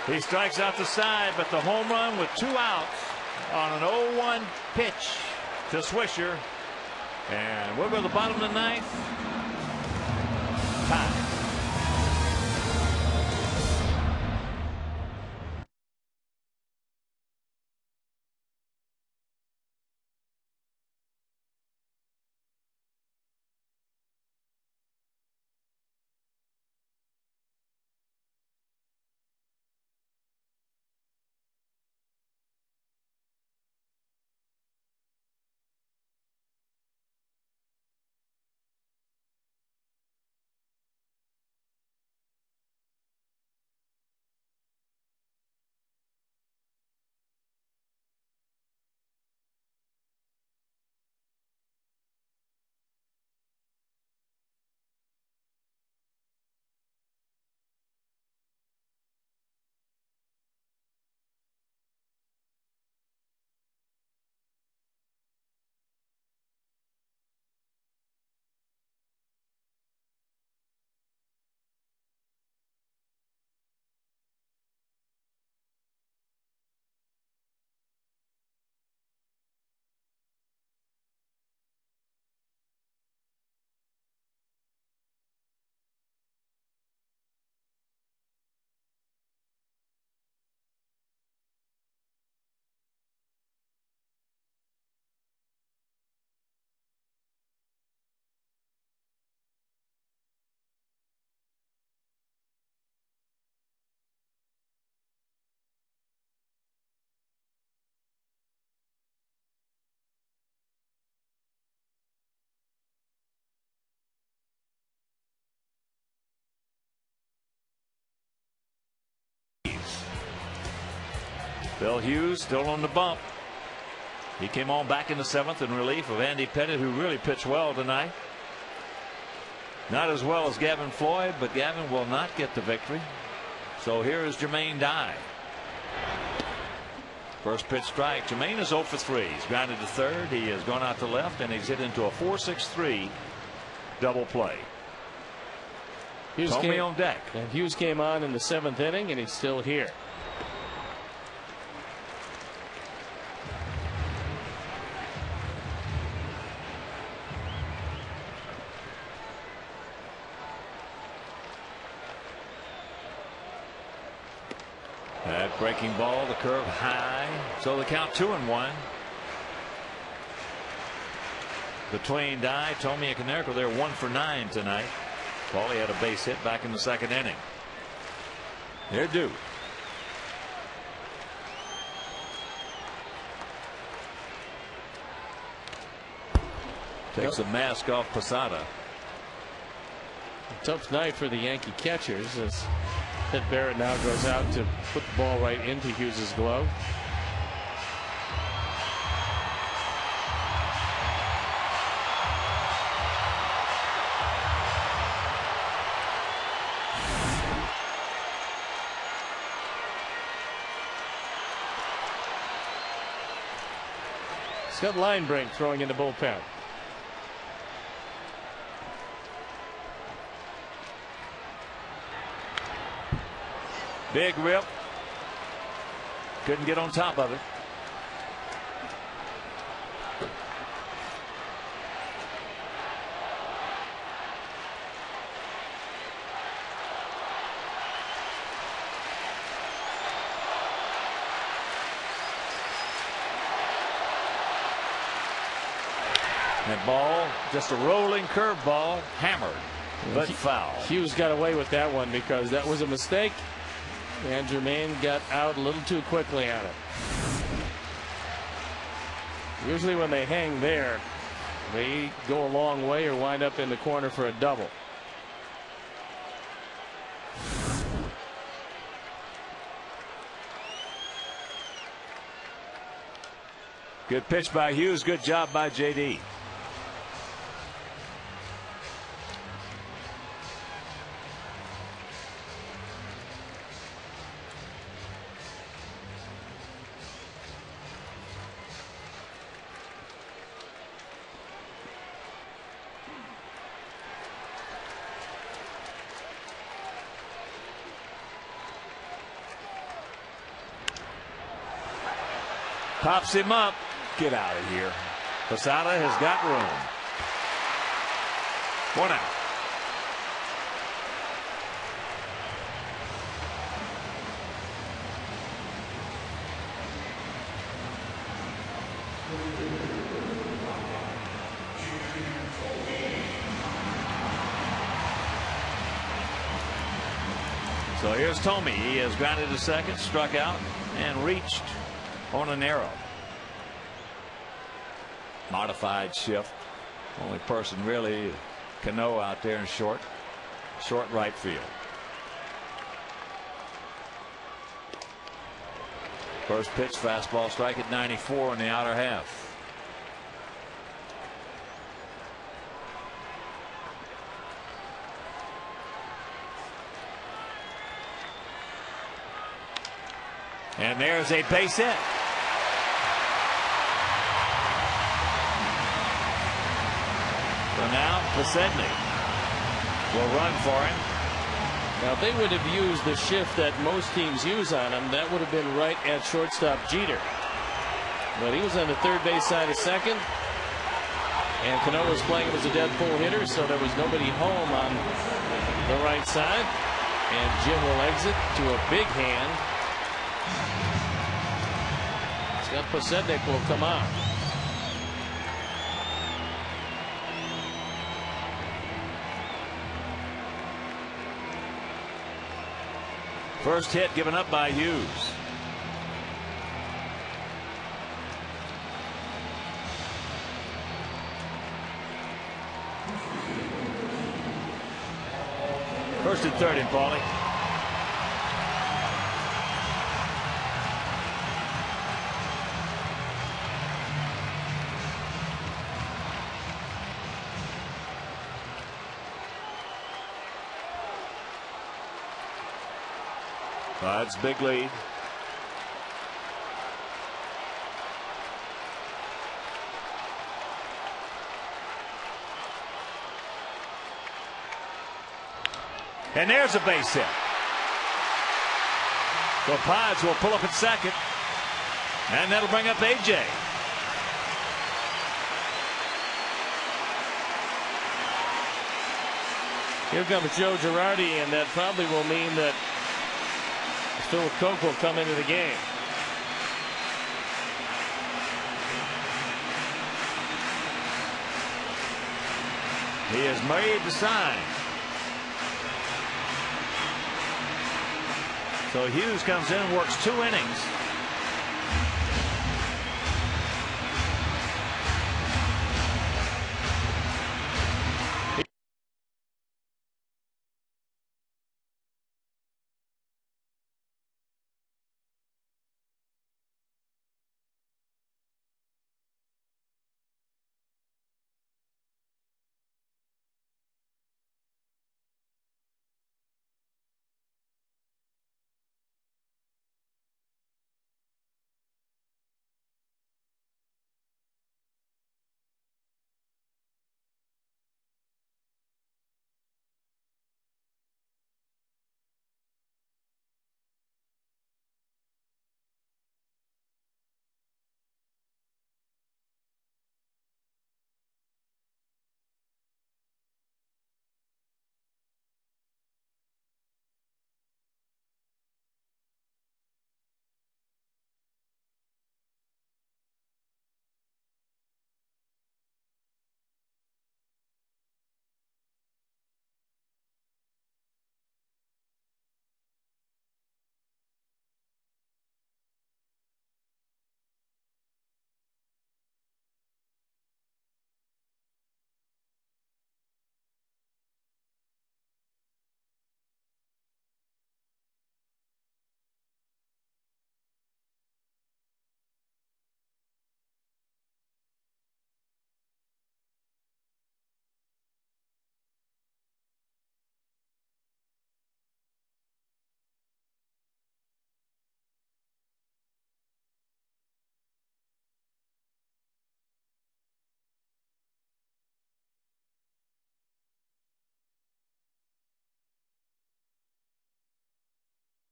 He strikes out the side, but the home run with 2 outs on an 0-1 pitch to Swisher. And we'll go to the bottom of the 9th. Tie. Bill Hughes still on the bump. He came on back in the 7th in relief of Andy Pettit, who really pitched well tonight. Not as well as Gavin Floyd, but Gavin will not get the victory. So here is Jermaine Dye. First pitch strike. Jermaine is 0 for 3. He's grounded to third. He has gone out to left, and he's hit into a 4-6-3 double play. Hughes Tommy on deck. And Hughes came on in the 7th inning, and he's still here. That breaking ball, the curve high. So the count 2-1. Between Dye, Tommy, and Konerko, they're 1 for 9 tonight. Paulie had a base hit back in the 2nd inning. They're due. Takes the mask off Posada. Tough night for the Yankee catchers as Ted Barrett now goes out to put the ball right into Hughes' glove. Scott Linebrink throwing in the bullpen. Big rip. Couldn't get on top of it. That ball, just a rolling curveball, hammered, but foul. Hughes got away with that one because that was a mistake. And Jermaine got out a little too quickly on it. Usually when they hang there, they go a long way or wind up in the corner for a double. Good pitch by Hughes. Good job by JD. Pops him up. Get out of here. Posada has got room. 1 out. So here's Tommy. He has grounded to second, struck out, and reached on an arrow. Modified shift. Only person really, Cano out there in short right field. First pitch, fastball, strike at 94 in the outer half. And there's a base hit. So now Posedny will run for him. Now if they would have used the shift that most teams use on him, that would have been right at shortstop Jeter. But he was on the third base side of second. And Cano was playing him as a dead pull hitter, so there was nobody home on the right side. And Jim will exit to a big hand. Scott Posednik will come on. First hit given up by Hughes. First and third in Paulie. That's a big lead. And there's a base hit. So Pods will pull up at second. And that'll bring up AJ. Here comes Joe Girardi, and that probably will mean that Phil Koch will come into the game. He has made the sign. So Hughes comes in and works 2 innings.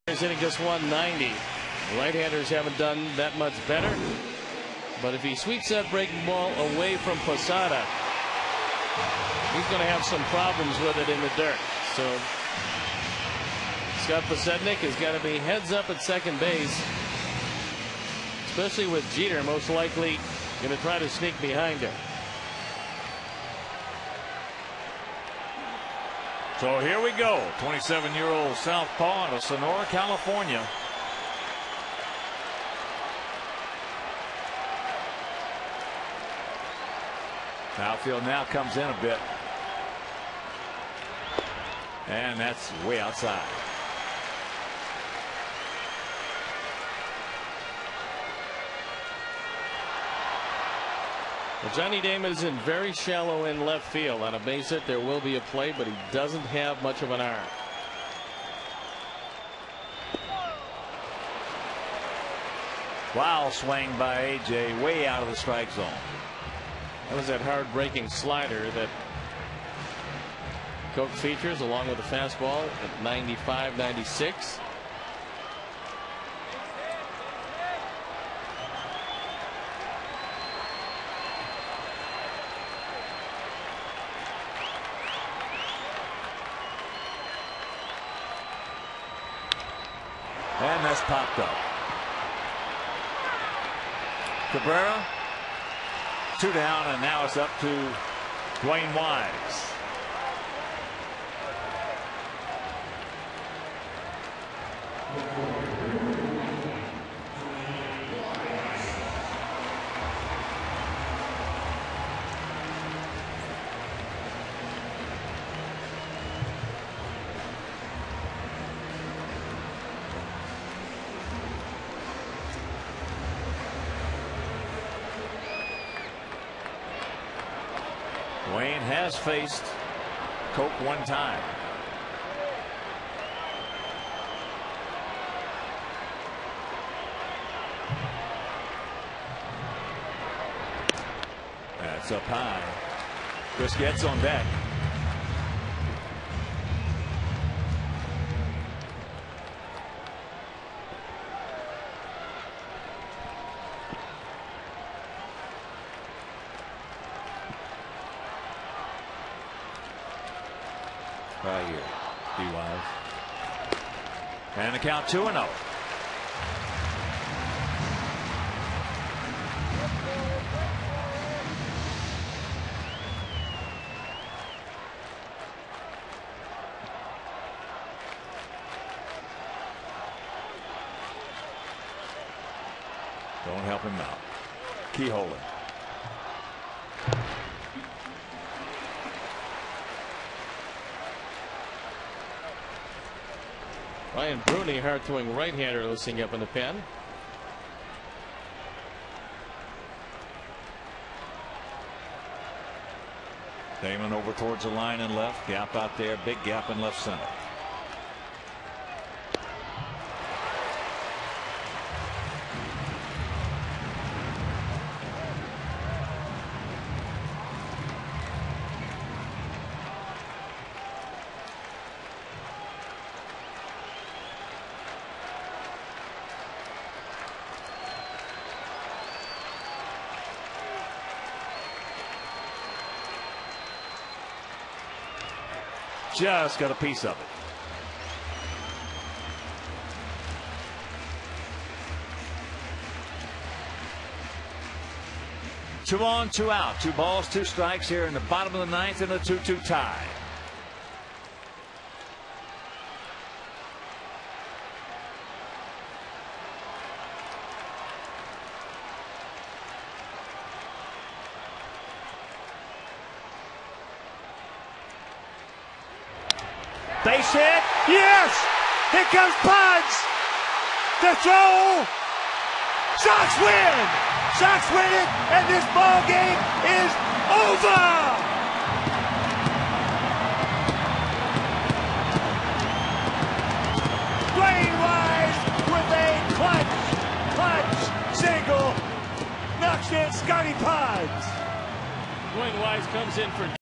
He's hitting just 190. The right-handers haven't done that much better. But if he sweeps that breaking ball away from Posada, he's going to have some problems with it in the dirt. So Scott Posednik has got to be heads up at second base, especially with Jeter most likely going to try to sneak behind him. So here we go. 27-year-old southpaw out of Sonora, California. Outfield now comes in a bit. And that's way outside. Well, Johnny Damon is in very shallow in left field. On a base hit, there will be a play, but he doesn't have much of an arm. Wow, swing by AJ way out of the strike zone. That was that hard breaking slider that Koch features along with the fastball at 95, 96. And that's popped up. Cabrera, 2 down, and now it's up to Dwayne Wise. Wayne has faced Koch 1 time. It's up high. Chris gets on deck. Right here, D-Wise. And the count 2-0. Don't help him out. Keyholer. Ryan Bruni, hard-throwing right-hander, loosening up in the pen. Damon over towards the line and left. Gap out there. Big gap in left center. Just got a piece of it. Two on, two out. 2 balls, 2 strikes here in the bottom of the 9th in a 2-2 tie. Base hit. Yes! Here comes Pods. The throw. Sox win. Sox win it, and this ball game is over. Wise with a clutch single knocks in Scotty Pods. Wise comes in for